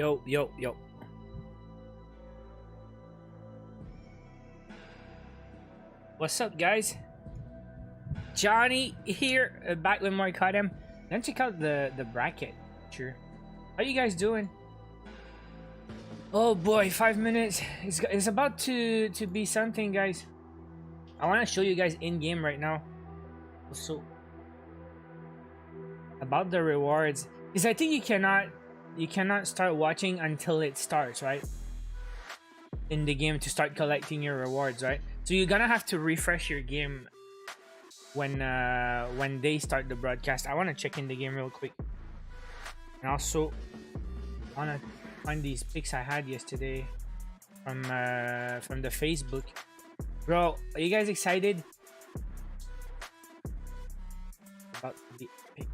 Yo, yo, yo. What's up, guys? Johnny here, back with more CODM. Then check out the bracket. Sure. How you guys doing? Oh boy, 5 minutes. It's about to be something, guys. I want to show you guys in game right now. So about the rewards, because I think you cannot start watching until it starts, right? In the game to start collecting your rewards, right? So you're gonna have to refresh your game when they start the broadcast. I want to check in the game real quick, and also I want to find these pics I had yesterday from the Facebook. Bro, are you guys excited about the pic?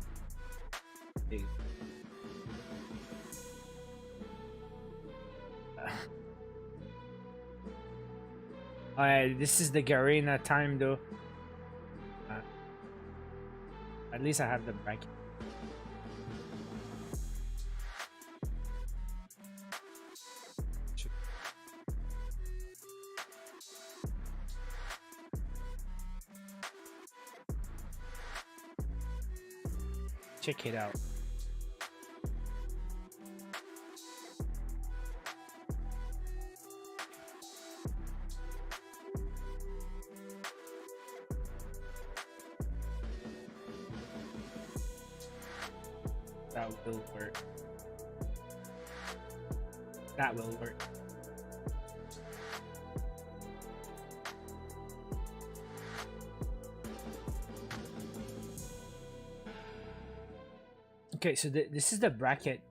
Alright, this is the Garena time though. At least I have the bracket. Check it out. That will work. That will work. Okay, so this is the bracket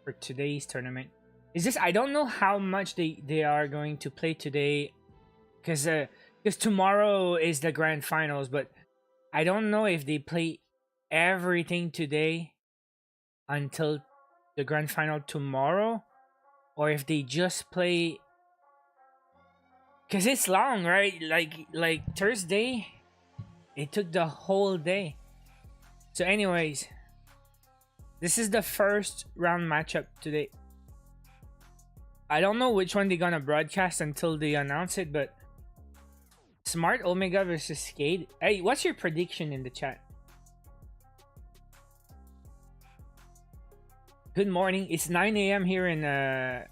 for today's tournament. Is this? I don't know how much they are going to play today, because tomorrow is the grand finals. But I don't know if they play everything today until the grand final tomorrow, or if they just play, because it's long, right? Like Thursday, it took the whole day. So anyways, this is the first round matchup today. I don't know which one they're gonna broadcast until they announce it, but Smart Omega versus Skate. Hey, what's your prediction in the chat? Good morning. It's 9 a.m. here in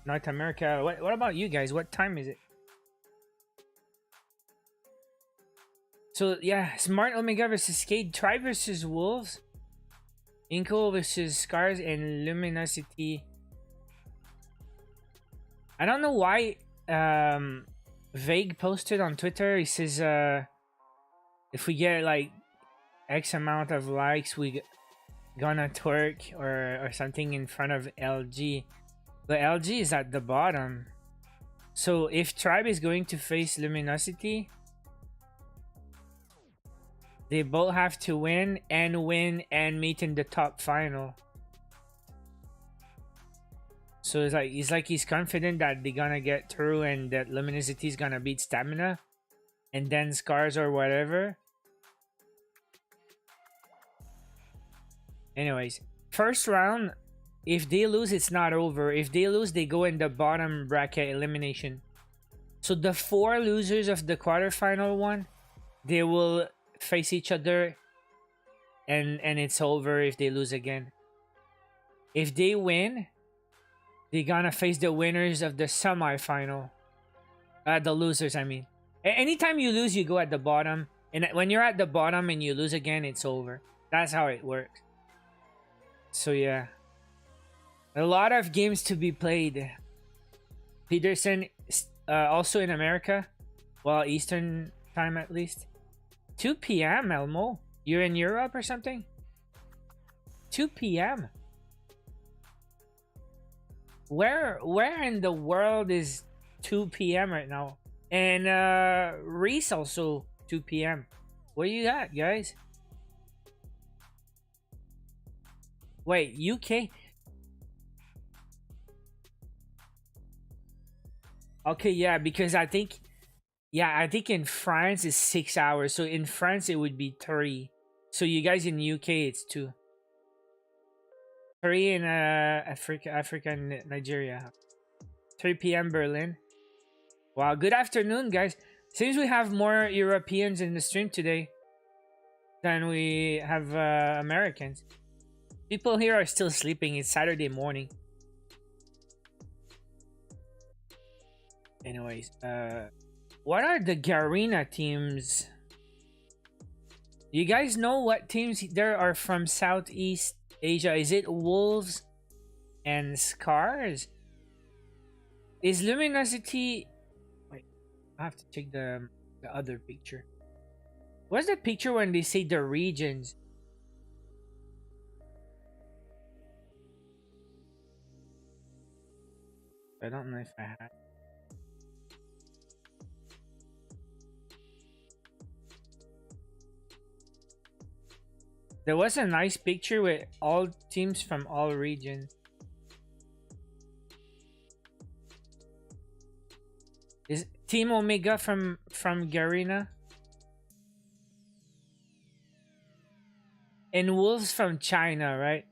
North America. What about you guys? What time is it? So yeah, Smart Omega versus Skate, Try versus Wolves, Inko versus Scars, and Luminosity. I don't know why Vague posted on Twitter. He says if we get like X amount of likes, we gonna twerk or something in front of LG. But LG is at the bottom. So if Tribe is going to face Luminosity, they both have to win and meet in the top final. So it's like he's confident that they're gonna get through and that Luminosity is gonna beat Stamina and then Scars or whatever. Anyways, first round, if they lose, it's not over. If they lose, they go in the bottom bracket elimination. So the 4 losers of the quarterfinal one, they will face each other, and it's over if they lose again. If they win, they're gonna face the winners of the semi-final. The losers, I mean. Anytime you lose, you go at the bottom. And when you're at the bottom and you lose again, it's over. That's how it works. So yeah, a lot of games to be played. Peterson also in America, well, Eastern time at least. 2 p.m. Elmo, you're in Europe or something? 2 p.m. Where in the world is 2 p.m. right now? And Reese also 2 p.m. Where you at, guys? Wait, UK? Okay, yeah, because I think in France it's 6 hours. So in France it would be 3. So you guys in UK it's 2. 3 in Africa and Nigeria. 3 p.m. Berlin. Wow, good afternoon, guys. Seems we have more Europeans in the stream today than we have Americans. People here are still sleeping. It's Saturday morning. Anyways, what are the Garena teams? You guys know what teams there are from Southeast Asia? Is it Wolves and Scars? Is Luminosity... Wait, I have to check the other picture. What's the picture when they say the regions? I don't know if I had. There was a nice picture with all teams from all regions. Is Team Omega from Garena? And Wolves from China, right?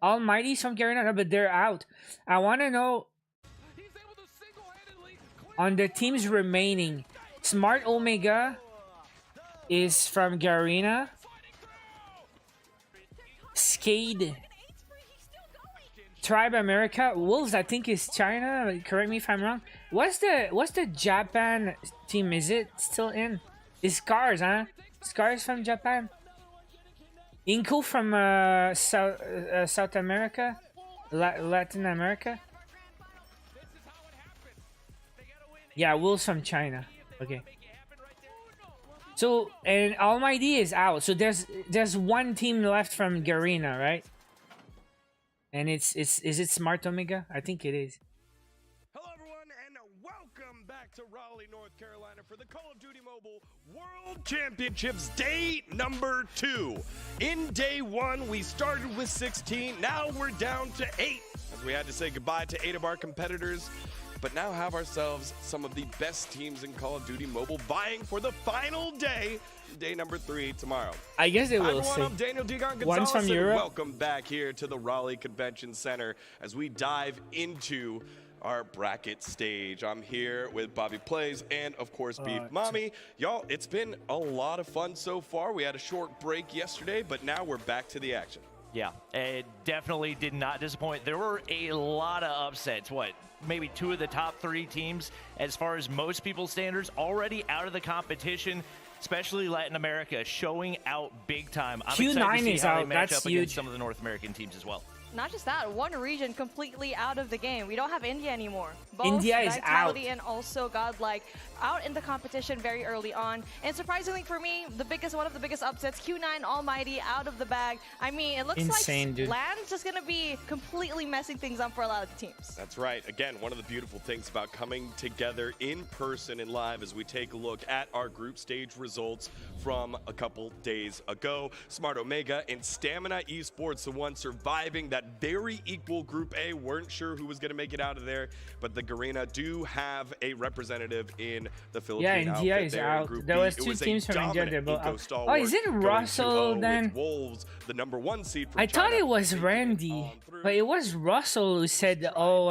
Almighty's from Garena, no, but they're out. I want to know on the teams remaining. Smart Omega is from Garena. Skade, Tribe America, Wolves I think is China. Correct me if I'm wrong. What's the Japan team? Is it still in? Is Scars, huh? Scars from Japan. Inko from South America, Latin America. Yeah, Wolves from China. Okay. So, and Almighty is out. So there's one team left from Garena, right? And is it Smart Omega? I think it is. Hello everyone and welcome back to Raleigh, North Carolina for the Call of Duty Mobile World Championships day number 2. In day 1 we started with 16, now we're down to 8 as we had to say goodbye to 8 of our competitors. But now have ourselves some of the best teams in Call of Duty Mobile vying for the final day, day number 3 tomorrow. I guess it will say. I'm Daniel Degon One's from Gonzalez, Europe. welcome back here to the Raleigh Convention Center as we dive into our bracket stage. I'm here with Bobby Plays and, of course, Beef Mommy. Y'all, it's been a lot of fun so far. We had a short break yesterday, but now we're back to the action. Yeah, it definitely did not disappoint. There were a lot of upsets. What? Maybe 2 of the top 3 teams, as far as most people's standards, already out of the competition, especially Latin America, showing out big time. I'm excited to see how they match up against some of the North American teams as well. Not just that, one region completely out of the game. We don't have India anymore. Both India is out. And also Godlike out in the competition very early on. And surprisingly for me, one of the biggest upsets, Q9 Almighty out of the bag. I mean, it looks like LAN's just going to be completely messing things up for a lot of the teams. That's right. Again, one of the beautiful things about coming together in person and live as we take a look at our group stage results from a couple days ago. Smart Omega and Stamina Esports, the one surviving that very equal Group A. Weren't sure who was going to make it out of there, but the Garena do have a representative in the Philippine outfit. Yeah, India is out. There was 2 teams from India. They're both out. Oh, is it Russell then? Wolves, the #1 seed from I thought it was Randy, but it was Russell who said, "Oh,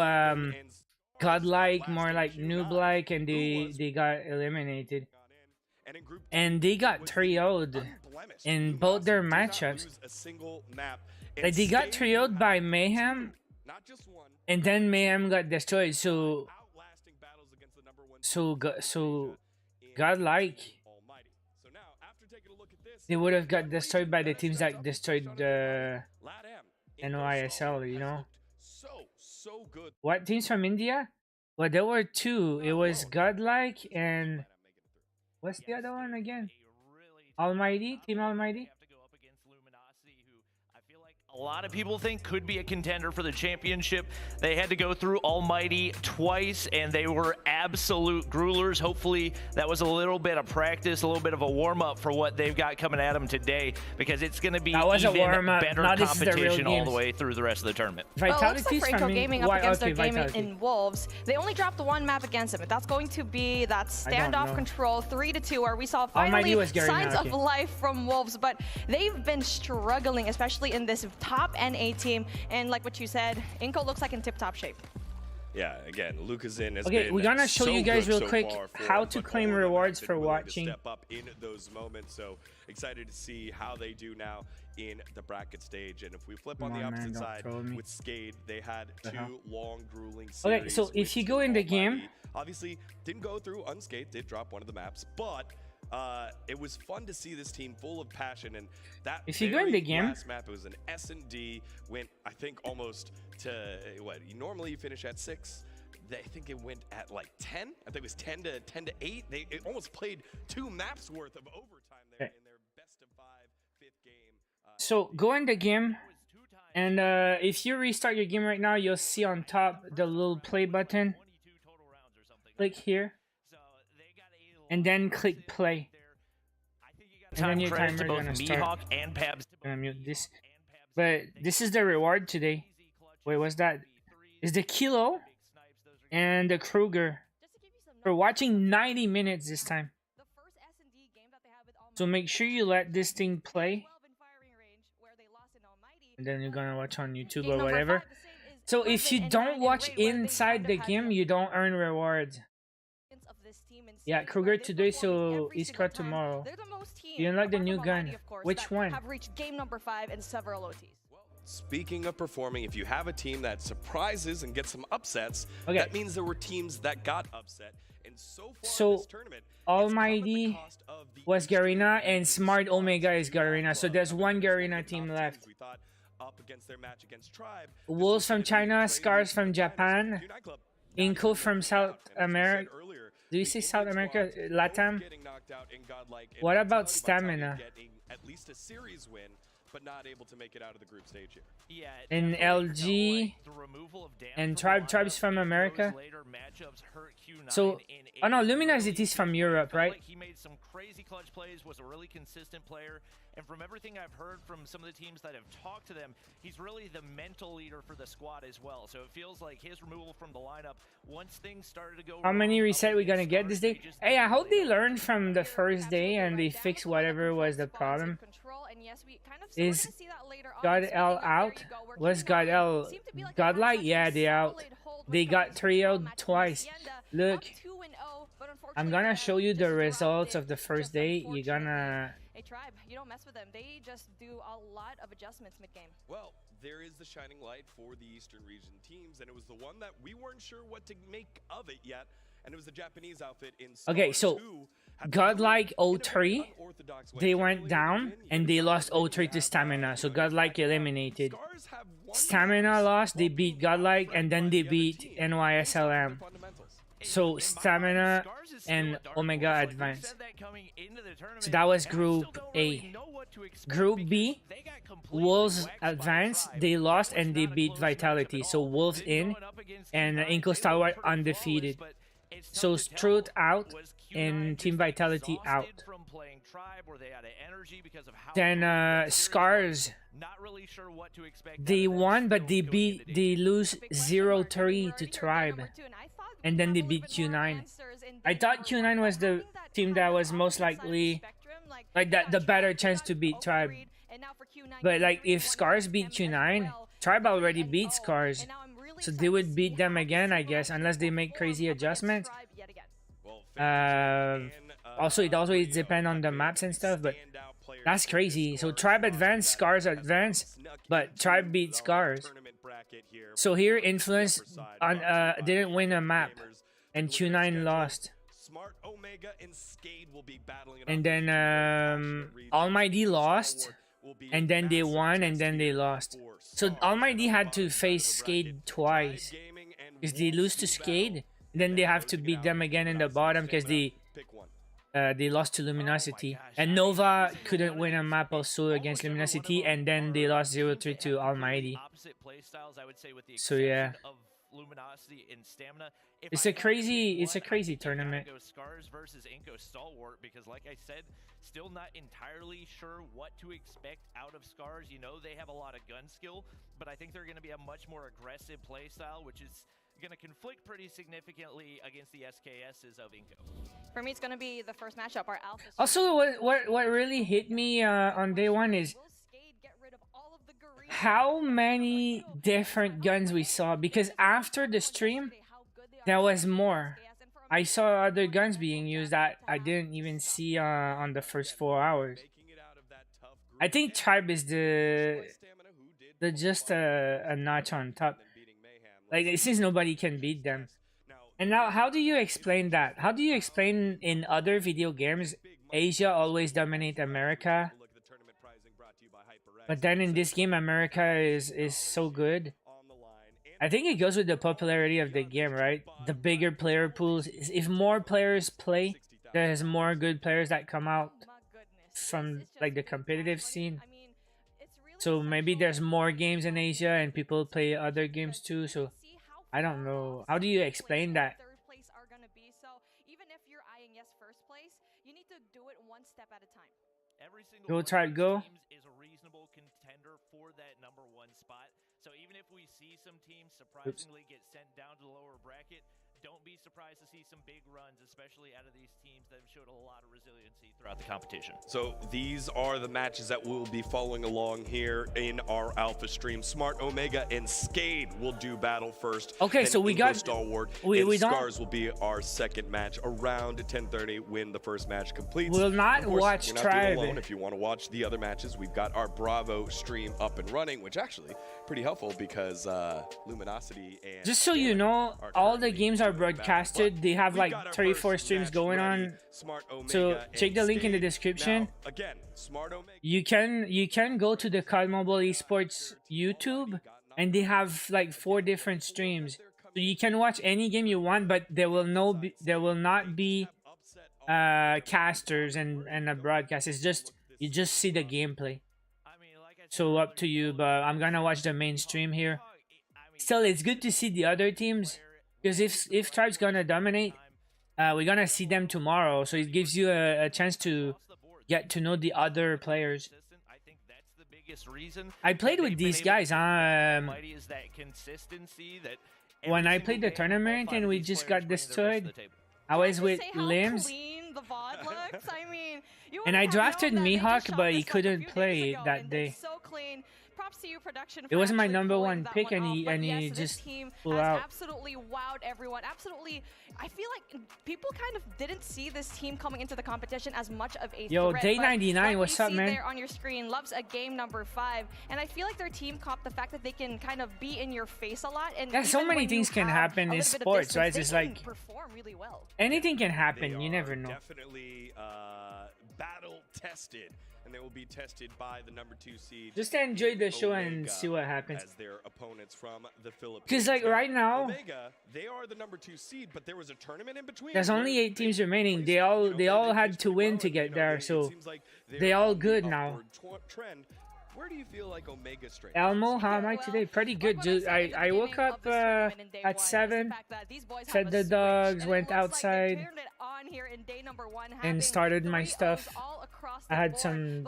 godlike, more like noob-like," and they got eliminated, and they got 3-0'd in both their matchups. Like they got 3-0'd by Mayhem, and then Mayhem got destroyed. So godlike, they would have got destroyed by the teams that destroyed the NYSL, you know. What teams from India? Well, there were 2. It was Godlike and what's the other one again? Almighty, Team Almighty. A lot of people think could be a contender for the championship. They had to go through Almighty twice, and they were absolute gruelers. Hopefully, that was a little bit of practice, a little bit of a warm-up for what they've got coming at them today, because it's going to be even better competition all the way through the rest of the tournament. Well, it looks like Franco Gaming up against their game in Wolves. They only dropped 1 map against them. That's going to be that standoff control 3-2, where we saw finally signs of life from Wolves, but they've been struggling, especially in this top NA team. And like what you said, Inco looks like in tip-top shape. Yeah, again, Lucas has okay, been we're gonna show so you guys real so quick how to but claim all of them rewards have for been willing to watching. Step up in those moments, so excited to see how they do now in the bracket stage. And if we flip on the opposite side with Skade, they had two long, grueling series. Okay, so if you go in the game, obviously didn't go through unscathed, did drop one of the maps, but it was fun to see this team full of passion. And that if you go in the game, last map, it was an S&D, went I think almost to what normally you finish at 6. I think it went at like 10. I think it was 10 to 8. It almost played 2 maps worth of overtime there in their best of 5 fifth game. So go in the game, and if you restart your game right now, you'll see on top the little play button. Click here, and then click play. And then your timer is gonna start. And Pabs. I'm gonna mute this. But this is the reward today. Wait, what's that? Is the Kilo and the Kruger for watching 90 minutes this time. So make sure you let this thing play, and then you're gonna watch on YouTube or whatever. So if you don't watch inside the game, you don't earn rewards. Yeah, Kruger today, so Iskra tomorrow. You unlock the new gun. Which one? Have reached game number 5 in several OTs. Speaking of performing, if you have a team that surprises and gets some upsets, that means there were teams that got upset. And so far in this tournament, Almighty was Garena and Smart Omega is Garena. So there's one Garena team left. Wolves from China, Scars from Japan, Inco from South America. Do you say South America? Latam? What about Stamina? At least a series win, but not able to make it out of the group stage here. Yeah, and LG and Tribes from America. So, oh no, Luminosity is from Europe, right? He made some crazy clutch plays, was a really consistent player, and from everything I've heard from some of the teams that have talked to them, he's really the mental leader for the squad as well. So it feels like his removal from the lineup, once things started to go how many reset we gonna get this day? Hey, I hope they learned from the first day and they fix whatever was the problem. Is God L out? Was God L Godlike? Yeah, they out. They got 3-0 twice. Look, I'm gonna show you the results of the first day. You're gonna... Hey Tribe, you don't mess with them. They just do a lot of adjustments mid-game. Well, there is the shining light for the Eastern region teams, and it was the one that we weren't sure what to make of it yet, and it was the Japanese outfit in okay, so Godlike 0-3, they went down and they lost 0-3 to Stamina, so Godlike eliminated. Stamina lost, they beat Godlike, and then they beat NYSLM. So Stamina and Omega advanced. So that was Group A. Group B, Wolves advanced, they lost and they beat Vitality. So Wolves in and Inco Stalwart undefeated. So Struth out and Team Vitality out. Then Scars, they won, but they lose 0-3 to Tribe. And then they beat Q9. I thought Q9 was the team that was most likely, like the better chance to beat Tribe. But like if Scars beat Q9, Tribe already beat Scars. So they would beat them again, I guess, unless they make crazy adjustments. Also, it always depends on the maps and stuff, but that's crazy. So Tribe advanced, Scars advanced, but Tribe beat Scars. So here, Influence didn't win a map, and Q9 lost. And then Almighty lost, and then they won, and then they lost. So Almighty had to face Skade twice, because they lose to Skade, then they have to beat them again in the bottom because they lost to Luminosity. And Nova couldn't win a map also against Luminosity, and then they lost 0-3 to Almighty. So yeah, it's a crazy tournament. Scars versus Inco Stalwart, because like I said, still not entirely sure what to expect out of Scars. You know, they have a lot of gun skill, but I think they're going to be a much more aggressive playstyle, which is going to conflict pretty significantly against the SKSs of Inco. For me, it's going to be the first matchup. Our Alpha. Also, what really hit me on day one is how many different guns we saw, because after the stream there was more. I saw other guns being used that I didn't even see on the first 4 hours. I think Tribe is the just a notch on top. Like, it seems nobody can beat them. And now, how do you explain that? How do you explain in other video games Asia always dominate America, but then in this game America is so good? I think it goes with the popularity of the game, right? The bigger player pools. If more players play, there's more good players that come out from like the competitive scene. So maybe there's more games in Asia and people play other games too. So I don't know. How do you explain that? Go try to go. Is a reasonable contender for that #1 spot. So even if we see some teams surprisingly get sent down to the lower bracket, don't be surprised to see some big runs, especially out of these teams that have showed a lot of resiliency throughout the competition. So these are the matches that we'll be following along here in our alpha stream. Smart Omega and Skade will do battle first. Okay, so we got Stalwart we and don't. Scars will be our second match around 10:30 when the first match completes. We'll not of course, watch you're not Tribe. alone. If you want to watch the other matches, we've got our Bravo stream up and running, which actually pretty helpful because Luminosity and just so you know, all the games are broadcasted. They have like 34 streams going on. So check the link in the description. Now, again, Smart Omega. You can go to the COD Mobile Esports YouTube, and they have like 4 different streams. So you can watch any game you want, but there will not be casters and a broadcast. It's just you just see the gameplay. So up to you, but I'm gonna watch the main stream here. Still, it's good to see the other teams, because if Tribe's gonna dominate, we're gonna see them tomorrow. So it gives you a chance to get to know the other players. I played with these guys. When I played the tournament and we just got destroyed, I was with Limbs. The VOD looks. I mean, and I drafted Mihawk, but he couldn't play that day. So clean. Props to you, production. It was my #1 pick, and he just flew out. Absolutely wowed everyone. Absolutely, I feel like people kind of didn't see this team coming into the competition as much of a Yo, threat. Day 99, what's up, man? There on your screen, loves a game #5, and I feel like their team copped the fact that they can kind of be in your face a lot. And yeah, so many things can happen in sports, right? It's like perform really well. Anything can happen. You never know. Definitely battle tested. And they will be tested by the #2 seed. Just enjoy the show and see what happens. As their opponents from the Philippines. Because like right now, Omega, they are the #2 seed, but there was a tournament in between. There's only 8 teams remaining. They all had to win to get there, so they all good now. Trend. Where do you feel like Omega straight? Elmo, how am I today? Pretty good, dude. I woke up at 7, fed the dogs, went outside, and started my stuff. I had some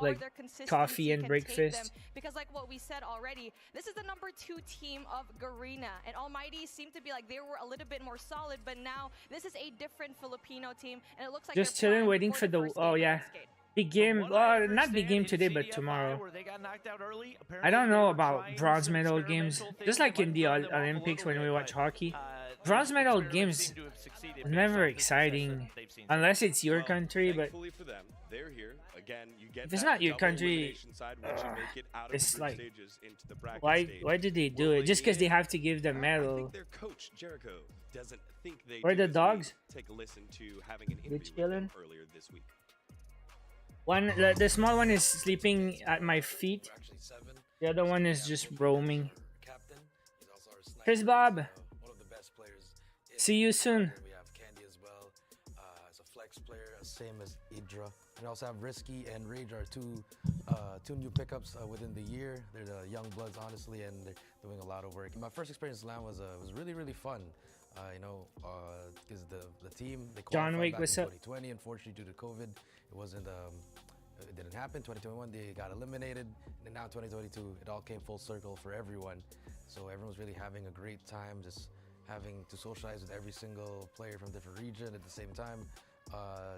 like coffee and breakfast. Because like what we said already, this is the #2 team of Garena, and Almighty seemed to be like they were a little bit more solid, but now this is a different Filipino team, and it looks like just chilling, waiting for the big game. Well, not big game today, but tomorrow. I don't know about bronze medal games. Just like in the Olympics when we watch hockey, bronze medal games are never exciting unless it's your country. But if it's not your country, it's like, why did they do it? Just because they have to give the medal. Where the dogs? They're chilling. The small one is sleeping at my feet. The other one is just roaming. Chris Bob, see you soon. We have Candy as well as a flex player, same as Idra. We also have Risky and Rage are two new pickups within the year. They're the young bloods, honestly, and they're doing a lot of work. My first experience in LAN was really fun. Because the team they John qualified Wick, back what's in up? 2020. Unfortunately, due to COVID, it didn't happen. 2021 they got eliminated, and now 2022 it all came full circle for everyone. So everyone was really having a great time, just having to socialize with every single player from different region at the same time.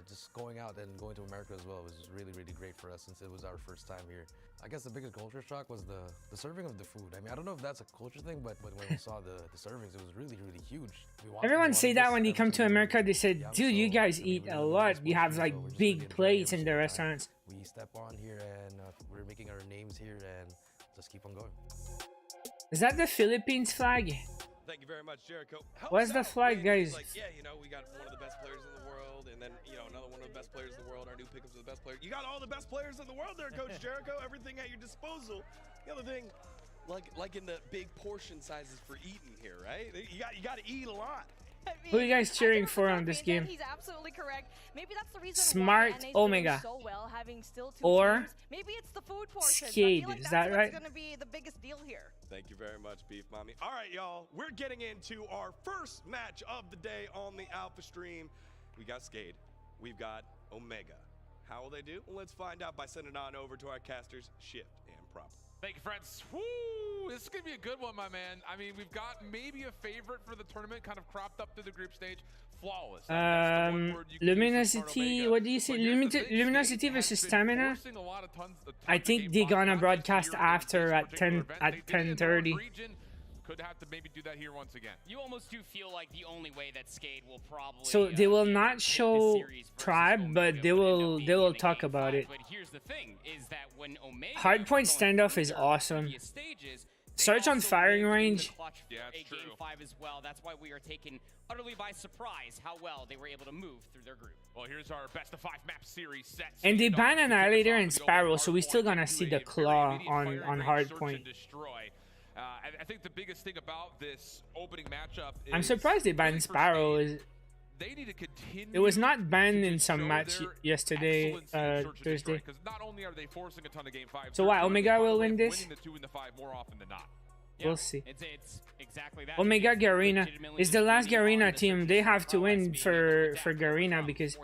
just going out and going to America as well was really, really great for us since it was our first time here. I guess the biggest culture shock was the serving of the food. I mean, I don't know if that's a culture thing, but when we saw the servings, it was really, really huge. Everyone say that when they come to America, they said, dude, you guys eat a lot. You have like big plates in the restaurants. We step on here and we're making our names here and just keep on going. Is that the Philippines flag? Thank you very much, Jericho. What's the flag, guys? Like, yeah, you know, we got one of the best players in the world, and then, you know, another one of the best players in the world. Our new pickups are the best players. You got all the best players in the world there, Coach Jericho. Everything at your disposal. The other thing, like in the big portion sizes for eating here, right? You got to eat a lot. I mean, who are you guys cheering for on this game? He's absolutely correct. Maybe that's the reason Smart why Omega so well, having still two or teams. Maybe it's the food portion. Skade, like is that right? That's going to be the biggest deal here. Thank you very much, Beef Mommy. All right, y'all, we're getting into our first match of the day on the Alpha stream. We got Skade, we've got Omega. How will they do? Well, let's find out by sending on over to our casters, Shift and Prop. Thank you, friends. Woo! This is going to be a good one, my man. I mean, we've got maybe a favorite for the tournament kind of cropped up through the group stage. Flawless. Luminosity, what do you say? Luminosity versus Stamina? I think they're gonna broadcast after at 10:30. Could have to maybe do that here once again. You almost do feel like the only way that Skade will probably. So they will not show Tribe, but they will talk about it. But here's the thing: is that when Omega Hardpoint standoff is awesome. Search on firing range. Yeah, it's true. Game 5 as well. That's why we are taken utterly by surprise how well they were able to move through their group. Well, here's our best of 5 map series set. And they ban Annihilator and Sparrow, so we still gonna see the claw on Hardpoint. I think the biggest thing about this opening matchup is I'm surprised they banned Sparrow. They need to continue. It was not banned in some match yesterday, Thursday. Because not only are they forcing a ton of game 5. So what, Omega will win this? Winning the 2 and the 5 more often than not. Yeah, we'll see. It's exactly that. Omega Garena is the last Garena team. They have to win for Garena because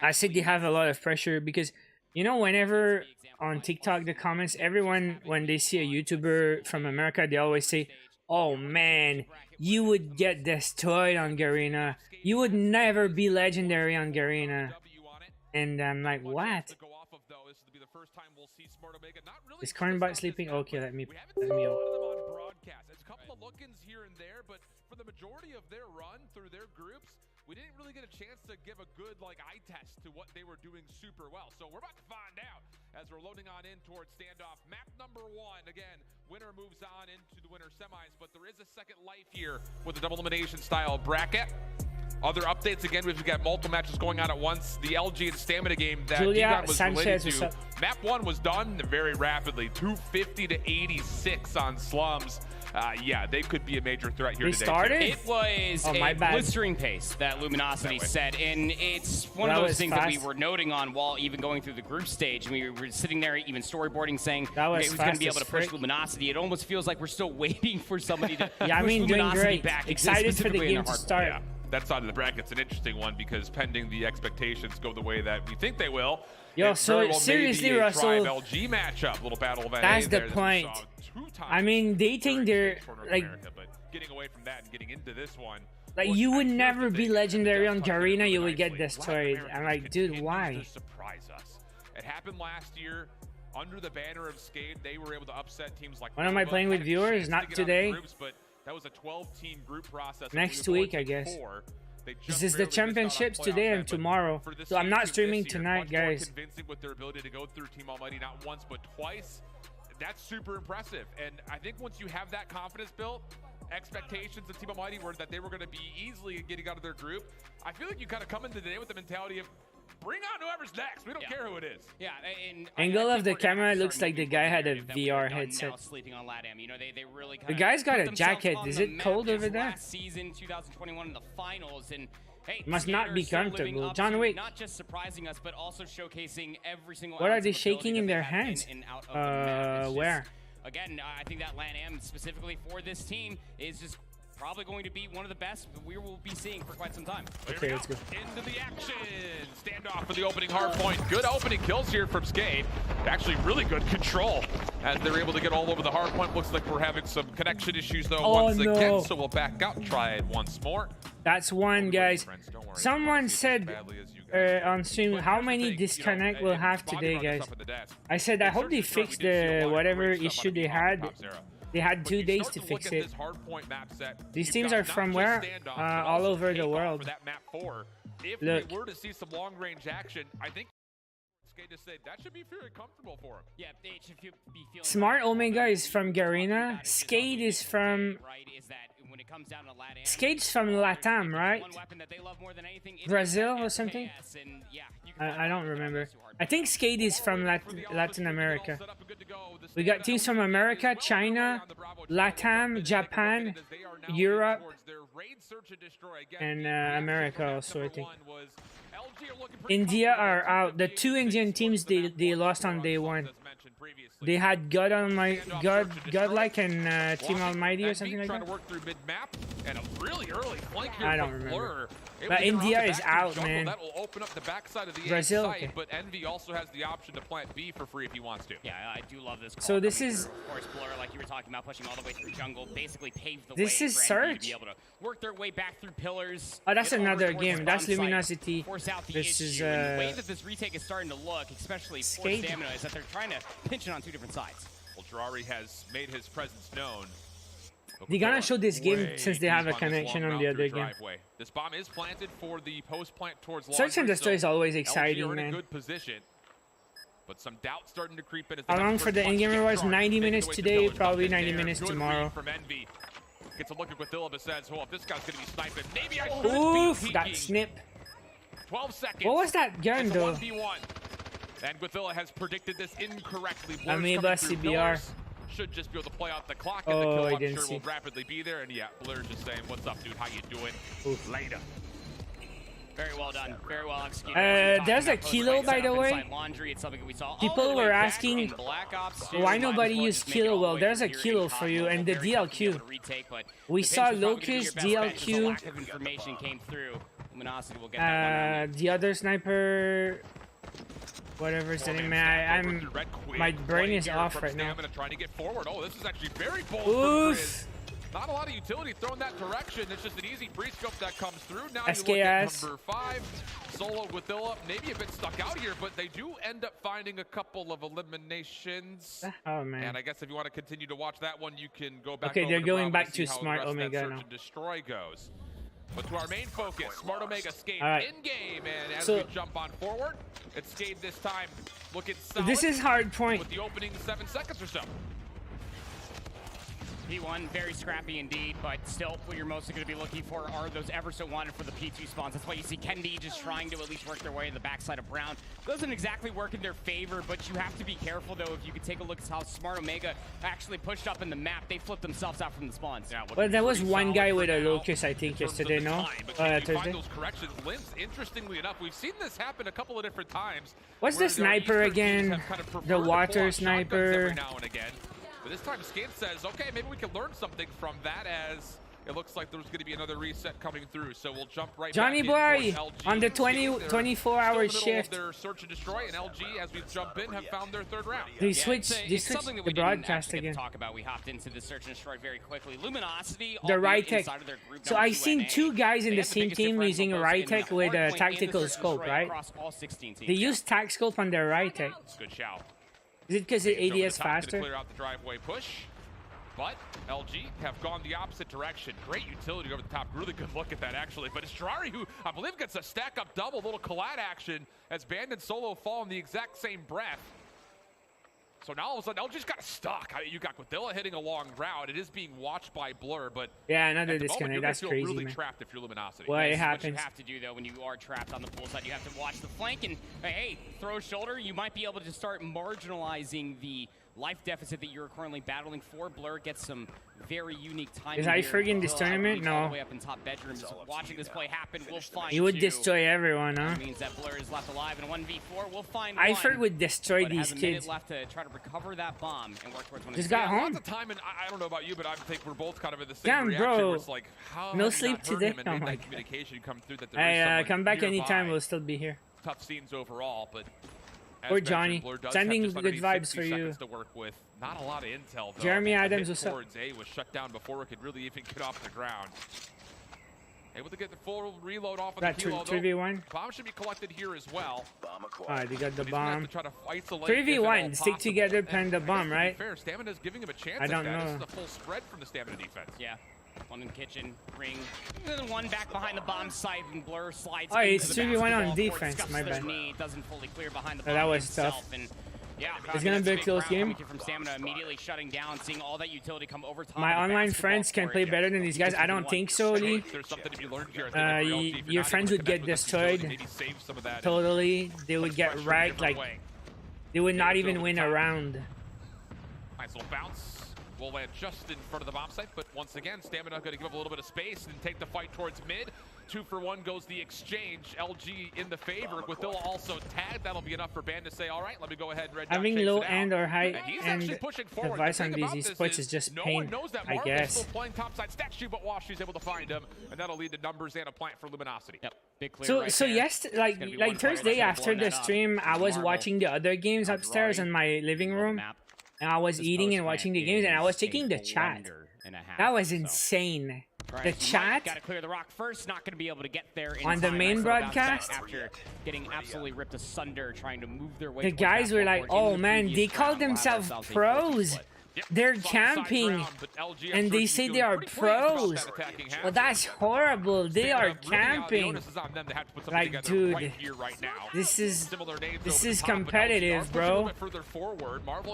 I think they have a lot of pressure because, you know, whenever on TikTok the comments, everyone when they see a YouTuber from America, they always say, oh man, you would get destroyed on Garena. You would never be legendary on Garena. And I'm like, what? Is Cornbot sleeping? Okay, let me It's a couple of look-ins here and there, but for the majority of their run through their groups, we didn't really get a chance to give a good eye test to what they were doing super well. So we're about to find out as we're loading on in towards standoff. Map number 1, again, winner moves on into the winner semis, but there is a second life here with the double elimination style bracket. Other updates, again, we've got multiple matches going on at once. The LG and Stamina game that Digon was related to. Map 1 was done very rapidly, 250 to 86 on Slums. Yeah, they could be a major threat here today. Started? It was a blistering pace that Luminosity set, and it's one of those things that we were noting on while even going through the group stage. And we were sitting there even storyboarding saying, okay, who's going to be able to push Luminosity? It almost feels like we're still waiting for somebody to push Luminosity back. Excited for the game to start. Yeah. That side of the bracket's an interesting one because pending the expectations go the way that we think they will. Yo, so seriously, Russell, LG matchup, little battle of that's the point. I mean, they think they're like but getting away from that and getting into this one. Like you would never be legendary on Garena, you would get destroyed. I'm like, dude, why? Surprise us. It happened last year under the banner of Skade. They were able to upset teams like. When am I playing with viewers? Not today. That was a 12-team group process. Next week, I guess. This is the championships today and tomorrow. So I'm not streaming tonight, guys. Convincing with their ability to go through Team Almighty not once but twice. That's super impressive. And I think once you have that confidence built, expectations of Team Almighty were that they were going to be easily getting out of their group. I feel like you kind of come into the day with the mentality of bring on whoever's next. We don't care who it is. Yeah. And angle of the camera looks like the guy had a VR headset. Sleeping on LATAM. You know, they really the guy's got a jacket. Is it cold over there? Last season, 2021 in the finals, and hey, must not be comfortable. John Wick. Not just surprising us, but also showcasing every single. What are they shaking in their hands? Where? Again, I think that LATAM specifically for this team is just probably going to be one of the best we will be seeing for quite some time. Okay, let's go. Into the action. Standoff for the opening hard point. Good opening kills here from Skade. Actually, really good control as they're able to get all over the hard point. Looks like we're having some connection issues though once again, so we'll back out, try it once more. That's one, guys. Someone said on stream, how many disconnect we'll have today, guys? I said, I hope they fix the whatever issue they had. They had 2 days to fix it. These teams are from where? All over the world. Look. If we were to see some long-range action, I think to say that should be very comfortable for him. Yeah, they should be feeling Smart Omega is from Garena. Skate is from Skate's from Latam, right? Brazil or something? I don't remember. I think Skate is from Latin America. We got teams from America, China, Latam, Japan, Europe, and America also, I think. India are out. The 2 Indian teams they lost on day 1. They had Godlike and Team Almighty or something like that. I don't remember. But India is out, man. That will open up the backside of the Brazil, site, okay. But Envy also has the option to plant B for free if he wants to. Yeah, I do love this call. So this is, of course, Blur, like you were talking about, pushing all the way through jungle, basically paved the this way is for Envy to Surge. be able to work their way back through pillars. Oh, that's get over another towards game. the That's bomb site, Luminosity. Force out the This is issue. And the way that this retake is starting to look, especially for Skate. Stamina, is that they're trying to pinch it on 2 different sides. Well, Ferrari has made his presence known. They're gonna show this game since they have a connection on the other game. This bomb is planted for the post plant towards Search and Destroy is always LG exciting, are in a man. good position, but some doubt starting to creep in. How long for the in-game rewards? 90 minutes today, probably 90 minutes tomorrow. From Envy. Gets a look at Guathilla, but says, "Oh, if this guy's gonna be sniping, maybe I should Oof, be that peeking." snip. 12 seconds. What was that gun, It's a though? 1v1. And Guathilla has predicted this incorrectly. Amoeba Blur's coming through CBR. pillars. Should just be able to play out the clock, and Oh, the kill I I'm didn't sure see. will rapidly be there. And yeah, Blur's just saying, "What's up, dude? How you doing?" Oof. Later. Very well done. Very well executed. There's a kilo, by the way. Laundry. It's something we saw People were asking why nobody used kilo. Well, there's a kilo for you, and the DLQ. We saw Locust, DLQ. Information came through. Luminosity will get that one. The other sniper, whatever is the name, man. My brain is off right now. Trying to get forward. Oh, this is actually very bold. Oof. Not a lot of utility thrown that direction. It's just an easy pre-scope that comes through. Now SKS. you look at number 5, Solo Guathilla, maybe a bit stuck out here, but they do end up finding a couple of eliminations. Oh, man. And I guess if you want to continue to watch that one, you can go back. Okay, over they're to going Bravo back see to how the Smart rest of that Omega search now. and destroy goes. But to our main focus, Smart Omega Skate All right. in game, and as So- we jump on forward, it's Skate this time looking solid. This is hard point. With the opening 7 seconds or so. P1, very scrappy indeed, but still what you're mostly going to be looking for are those ever so wanted for the P2 spawns. That's why you see Kendi just trying to at least work their way to the backside of Brown. Doesn't exactly work in their favor, but you have to be careful though. If you could take a look at how Smart Omega actually pushed up in the map, they flipped themselves out from the spawns. Yeah, Well, there was one guy with a Locust, I think, yesterday, no? Thursday. Those corrections, Limbs, interestingly enough, we've seen this happen a couple of different times. What's the where their sniper Eastern teams again? have kind of preferred The to pull water out shotguns sniper. every now and again. But this time Skate says, okay, maybe we can learn something from that, as it looks like there's going to be another reset coming through. So we'll jump right Johnny back boy in towards LG. on the They're 24-hour still in the middle of shift. their search and destroy, and LG, as we jump in, have found their 3rd round. They It's switched something that the we didn't broadcast actually get again. to talk about. We hopped into the search and destroy very quickly. Luminosity, The albeit Rytech. inside of their group So number I seen 2NA, 2 guys in they the have same biggest team differential using both in Rytech the with a hardpoint and the tactical search and scope, destroy right? across all 16 teams. They use tac scope on their Rytech. Good shout. Is it because it Over the ADS top, gonna faster? Clear out the driveway push. But LG have gone the opposite direction. Great utility over the top. Really good look at that, actually. But it's Ferrari who, I believe, gets a stack-up double, little collide action as Band and Solo fall in the exact same breath. So now all of a sudden, LG's got stuck. I mean, you got Guathilla hitting a long route. It is being watched by Blur, but Yeah, at another the moment, disconnect. you're That's gonna feel crazy, really man. trapped if you're Luminosity. Well, it This is happens. what you have to do, though, when you are trapped on the pool side. You have to watch the flank and, hey, throw a shoulder. You might be able to start marginalizing the life deficit that you're currently battling for. Blur gets some very unique timing. Is I here. friggin' this All tournament? the No. way up in top bedrooms. Watching this play happen, we'll find You would two. destroy everyone, huh? That means that Blur is left alive in a 1v4. We'll find I one, would destroy but these has a minute kids. left to try to recover that bomb and work towards one. Just of got Lots home. of time, and I don't know about you, but I think we're both kind of in the same Damn, reaction. bro. Where it's like, how No have you sleep not heard today? him and Oh made my that God. communication come through that there Hey, is someone come back nearby. anytime. We'll still be here. Tough scenes overall, but as Or mentioned, Johnny. Blur does Sending have just good underneath vibes 60 for you. seconds to work with. Not a lot of intel, though. Jeremy The Adams, hit what's up? towards A was shut down before it could really even get off the ground. Able to get the full reload off of Got the kilo. 3v1. Bomb should be collected here as well. Alright, they got the bomb. 3v1, stick together, plant the bomb, right? Fair, Stamina's giving him a chance. I don't know. know. This is a full spread from the Stamina defense. Yeah. One in the kitchen, ring. And then one back behind the bomb site, and Blur slides. Oh, it's 3v1 on defense. My bad. Knee, doesn't fully clear behind the bomb That was himself, tough. and yeah, it's gonna be a close game. From Stamina immediately shutting down, seeing all that utility come over top. My online friends can play better than these guys. I don't think so, Lee. Your friends would get destroyed. Totally. They would get wrecked. Like, they would not even win a round. Nice little bounce. Will land just in front of the bomb site, but once again, Stamina going to give up a little bit of space and take the fight towards mid. 2 for 1 goes the exchange. LG in the favor. With Dilla also tagged, that'll be enough for Band to say, all right, let me go ahead and red having low end or high end device on these esports is just pain, I guess. Playing topside stack shoot, but Washi's able to find him, and that'll lead to numbers and a plant for Luminosity. Yep. Big clear So yes, like Thursday after the stream, I was watching the other games upstairs in my living room. And I was eating and watching the games, and I was checking the chat. That was insane. The chat got to clear the rock first. Not going to be able to get there on the main broadcast after getting absolutely ripped asunder, trying to move their way. The guys were like, "Oh man, they call themselves pros. They're camping, and they say they are pros. Well, that's horrible. They are camping. Like, dude, this is competitive, bro.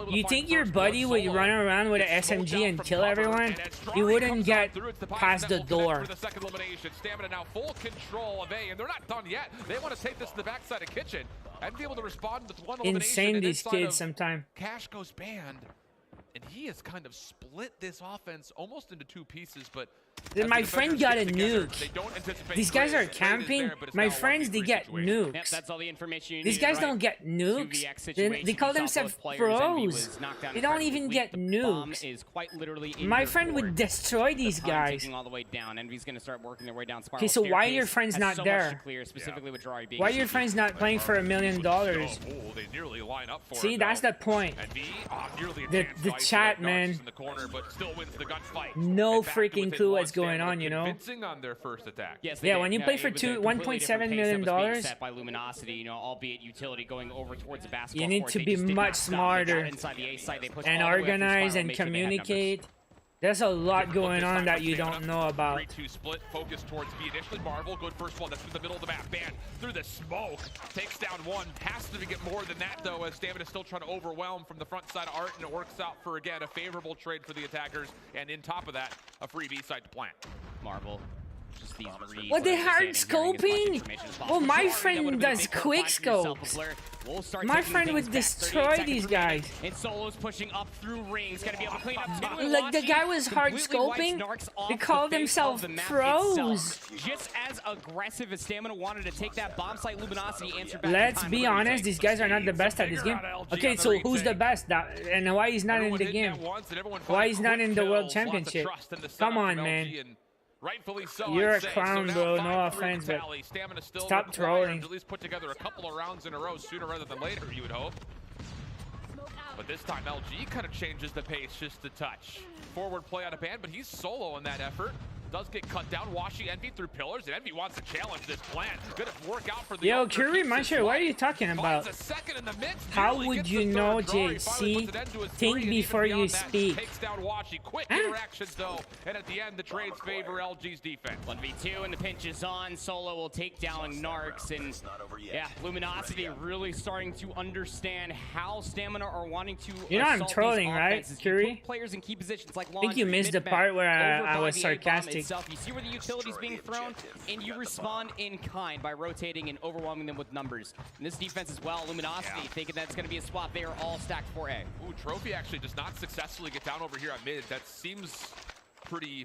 You think your buddy would run around with an SMG and kill everyone? He wouldn't get past the door. Stamina now full control of A, and they're not done yet. They want to take this to the backside of Kitchen and be able to respond with one elimination. Insane, these kids sometimes. Cash goes banned. And he has kind of split this offense almost into 2 pieces, but my friend got a nuke. These guys are camping. My friends, they get nukes. Yep, that's all the information you These guys don't get nukes. They call themselves pros. They don't even get nukes. My friend would destroy these guys. All the way down. Envy's going to start working their way down. Okay, so why are your friends not there? Why are your friends not playing for $1 million? See, that's the point. The chat, man. No freaking clue what's going on, you know? On their first attack. Yes, yeah, when you play for $1.7 million, set by Luminosity, you know, albeit utility going over towards the basketball you need to be much smarter and organize and communicate. There's a lot going on that you don't know about. 3-2 split, focus towards B initially. Marvel, good first one. That's through the middle of the map. Band through the smoke. Takes down one. Has to get more than that, though, as Stamina is still trying to overwhelm from the front side of Art, and it works out for, again, a favorable trade for the attackers. And in top of that, a free B side to plant. Marvel. Just these reads. What, they hard scoping? Oh, my friend does quick scopes. My friend would destroy these guys. And Solo's pushing up through rings. Gotta be able to clean up. Like, the guy was hard scoping. They call themselves pros. Just as aggressive as Stamina wanted to take that bomb site, Luminosity answered back. Let's be honest, these guys are not the best at this game. Okay, so who's the best? And why he's not in the game? Why he's not in the World Championship? Come on, man. Rightfully so. You're a clown, bro. No offense, but stop trolling. At least put together a couple of rounds in a row sooner rather than later, you would hope. But this time, LG kind of changes the pace just a touch. Forward play out of Band, but he's solo in that effort. Does get cut down. Washi Envy through pillars, and Envy wants to challenge this plan. Gonna work out for the Yo, Curie Muncher, what are you talking about? How would you know, JC? Think before you speak. Takes down Washi. Quick interactions, though, and at the end, the trades favor LG's defense. 1v2, and the pinch is on. Solo will take down Narcs, and yeah, Luminosity really starting to understand how Stamina are wanting to. You know I'm trolling, right, Curie? Players in key positions like I think you missed the part where I was sarcastic. You see where the utility's being thrown, and you respond in kind by rotating and overwhelming them with numbers. And this defense as well, Luminosity, thinking that's going to be a swap. They are all stacked for A. Ooh, Trophy actually does not successfully get down over here at mid. That seems pretty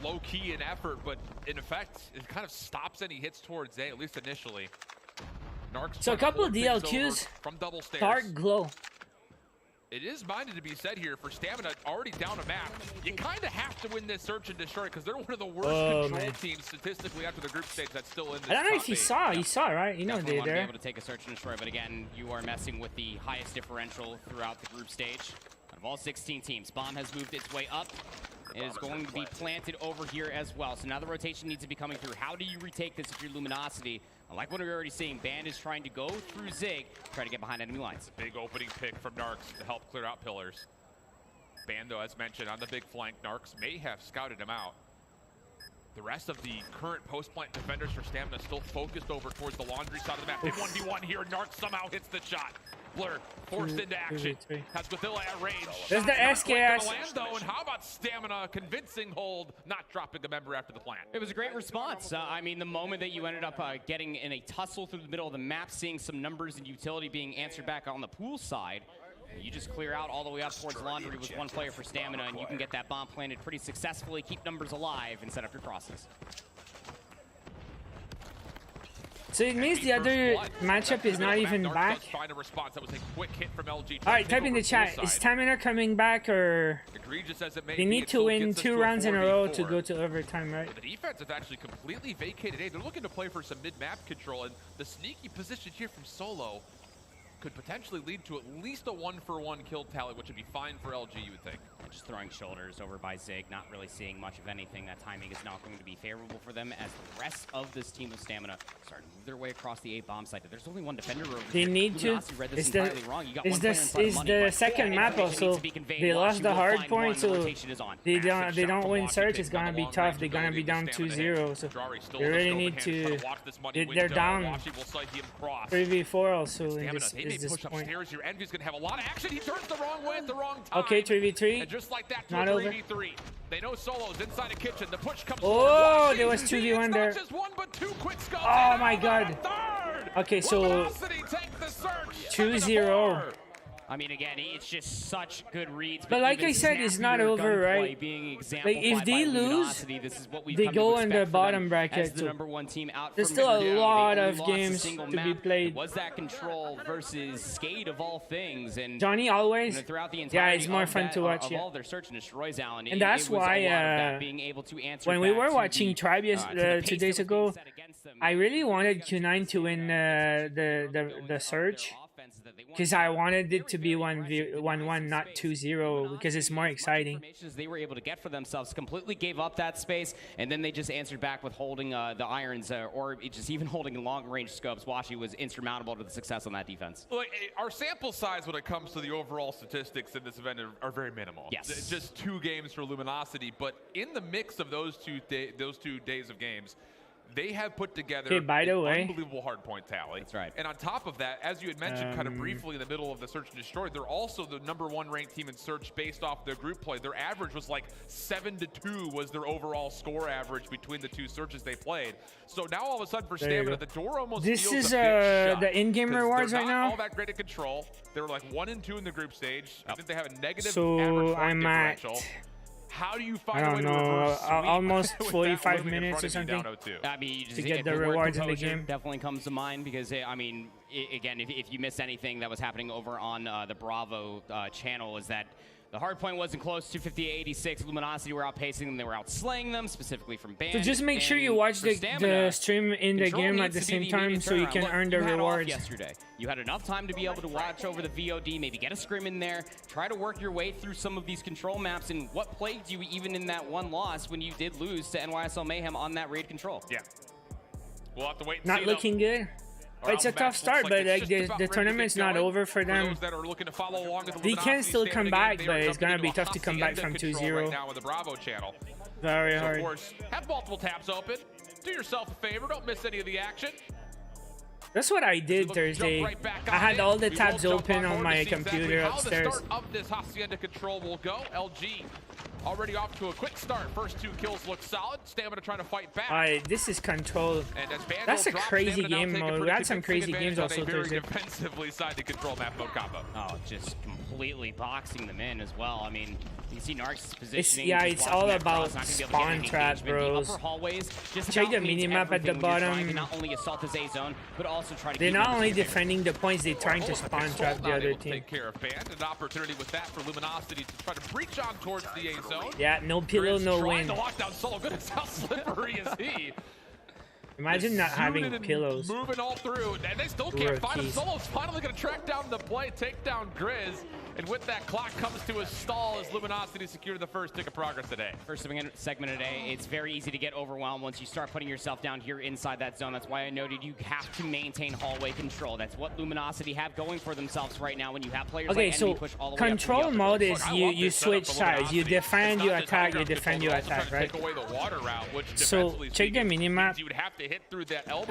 low-key in effort, but in effect, it kind of stops any hits towards A, at least initially. Narcs so a couple of DLQs, from double stairs. Dark Glow. It is minded to be said here for Stamina already down a map. You kind of have to win this search and destroy because they're one of the worst control teams statistically after the group stage that's still in this. I don't know if you saw. You saw, right? You know they're there. Be able to take a search and destroy, but again, you are messing with the highest differential throughout the group stage. Out of all 16 teams, Bomb has moved its way up. is going to be planted over here as well. So now the rotation needs to be coming through. How do you retake this if you're Luminosity? Like what we're already seeing, Band is trying to go through Zig, try to get behind enemy lines. Big opening pick from Narks to help clear out pillars. Band, though, as mentioned, on the big flank, Narks may have scouted him out. The rest of the current post-plant defenders for Stamina still focused over towards the laundry side of the map. Big 1v1 here. Narks somehow hits the shot. Blur forced into action. Has Gothilla at range. There's the SKS. Though, and how about Stamina convincing hold, not dropping a member after the plant? It was a great response. I mean, the moment that you ended up getting in a tussle through the middle of the map, seeing some numbers and utility being answered back on the pool side, you just clear out all the way up towards laundry with one player for Stamina, and you can get that bomb planted pretty successfully, keep numbers alive, and set up your crosses. So it means the other matchup is not even back. Alright, type in the chat. Is Stamina coming back, or they need to win 2 rounds in a row to go to overtime, right? The defense has actually completely vacated A. They're looking to play for some mid-map control, and the sneaky position here from Solo could potentially lead to at least a 1-for-1 kill tally, which would be fine for LG, you would think. Just throwing shoulders over by Zig, not really seeing much of anything. That timing is not going to be favorable for them as the rest of this team of Stamina start to move their way across the A bomb site. There's only one defender over they here. Need to. Is the second map also? They lost the hard point, so they don't win search. It's gonna be tough. They're gonna be down 2-0, so they really need to. They're down 3v4 also in this point. Envy's gonna have a lot of action. He turns the wrong way at the wrong time. Okay, 3v3. Just like that, not over. They know Solo's inside a kitchen. The push comes. Oh, there was 2v1 there. Oh my god. Okay, so 2-0. I mean, again, it's just such good reads. But like I said, it's not over, right? Like, if they lose, they go in the bottom bracket. So there's still a lot of games to be played. Was that control versus Skate of all things? And Johnny always, throughout the yeah, it's more fun to watch. All their search and destroys Allen. And that's why when we were watching Tribe 2 days ago, I really wanted Q9 to win the search. Because I wanted it to be 1-1, not 2-0, because it's more exciting. They were able to get for themselves, completely gave up that space, and then they just answered back with holding the irons, or just even holding long-range scopes. Washi was insurmountable to the success on that defense. Look, our sample size when it comes to the overall statistics in this event are very minimal. Yes. Just 2 games for Luminosity, but in the mix of those 2 days of games, they have put together an unbelievable hardpoint tally. That's right. And on top of that, as you had mentioned kind of briefly in the middle of the Search and Destroy, they're also the #1 ranked team in Search based off their group play. Their average was like 7-2 was their overall score average between the 2 searches they played. So now all of a sudden for Stamina, the door almost this feels is a bit shut, the in-game rewards right now. All that great at control. They were like 1-2 in the group stage. I think they have a negative so average differential. How do you find I don't know, almost 45 minutes or something I mean, to get the rewards in the game. Definitely comes to mind because, I mean, again, if you missed anything that was happening over on the Bravo channel, is that the hard point wasn't close. 258-86. Luminosity were outpacing them. They were outslaying them, specifically from Band. So just make sure you watch the stream in the game at the same time so you can earn the rewards. Yesterday, you had enough time to be able to watch over the VOD, maybe get a scrim in there, try to work your way through some of these control maps. And what plagued you even in that one loss when you did lose to NYSL Mayhem on that raid control? Yeah. We'll have to wait and Not see, looking good. It's a tough start, but like the tournament's not over for them. They can still come back, but it's gonna be tough to come back from 2-0. Right now with the Bravo channel. Very hard. Of course, have multiple tabs open. Do yourself a favor. Don't miss any of the action. That's what I did Thursday. I had all the tabs open on my computer upstairs. How the start of this Hacienda control will go. LG already off to a quick start. First 2 kills look solid. Stamina trying to fight back. Alright, this is control. That's a crazy game mode. We had some crazy games also Thursday. Defensively side to control map mode combo. Oh, just completely boxing them in as well. I mean, you see Narc's positioning. It's all about spawn trap, bros. Check the minimap at the bottom. Not only assault his A zone, but also try to. They're not only defending the points, they're trying to spawn trap the other team. Take care of Band. An opportunity with that for Luminosity to try to breach on towards the A zone. Yeah, no pillow, no win. The lockdown Solo. Good as how slippery is he? Imagine not having pillows. Moving all through, and they still can't find him. Solo's finally going to track down the play, take down Grizz, and with that, clock comes to a stall as Luminosity secured the first tick of progress today. First segment today, it's very easy to get overwhelmed once you start putting yourself down here inside that zone. That's why I noted you have to maintain hallway control. That's what Luminosity have going for themselves right now when you have players like Enemy push all the way up. Control mode is you switch sides. You defend, you attack, you defend, you attack, right? So check the minimap.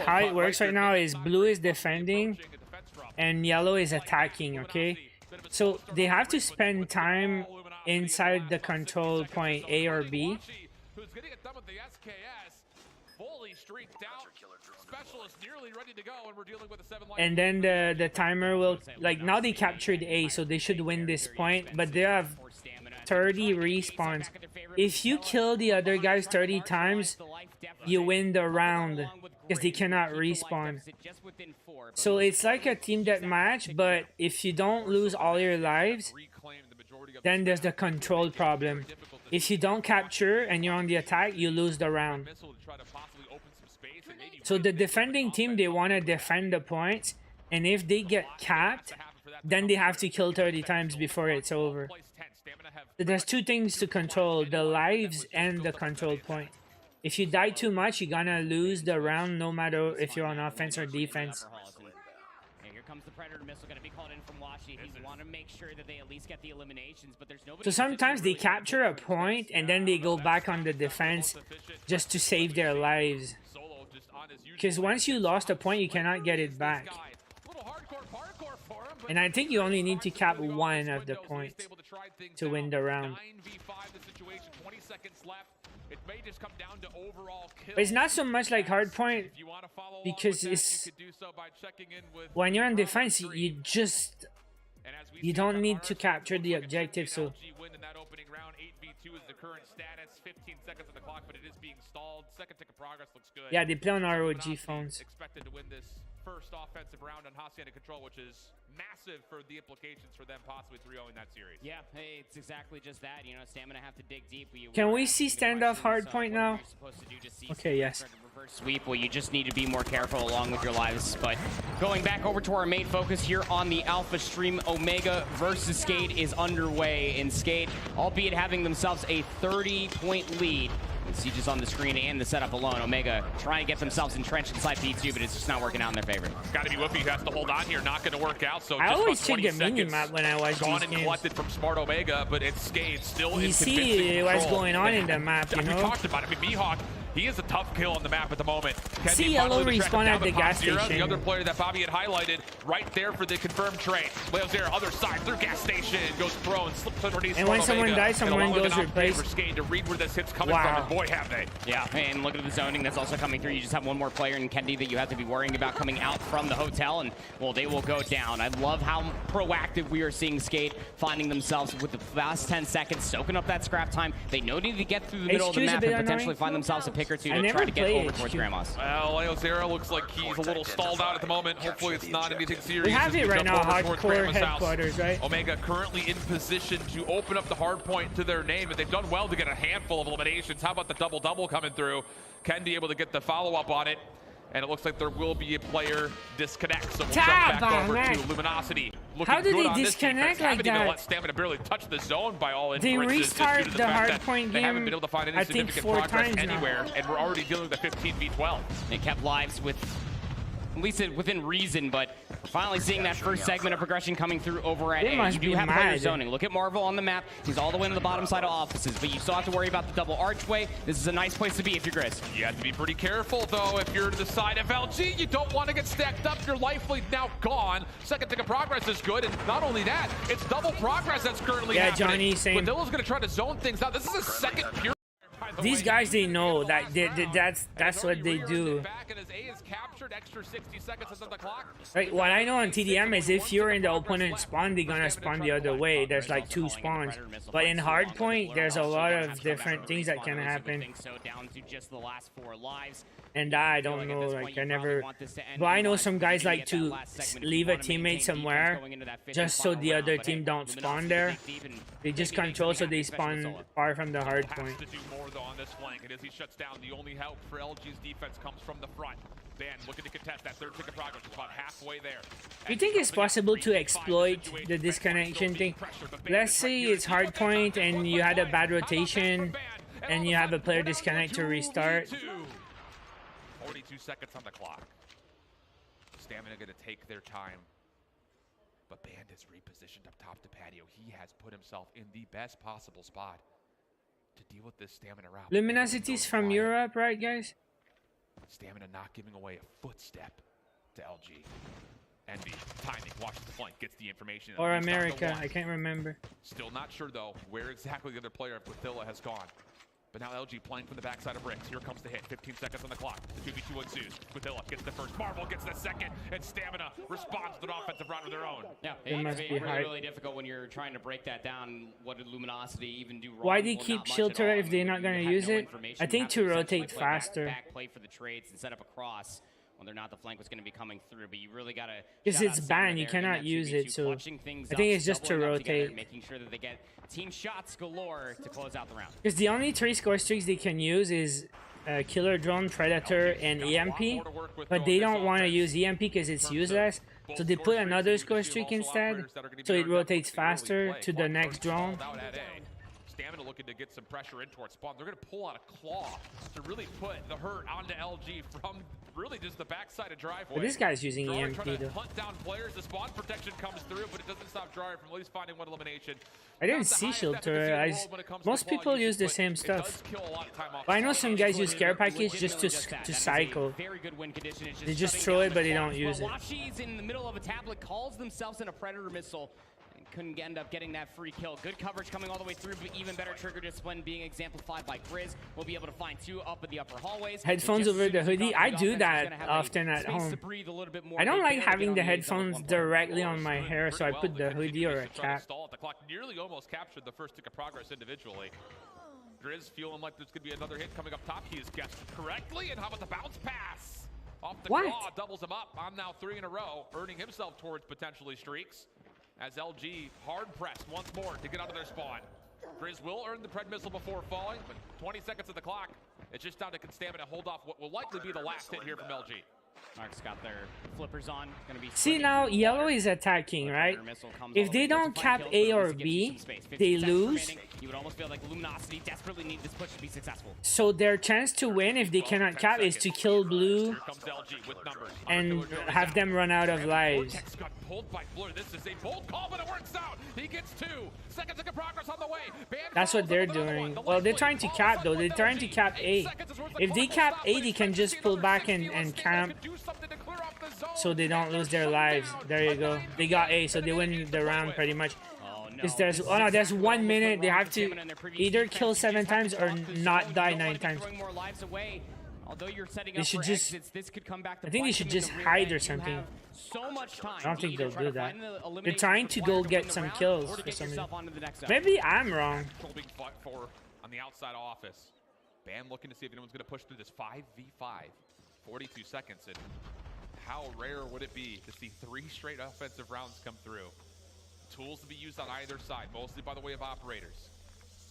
How it works right now is blue is defending and yellow is attacking, okay? So they have to spend time inside the control point A or B. And then the timer will, like, now they captured A, so they should win this point, but they have 30 respawns. If you kill the other guys 30 times, you win the round because they cannot respawn. So it's like a team deathmatch, but if you don't lose all your lives, then there's the control problem. If you don't capture and you're on the attack, you lose the round. So the defending team, they want to defend the points, and if they get capped, then they have to kill 30 times before it's over. So there's two things to control, the lives and the control point. If you die too much, you're gonna lose the round no matter if you're on offense or defense. Here comes the Predator missile, gonna be called in from Washi. He want to make sure that they at least get the eliminations, but there's nobody. So sometimes they capture a point and then they go back on the defense just to save their lives. Because once you lost a point, you cannot get it back. And I think you only need to cap one of the points to win the round. But it's not so much like hardpoint because it's when you're on defense, you don't need to capture the objective. So yeah, they play on ROG phones. Expected to win this first offensive round on Hacienda Control, which is massive for the implications for them possibly 3-0 in that series. Yeah, hey, it's exactly just that. You know, Stamina have to dig deep. Can we see standoff hardpoint now? Okay, yes. Reverse sweep, well, you just need to be more careful along with your lives. But going back over to our main focus here on the Alpha stream, Omega versus Skate is underway. And Skate, albeit having themselves a 30-point lead, see just on the screen and the setup alone, Omega trying to get themselves entrenched inside P2, but it's just not working out in their favor. Got to be Whoopi who has to hold on here, not going to work out. So I just always check the mini-map when I watch gone these and games. collected from Smart Omega, but it's Skate still in convincing see what's control. going on in the map, you know? We talked about it. I mean, Mihawk, he is a tough kill on the map at the moment. See yellow respawn at the gas station. The other player that Bobby had highlighted right there for the confirmed trade. Leo's there, other side, through gas station, goes prone, slips underneath. And when someone dies, someone goes replaced. For Skate to read where this hit's coming from, and boy, have they. Yeah, and look at the zoning that's also coming through. You just have one more player in Kendi that you have to be worrying about coming out from the hotel, and, well, they will go down. I love how proactive we are seeing Skate, finding themselves with the last 10 seconds, soaking up that scrap time. They know they need to get through the middle of the map and potentially find themselves a pick or two to try to get over towards Grandma's. Well, Leozera looks like he's a little stalled out at the moment. Hopefully it's not anything serious. We have it right now, hardcore headquarters, right? Omega currently in position to open up the hard point to their name, and they've done well to get a handful of eliminations. How about the double-double coming through? Kendi able to get the follow-up on it, and it looks like there will be a player disconnect. So we'll jump back over to Luminosity. How did they disconnect like that? Let Stamina barely touch the zone by all they restart the hardpoint game, they haven't been able to find any I think, significant 4 progress times anywhere, now. and we're already dealing with a 15v12. They kept lives with, at least within reason, but we're finally seeing that first segment of progression coming through over at A. You do have player zoning. Look at Marvel on the map. He's all the way to the bottom side of offices, but you still have to worry about the double archway. This is a nice place to be if you're Grizz. You have to be pretty careful, though. If you're to the side of LG, you don't want to get stacked up. Your life lead now gone. Second tick of progress is good, and not only that, it's double progress that's currently happening. Johnny, same. Vanillo's going to try to zone things out. This is a second pure. These guys, they know that that's what they do. Right, what I know on TDM is if you're in the opponent spawn, they're gonna spawn the other way. There's like 2 spawns. But in hardpoint, there's a lot of different things that can happen. And I don't know, like I never. But I know some guys like to leave a teammate somewhere just so the other team don't spawn there. They just control so they spawn far from the hardpoint. on this flank, and as he shuts down, the only help for LG's defense comes from the front. Ban looking to contest that third tick of progress, about halfway there. You think it's possible to exploit the disconnection thing? Let's say it's hardpoint and you had a bad rotation and you have a player disconnect to restart. 42 seconds on the clock. Stamina gonna take their time. But Band is repositioned up top to patio. He has put himself in the best possible spot to deal with this stamina route. Luminosity's from Europe, right, guys? Stamina not giving away a footstep to LG. Envy, timing, watches the flank, gets the information. Or America, I can't remember. Still not sure, though, where exactly the other player of Quintilla has gone. But now LG playing from the backside of Bricks. Here comes the hit. 15 seconds on the clock. The 2v2 ensues. Quintilla gets the first. Marvel gets the second. And Stamina responds to an offensive round of their own. Yeah, it's really difficult when you're trying to break that down. What did Luminosity even do wrong? Why do you keep shield turret if they're not going to use it? I think to rotate faster. Back play for the trades and set up a cross. Whether or not the flank was going to be coming through, but you really got to... Because it's banned, you cannot use it, so I think it's just to rotate. Making sure that they get team shots galore to close out the round. Because the only 3 score streaks they can use is Killer Drone, Predator, and EMP, but they don't want to use EMP because it's useless, so they put another score streak instead, so it rotates faster to the next drone. Stamina looking to get some pressure in towards spawn. They're going to pull out a claw to really put the hurt onto LG from really just the backside of driveway. But this guy's using EMP though. Hunt down players. The spawn protection comes through, but it doesn't stop Dryer from at least finding one elimination. I didn't see shield turret. Most people use the same stuff. But I know some guys use care package just to cycle. They just throw it, but they don't use it. Washi's in the middle of a tablet, calls themselves in a Predator missile. Couldn't end up getting that free kill. Good coverage coming all the way through, but even better trigger discipline being exemplified by Grizz. We'll be able to find 2 up in the upper hallways. Headphones over the hoodie. I do that often at home. I don't like having the headphones directly on my hair, so I put the hoodie or a cap. The clock nearly almost captured the first tick of progress individually. Grizz feeling like there's going to be another hit coming up top. He has guessed correctly, and how about the bounce pass? Off the claw, doubles him up. I'm now 3 in a row, earning himself towards potentially streaks. As LG hard-pressed once more to get out of their spawn. Grizz will earn the Pred missile before falling, but 20 seconds of the clock. It's just down to Stamina hold off what will likely be the last hit here from LG. Mark's got their flippers on. Gonna be see, now yellow is attacking, right? If they don't cap A or B, they lose. You would almost feel like Luminosity desperately need this push to be successful. So their chance to win, if they cannot cap, is to kill blue and have them run out of lives. This is a bold call, but it works out. He gets 2 seconds of progress on the way. That's what they're doing. Well, they're trying to cap though. They're trying to cap A. If they cap A, they can just pull back and camp, so they don't lose their lives. There you go. They got A, so they win the round pretty much. Because there's 1 minute. They have to either kill 7 times or not die 9 times. They should just... I think they should just hide or something. I don't think they'll do that. They're trying to go get some kills for some reason. Maybe I'm wrong. On the outside office. Band looking to see if anyone's going to push through this 5v5. 42 seconds. And how rare would it be to see 3 straight offensive rounds come through? Tools to be used on either side, mostly by the way of operators.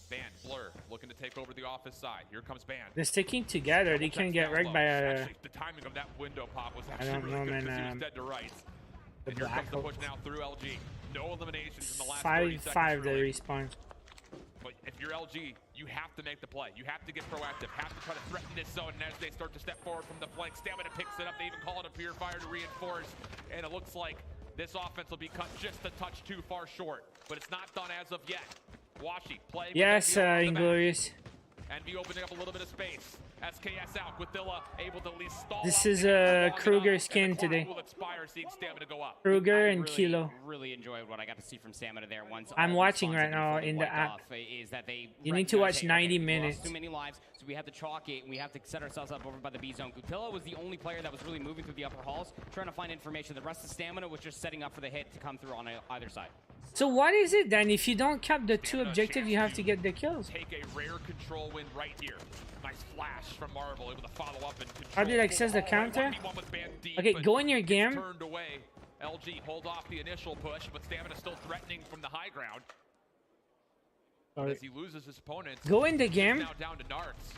Band, Blur, looking to take over the office side. Here comes Band. They're sticking together. They can get wrecked by a... Actually, the timing of that window pop was actually really good because he was dead to rights. And here comes the push now through LG. No eliminations in the last 30 seconds. 5-5 the respawn. But if you're LG, you have to make the play. You have to get proactive. Have to try to threaten this zone. And as they start to step forward from the flank, Stamina picks it up. They even call it a purifier to reinforce. And it looks like this offense will be cut just a touch too far short. But it's not done as of yet. Washi playing. Yes, Inglorious. Envy opening up a little bit of space. SKS out. Quintilla able to at least stall. This is a Kruger skin today. Kruger and Kilo. Really enjoyed what I got to see from Stamina there. Once I'm watching right now in the app. You need to watch 90 minutes. Too many lives, so we have to chalk it. We have to set ourselves up over by the B zone. Quintilla was the only player that was really moving through the upper halls, trying to find information. The rest of Stamina was just setting up for the hit to come through on either side. So what is it then? If you don't cap the 2 objectives, you have to get the kills. Take a rare control win right here. Nice flash from Marvel, able to follow up and control. How did access the counter? Okay, go in your game. Turned away. LG hold off the initial push, but Stamina still threatening from the high ground. As he loses his opponents, go in the game. now down to Narks.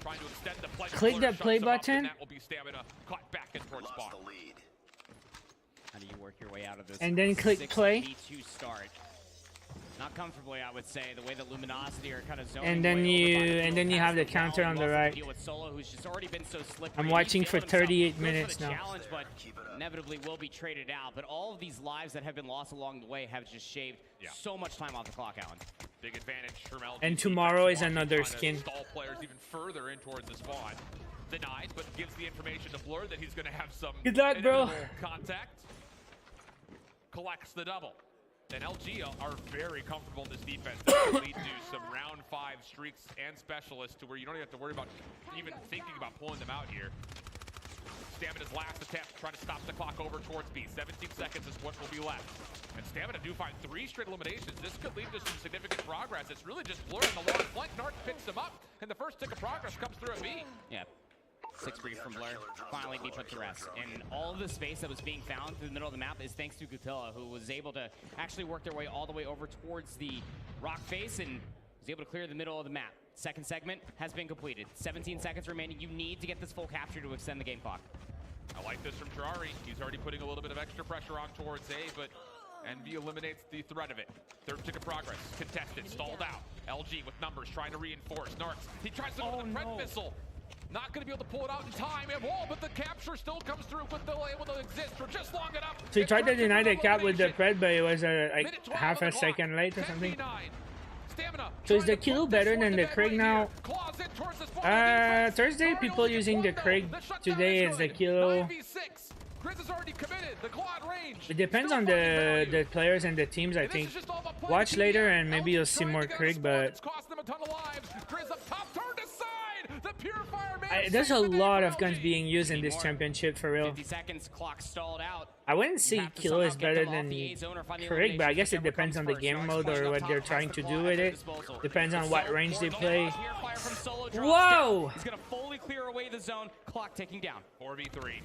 Trying to extend the play. Click the play button. That will be Stamina caught back in towards spawn. How do you work your way out of this? And then click play. 6v2 start. Not comfortably, I would say, the way that Luminosity are kind of zoning. And then you have the counter on the right. Deal with Solo, who's just already been so slippery. I'm watching for 38 minutes now. Challenge, but inevitably will be traded out. But all of these lives that have been lost along the way have just shaved so much time off the clock, Alan. Big advantage from LG. And tomorrow is another skin. Stall players even further in towards the spawn. Denies, but gives the information to Blur that he's going to have some good luck, bro. Contact. Collects the double. And LG are very comfortable in this defense. That can lead to some round 5 streaks and specialists to where you don't even have to worry about even thinking about pulling them out here. Stamina's last attempt, trying to stop the clock over towards B. 17 seconds is what will be left. And Stamina do find 3 straight eliminations. This could lead to some significant progress. It's really just Blur on the long flank. Narc picks him up, and the first tick of progress comes through at B. Yeah. 6 free from Blur, finally be put to rest. And all of the space that was being found through the middle of the map is thanks to Gutilla, who was able to actually work their way all the way over towards the rock face and was able to clear the middle of the map. Second segment has been completed. 17 seconds remaining. You need to get this full capture to extend the game clock. I like this from Ferrari. He's already putting a little bit of extra pressure on towards A, but Envy eliminates the threat of it. Third tick of progress. Contested, stalled out. LG with numbers trying to reinforce. Narcs, he tries to go with the Pred missile. Not going to be able to pull it out in time at all, but the capture still comes through with the able to exist for just long enough. So he tried to deny the cap with the Pred, but it was like half a second late or something. So is the Kilo better than the Krieg now? Thursday, people using the Krieg. Today is the Kilo. It depends on the players and the teams, I think. Watch later and maybe you'll see more Krieg, but there's a lot of guns being used in this championship for real. 50 seconds, clock stalled out. I wouldn't say Kilo is better than Krieg, but I guess it depends on the game mode or what they're trying to do with it. Depends on what range they play. Whoa! He's gonna fully clear away the zone. Clock ticking down. 4v3.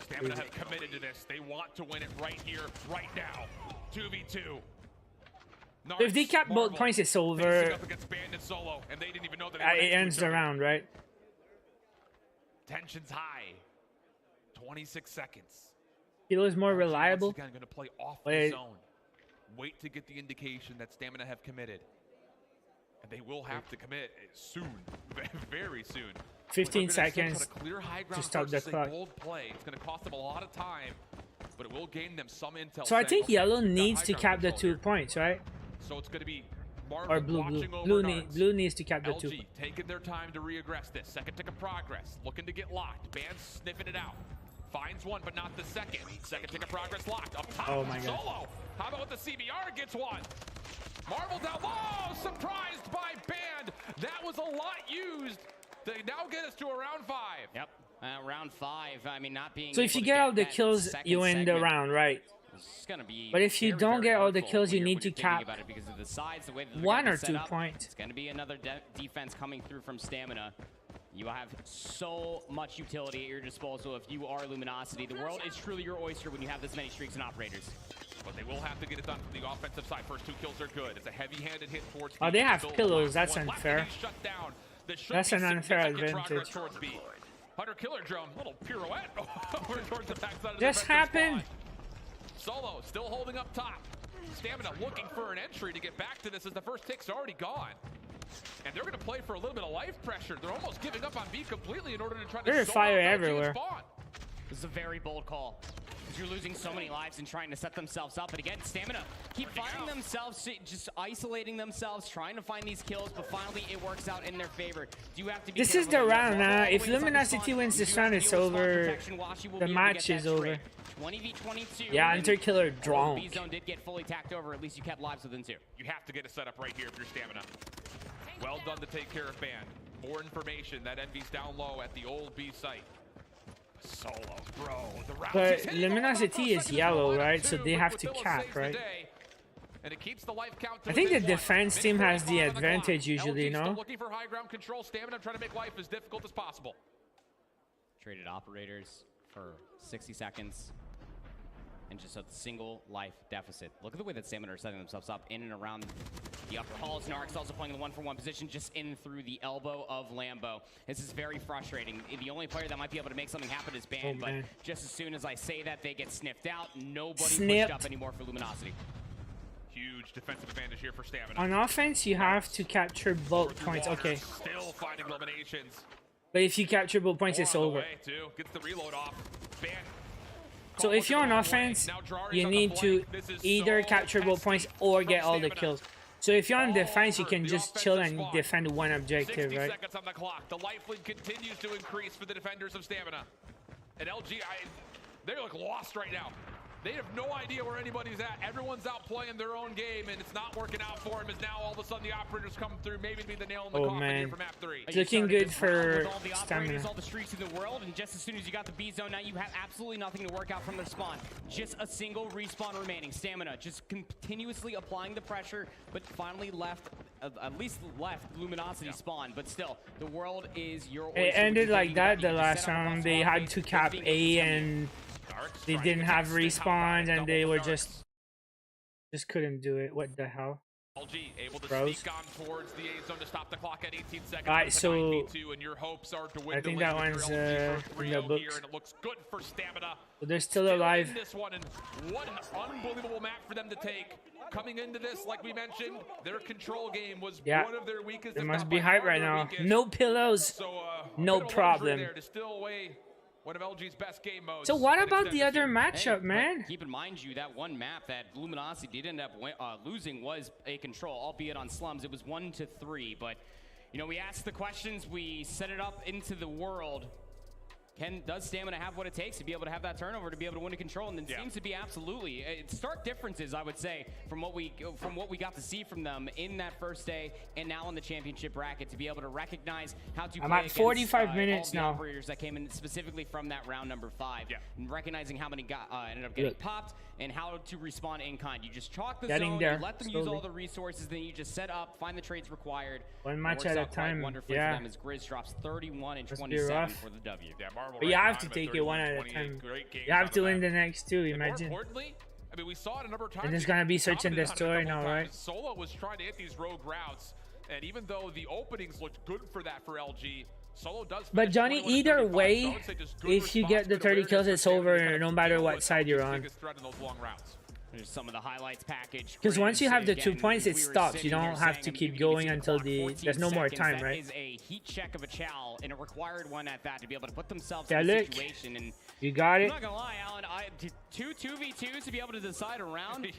Stamina have committed to this. They want to win it right here, right now. 2v2. If they cap both points, it's over. Solo, and they didn't even know that it ends the round, right? Tension's high. 26 seconds. Kilo is more reliable. Again, going to play off the zone. Wait to get the indication that Stamina have committed. And they will have to commit soon. Very soon. 15 seconds to stop the clock. Bold play. It's going to cost them a lot of time, but it will gain them some intel. So I think yellow needs to cap the 2 points, right? So it's going to be or blue needs to cap the 2. LG taking their time to re-aggress this. Second tick of progress. Looking to get locked. Band sniffing it out. Finds one, but not the second. Second tick of progress locked. Up top. Oh my God. Solo. How about the CBR gets one? Marvel down low. Surprised by Band. That was a lot used. They now get us to a round 5. Yep. Round 5. I mean, not being. So if you get all the kills, you win the round, right? But if you don't get all the kills, you need to cap 1 or 2 points. It's going to be another defense coming through from Stamina. You have so much utility at your disposal if you are Luminosity. The world is truly your oyster when you have this many streaks and operators. But they will have to get it done from the offensive side. First 2 kills are good. It's a heavy-handed hit towards B. Oh, they have pillows. That's unfair. That's an unfair advantage. Hunter Killer Drum, little pirouette over towards the backside of just happened. Solo still holding up top. Stamina looking for an entry to get back to this as the first tick's already gone. And they're going to play for a little bit of life pressure. They're almost giving up on B completely in order to try to there's fire everywhere. This is a very bold call. You're losing so many lives and trying to set themselves up. But again, Stamina keep finding themselves, just isolating themselves, trying to find these kills, but finally it works out in their favor. Do you have to be this is the round now. If Luminosity wins this round, it's over. The match is over. 20v22. Yeah, Hunter Killer drunk. B-zone did get fully tacked over. At least you kept lives within 2. You have to get a setup right here if you're Stamina. Well done to take care of Band. More information. That Envy's down low at the old B site. Solo, bro. But Luminosity is yellow, right? So they have to cap, right? And it keeps the life count to I think the defense team has the advantage usually, no? Looking for high ground control. Stamina trying to make life as difficult as possible. Traded operators for 60 seconds. and just a single life deficit. Look at the way that Stamina are setting themselves up in and around the upper halls. Narc's also playing the 1-for-1 position just in through the elbow of Lambo. This is very frustrating. The only player that might be able to make something happen is Banned, but just as soon as I say that, they get sniffed out. Nobody pushed up anymore for Luminosity. Huge defensive advantage here for Stamina. On offense, you have to capture both points. Okay. Still finding eliminations. But if you capture both points, it's over. Gets the reload off. So if you're on offense, you need to either capture both points or get all the kills. So if you're on defense, you can just chill and defend one objective, 60 right? seconds on the clock. The life lead continues to increase for the defenders of Stamina. And LG, they look lost right now. They have no idea where anybody's at. Everyone's out playing their own game, and it's not working out for him. As now all of a sudden the operators come through, maybe be the nail in the coffin here for map 3. It's looking good for all the operators, all the streaks in the world, and just as soon as you got the B zone, now you have absolutely nothing to work out from their spawn. Just a single respawn remaining. Stamina just continuously applying the pressure, but finally left, at least left Luminosity spawn. But still, the world is your oyster. It ended like that the last round. They had to cap A and they didn't have respawns and they were just couldn't do it. What the hell? LG able to Bros. sneak on towards the A zone to stop the clock at 18 seconds. Alright, so and your hopes are to I think that one's in the books. And it looks good for Stamina. So they're still alive. This one, and what an unbelievable map for them to take. Coming into this, like we mentioned, their control game was one of their weakest. They must be hyped right now. No pillows. So, no problem. There to still away one of LG's best game modes. So what about the other matchup, man? Keep in mind that one map that Luminosity did end up losing was a control, albeit on slums. It was 1-3, but you know, we asked the questions, we set it up into the world. Does Stamina have what it takes to be able to have that turnover, to be able to win a control? And it seems to be absolutely. Stark differences, I would say, from what we got to see from them in that first day and now in the championship bracket, to be able to recognize how to. I'm at 45 minutes all the now. Operators that came in specifically from that round number 5, and recognizing how many ended up getting popped and how to respond in kind. You just chalk the zone, you let them use all the resources, then you just set up, find the trades required. One match at a time. Wonderfully for them as Grizz drops 31 and 27 for the W. But you have to take it one at a time. You have to win the next two, imagine. Importantly, I mean, we saw it a number of times. And there's gonna be search and destroy now, right? Solo was trying to hit these rogue routes, and even though the openings looked good for that for LG, Solo does. But Johnny, either way, if you get the 30 kills, it's over no matter what side you're on. There's some of the highlights package. Because once you have the 2 points, it stops. You don't have to keep going until there's no more time, right? That is a heat check of a Chow, and a required one at that, to be able to put themselves in a situation. And you got it. I'm not gonna lie, Alan. Two 2v2s to be able to decide a round.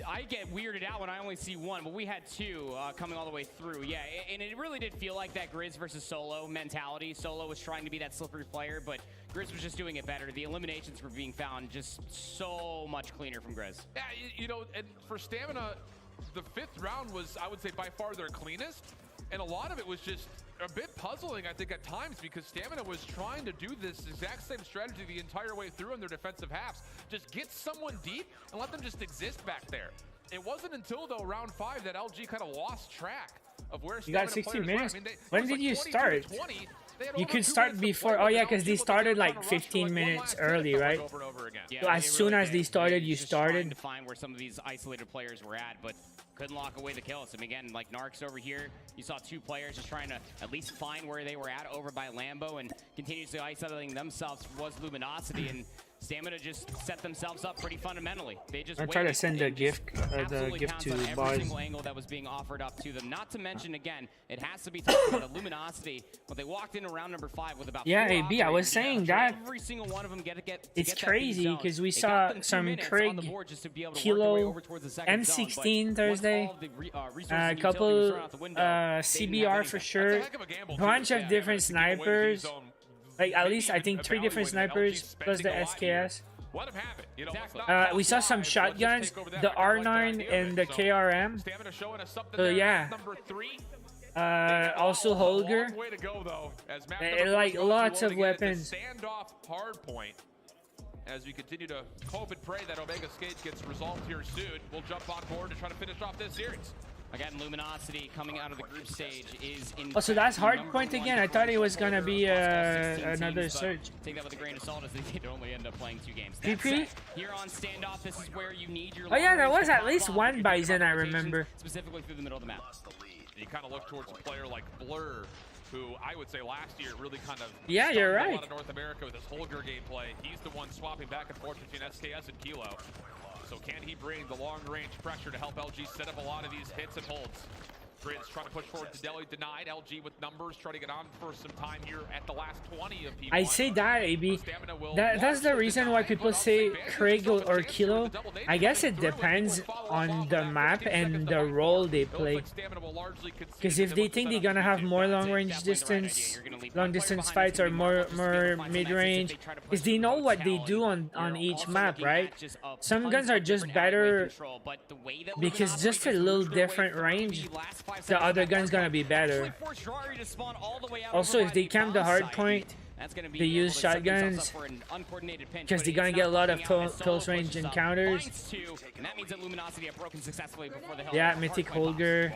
I get weirded out when I only see one, but we had 2 coming all the way through. Yeah, and it really did feel like that Grizz versus Solo mentality. Solo was trying to be that slippery player, but Grizz was just doing it better. The eliminations were being found just so much cleaner from Grizz. Yeah, you know, and for Stamina, the 5th round was, I would say, by far their cleanest. And a lot of it was just a bit puzzling, I think, at times, because Stamina was trying to do this exact same strategy the entire way through in their defensive halves. Just get someone deep and let them just exist back there. It wasn't until, though, round 5 that LG kind of lost track of where Stamina. You got 60 minutes. I mean, when did you start? You could start before. Oh yeah, because they started like 15 minutes early, right? Yeah, so as soon as they started, you started. To find where some of these isolated players were at, but couldn't lock away the kills. And again, like Narcs over here, you saw 2 players just trying to at least find where they were at over by Lambo, and continuously isolating themselves was Luminosity, and Stamina just set themselves up pretty fundamentally. They just I try to send a gift, to every bars. single angle that was being offered up to them. Not to mention, again, it has to be talked about Luminosity. But they walked into round number 5 with about 4 AB, I was saying that every single one of them it's crazy because we saw some Craig, Kilo, M16 Thursday, a couple CBR for sure, bunch of different snipers. Like at least I think 3 different snipers plus the SKS. We saw some shotguns, the R9 and the KRM. So yeah. Also Holger. Like lots of weapons. Standoff hard point. As we continue to hope and pray that Omega Skate gets resolved here soon, we'll jump on board to try to finish off this series. Again, Luminosity coming out of the group stage is in. Oh, so that's hardpoint again? I thought it was gonna be another surge. Take that with a grain of salt, as they did only end up playing 2 games. PP? Here on standoff, this is where you need your. Oh yeah, there was at least one Bison I remember. Specifically through the middle of the map. You kind of look towards a player like Blur, who I would say last year really kind of yeah, you're right. A lot of North America with his Holger gameplay. He's the one swapping back and forth between SKS and Kilo. So can he bring the long-range pressure to help LG set up a lot of these hits and holds? Grid's trying to push forward to Delhi, denied. LG with numbers, trying to get on for some time here at the last 20 of P1. I say that, AB. That's the reason why people say Craig or Kilo. I guess it depends on the map and the role they play. Because if they think they're gonna have more long distance fights or more mid-range, because they know what they do on each map, right? Some guns are just better because just a little different range. The other gun's gonna be better. Also, if they camp the hard point, they use shotguns because they're gonna get a lot of close range encounters. Yeah, Mythic Holger.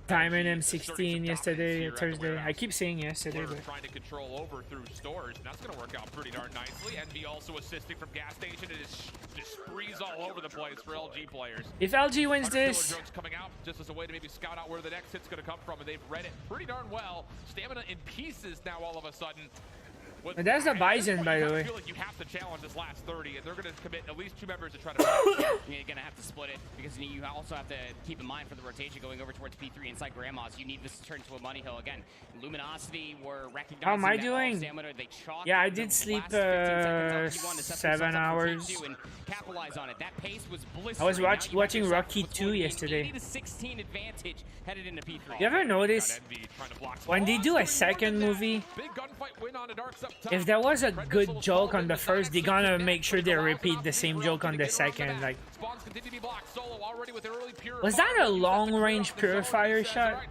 Diamond M16 yesterday, Thursday. I keep saying yesterday, but trying to control over through stores, and that's gonna work out pretty darn nicely. Envy also assisting from gas station. It is just sprees all over the place for LG players. If LG wins this, coming out just as a way to maybe scout out where the next hit's gonna come from, and they've read it pretty darn well. Stamina in pieces now all of a sudden. And that's the Bison, by the way. I feel like you have to challenge this last 30, and they're going to commit at least 2 members to try to. You're going to have to split it because you also have to keep in mind for the rotation going over towards P3 inside Grandma's. You need this to turn to a money hill again. Luminosity were recognizing. How am I doing? Yeah, I did sleep 7 hours. And capitalize on it. That pace was I was watching Rocky 2 yesterday. 16 advantage headed into P3. You ever notice when they do a second movie? If there was a good joke on the first, they're gonna make sure they repeat the same joke on the second. Like, was that a long-range purifier shot?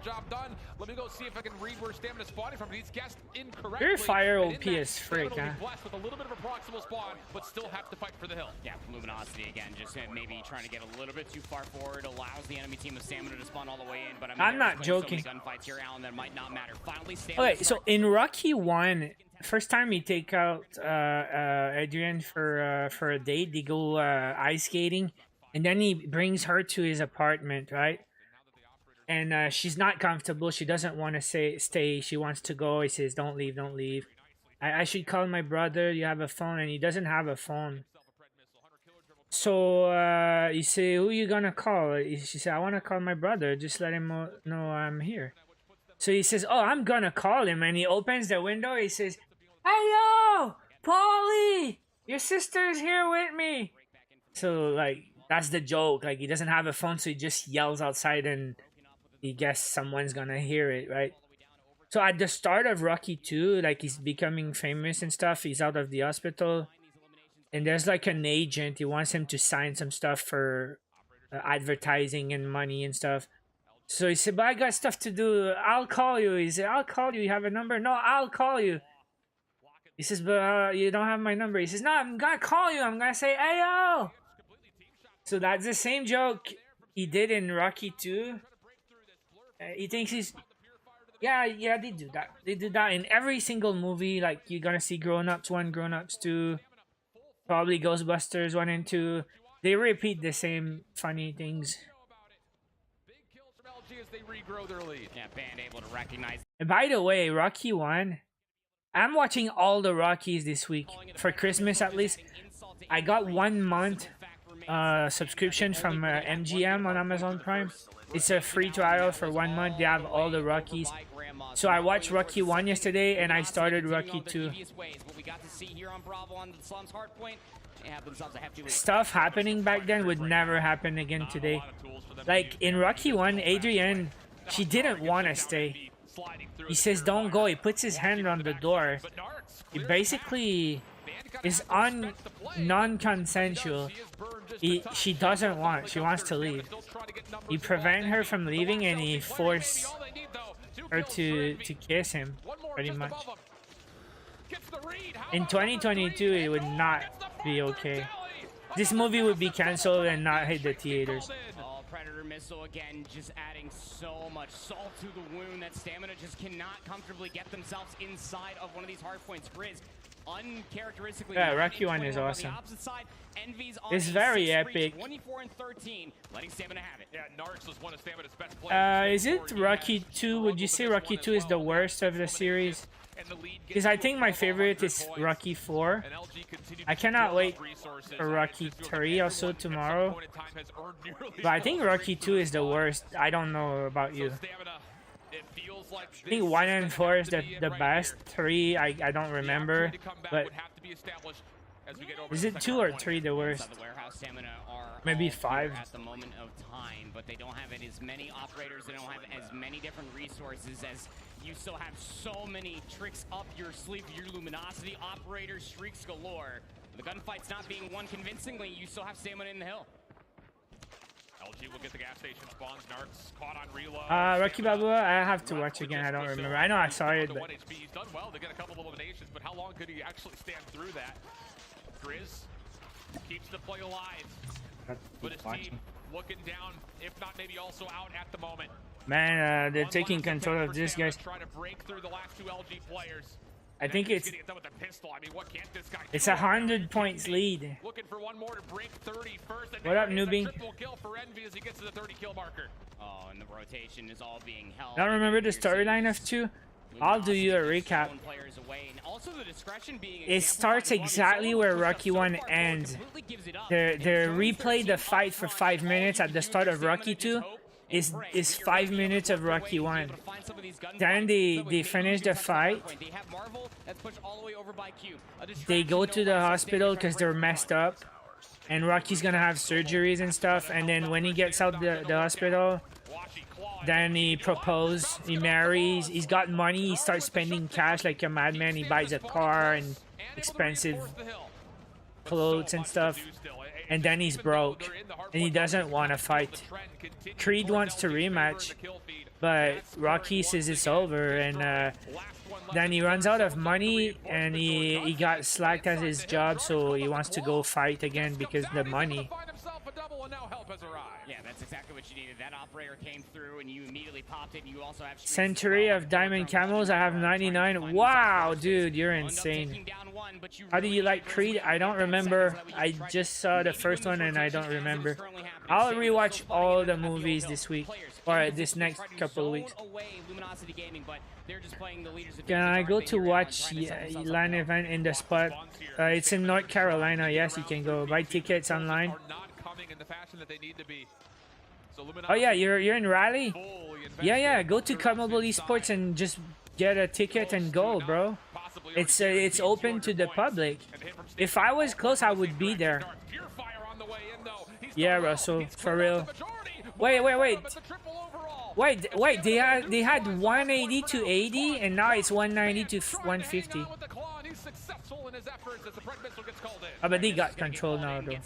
Let me go see if I can read where Stamina spawning from. He's guessed incorrectly. Purifier OP is frick, huh? With a little bit of a proximal spawn, but still have to fight for the hill. Yeah, Luminosity again, just maybe trying to get a little bit too far forward, allows the enemy team of Stamina to spawn all the way in. But I mean, I'm not joking. So many gunfights here, Alan, that might not matter. Finally, okay, so in Rocky 1, first time you take out Adrian for a date, they go ice skating, and then he brings her to his apartment, right? And she's not comfortable. She doesn't want to stay. She wants to go. He says, "Don't leave, don't leave. I should call my brother. You have a phone," and he doesn't have a phone. So you say, "Who you gonna call?" She said, "I want to call my brother. Just let him know I'm here." So he says, "Oh, I'm gonna call him," and he opens the window. He says, "Hey yo, Paulie, your sister's here with me." So like that's the joke. Like he doesn't have a phone, so he just yells outside, and he guess someone's gonna hear it, right? So at the start of Rocky 2, like he's becoming famous and stuff. He's out of the hospital, and there's like an agent. He wants him to sign some stuff for advertising and money and stuff. So he said, "But I got stuff to do. I'll call you." He said, "I'll call you. You have a number?" "No, I'll call you." He says, "But you don't have my number." He says, "No, I'm gonna call you. I'm gonna say, hey yo." So that's the same joke he did in Rocky 2. He thinks he's... Yeah, they do that. They do that in every single movie. Like, you're gonna see Grown Ups 1, Grown Ups 2, probably Ghostbusters 1 and 2. They repeat the same funny things. Yeah, band able to recognize. And by the way, Rocky 1, I'm watching all the Rockies this week. For Christmas, at least. I got 1 month subscription from MGM on Amazon Prime. It's a free trial for 1 month. They have all the Rockies. So I watched Rocky 1 yesterday, and I started Rocky 2. Stuff happening back then would never happen again today. Like in Rocky 1, Adrienne, she didn't want to stay. He says, "Don't go." He puts his hand on the door. He basically is non-consensual. She doesn't want. She wants to leave. He prevent her from leaving, and he forced her to kiss him, pretty much. In 2022, it would not be okay. This movie would be canceled and not hit the theaters. Water Missile again, just adding so much salt to the wound that Stamina just cannot comfortably get themselves inside of one of these hard points. Grizz, uncharacteristically. Yeah, Rocky one is awesome. Side, it's very epic. 24 and 13, letting Stamina have it. Yeah, Narks was one of Stamina's best players. Is it Rocky 2? Would you say Rocky 2 is the worst of the series? Because I think my favorite is Rocky 4. I cannot wait for Rocky 3 also tomorrow. But I think Rocky 2 is the worst. I don't know about you. I think 1 and 4 is the best. 3, I don't remember. But is it 2 or 3 the worst? Maybe 5. At the moment of time, but they don't have as many operators. They don't have as many different resources as you still have so many tricks up your sleeve. Your Luminosity operators, streaks galore. The gunfight's not being won convincingly. You still have Stamina in the hill. LG will get the gas station spawns. Narks caught on reload. Rocky Balboa, I have to watch again. I don't remember. I know I saw it, but He's done well to get a couple of eliminations, but how long could he actually stand through that? Grizz keeps the play alive, but his team looking down, if not maybe also out at the moment. Man, they're taking control of this, guys. Trying to break through the last 2 LG players. I think it's what can't this guy it's 100 points lead. Looking for one more to break 30 first. What up, Nubie? Triple kill for Envy as he gets to the 30 kill marker. Oh, and the rotation is all being held. Now remember the storyline of 2? I'll do you a recap. It starts exactly where Rocky 1 ends. They replay the fight for 5 minutes at the start of Rocky 2. Is 5 minutes of Rocky 1. Then they finish the fight. They go to the hospital because they're messed up. And Rocky's gonna have surgeries and stuff. And then when he gets out the hospital, then he proposes, he marries, he's got money, he starts spending cash like a madman. He buys a car and expensive clothes and stuff. And then he's broke, and he doesn't want to fight. Creed wants to rematch, but Rocky says it's over, and then he runs out of money, and he got slacked at his job, so he wants to go fight again because the money. Yeah, that's exactly what you needed. That operator came through, and you immediately popped it. And you also have Century of Diamond Camels. I have 99. Wow, dude, you're insane. How do you like Creed? I don't remember. I just saw the first one, and I don't remember. I'll rewatch all the movies this week, or this next couple of weeks. Can I go to watch LAN event in the spot? It's in North Carolina. Yes, you can go buy tickets online. Oh yeah, you're in Raleigh? Yeah, go to COD Mobile Esports and just get a ticket and go, bro. It's open to the public. If I was close, I would be there. Yeah, Russell, for real. Wait. They had 180 to 80, and now it's 190 to 150. But they got control now, though.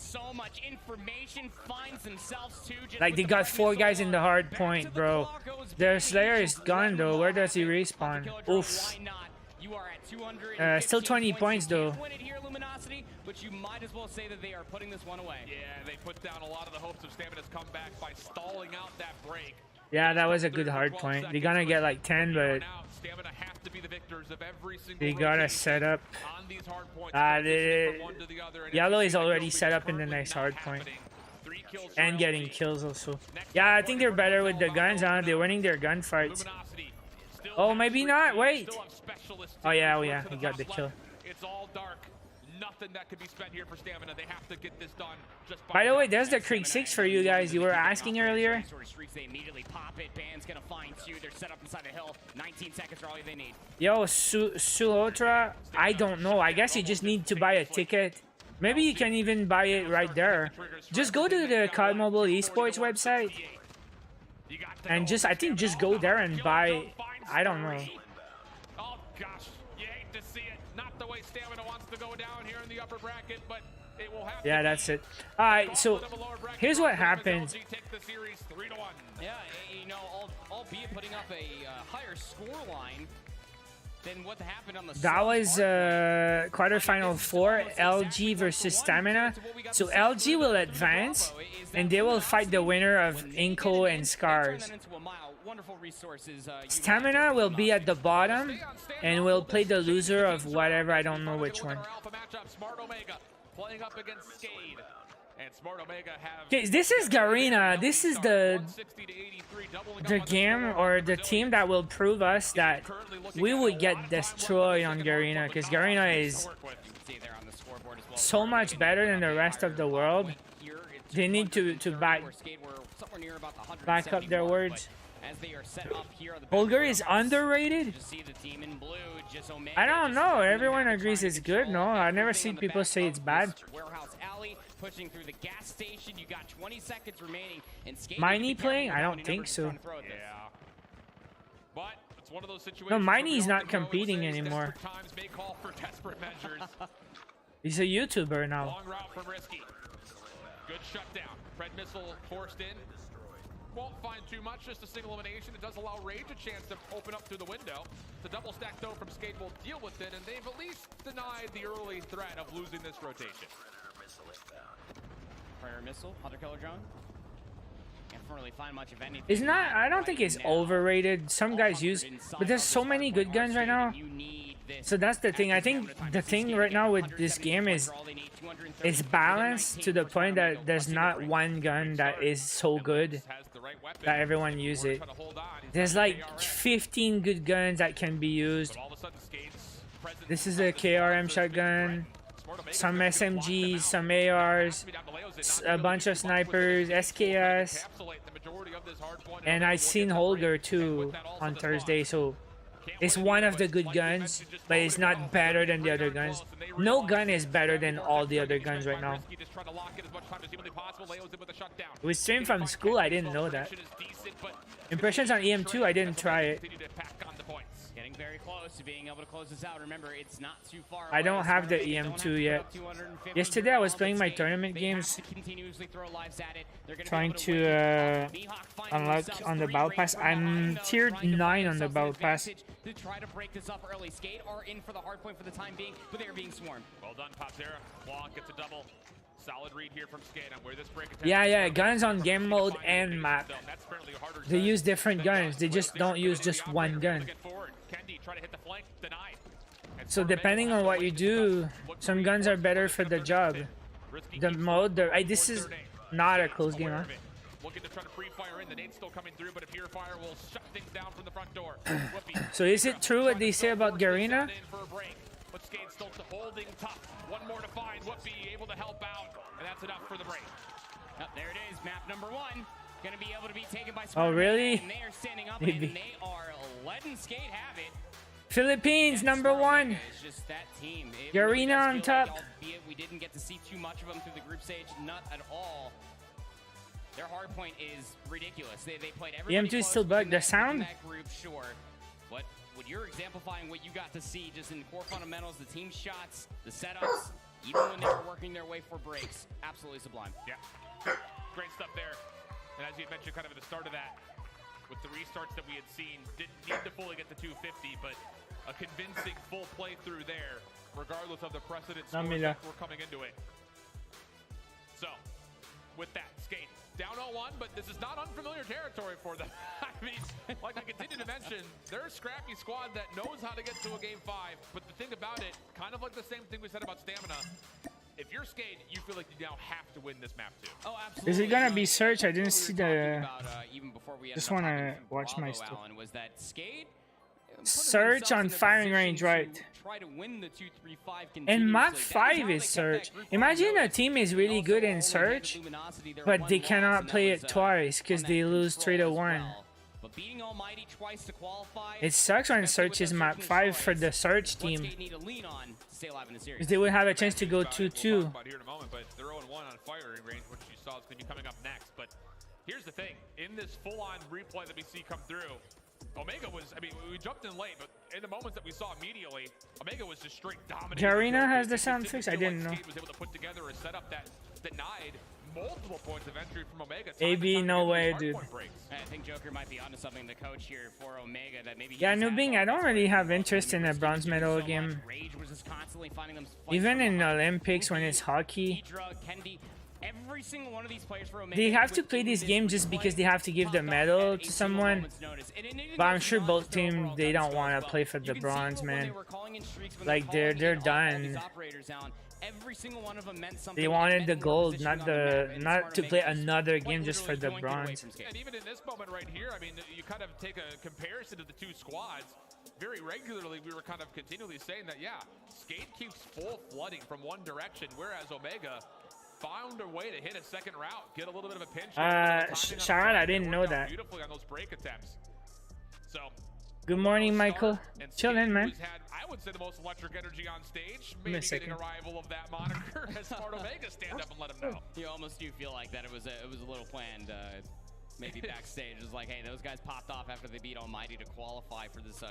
Like, they got 4 guys in the hard point, bro. Their Slayer is gone, though. Where does he respawn? Oof. Still 20 points, though. But you might as well say that they are putting this one away. Yeah, they put down a lot of the hopes of Stamina's comeback by stalling out that break. Yeah, that was a good hard point. They're gonna get like 10, but they gotta set up. Yellow is already set up in the next hard point. And getting kills also. Yeah, I think they're better with the guns, huh? They're winning their gunfights. Oh, maybe not. Wait. Oh yeah, he got the kill. It's all dark. Nothing that could be spent here for Stamina. They have to get this done. By the way, there's the Creek 6 for you guys. You were asking earlier. They immediately pop it. Band's gonna find 2. They're set up inside the hill. 19 seconds are all they need. Yo, Sulotra, I don't know. I guess you just need to buy a ticket. Maybe you can even buy it right there. Just go to the COD Mobile Esports website. And I think just go there and buy, I don't know. Oh gosh, you hate to see it. Not the way Stamina wants to go down here in the upper bracket, but it will happen. Yeah, that's it. Alright, so here's what happens. Yeah, you know, albeit putting up a higher score line, than what happened on the That was quarterfinal 4, LG versus Stamina. So LG will advance, and they will fight the winner of Inco and Scars. Stamina will be at the bottom, and will play the loser of whatever, I don't know which one. Okay, this is Garena. This is the game or the team that will prove us that we would get destroyed on Garena, because Garena is so much better than the rest of the world. They need to back up their words. Holger is underrated? I don't know. Everyone agrees it's good. No, I've never seen people say it's bad. Pushing through the gas station, you got 20 seconds remaining. Miney playing? I don't think so. Yeah. But it's one of those situations. No, Miney's not competing anymore. He's a YouTuber now. Long route from Risky. Good shutdown. Red missile forced in. Won't find too much, just a single elimination. It does allow Rage a chance to open up through the window. The double stack though from Skate will deal with it, and they've at least denied the early threat of losing this rotation. Prayer missile, hunter killer drone. Can't really find much of anything. It's not. I don't think it's overrated. Some guys use, but there's so many good guns right now. So that's the thing. I think the thing right now with this game is it's balanced to the point that there's not one gun that is so good that everyone use it. There's like 15 good guns that can be used. This is a KRM shotgun, some SMGs, some ARs, a bunch of snipers, SKS, and I seen Holger too on Thursday, so it's one of the good guns, but it's not better than the other guns. No gun is better than all the other guns right now. We stream from school, I didn't know that. Impressions on EM2, I didn't try it. Getting very close to being able to close this out. Remember, it's not too far away. I don't have the EM2 yet. Yesterday I was playing my tournament games, trying to unlock on the battle pass. I'm tier 9 on the battle pass. To try to break this up early. Skate are in for the hard point for the time being, but they are being swarmed. Well done, Popzera. Claw gets a double. Solid read here from Skate on where this break attack. Yeah, guns on game mode and map. They use different guns. They just don't use just one gun. So depending on what you do, some guns are better for the job. The mode, this is not a close game, huh? Looking to try to pre-fire in, the nade's still coming through, but a pure fire will shut things down from the front door. So is it true what they say about Garena? But Skate still holding tough. One more to find. Whoopi able to help out, and that's enough for the break. Oh, there it is, map number 1. Gonna be able to be taken by Oh, really? And they are standing up, and they are letting Skate have it. Philippines, number 1. It's just that team. Garena on top. Albeit we didn't get to see too much of them through the group stage, not at all. Their hard point is ridiculous. They played everybody EM2 is still bugged. The sound? that group, sure. But when you're exemplifying what you got to see just in the core fundamentals, the team shots, the setups, even when they were working their way for breaks, absolutely sublime. Yeah, great stuff there. And as you mentioned kind of at the start of that, with the restarts that we had seen, didn't need to fully get to 250, but a convincing full playthrough there, regardless of the precedent scores that were coming into it. So, with that, Skate down 0-1, but this is not unfamiliar territory for them. I mean, like I continue to mention, they're a scrappy squad that knows how to get to a game 5, but the thing about it, kind of like the same thing we said about Stamina, if you're Skate, you feel like you now have to win this map too. Oh, absolutely. Is it gonna be search? I didn't see the... Even before we just wanna watch my stuff. Was that Skate? Search on firing range, right? And map 5 is search. Imagine a team is really good in search, but they cannot play it twice because they lose 3-1. It sucks when search is map 5 for the search team, because they would have a chance to go 2-2. But they're 0-1 on firing range, which you saw is going to be coming up next. But here's the thing: in this full-on replay that we see come through, Omega was, I mean, we jumped in late, but in the moments that we saw immediately, Omega was just straight dominating. Garena has the sound fix? I didn't know. Was able to put together a setup that denied multiple points of entry from Omega. AB, no way, dude. I think Joker might be onto something, the coach here for Omega, that maybe. Yeah, Nubing, I don't really have interest in a bronze medal game. Even in Olympics when it's hockey. Every single one of these players for Omega, they have to play this game just because they have to give the medal to someone. But I'm sure both teams, they don't want to play for the bronze, man. Like they're done. Every single one of them meant something. They wanted the gold, not to play another game just for the bronze. And even in this moment right here, I mean, you kind of take a comparison to the two squads. Very regularly, we were kind of continually saying that, yeah, Skate keeps full flooding from one direction, whereas Omega found a way to hit a second route, get a little bit of a pinch. Sharon, I didn't know that. Beautifully on those break attempts. So. Good morning, Michael. Chill in, man. I would say the most electric energy on stage. Maybe getting a rival of that moniker as Smart Omega stand up and let him know. You almost do feel like that it was a little planned. Maybe backstage, it was like, hey, those guys popped off after they beat Almighty to qualify for this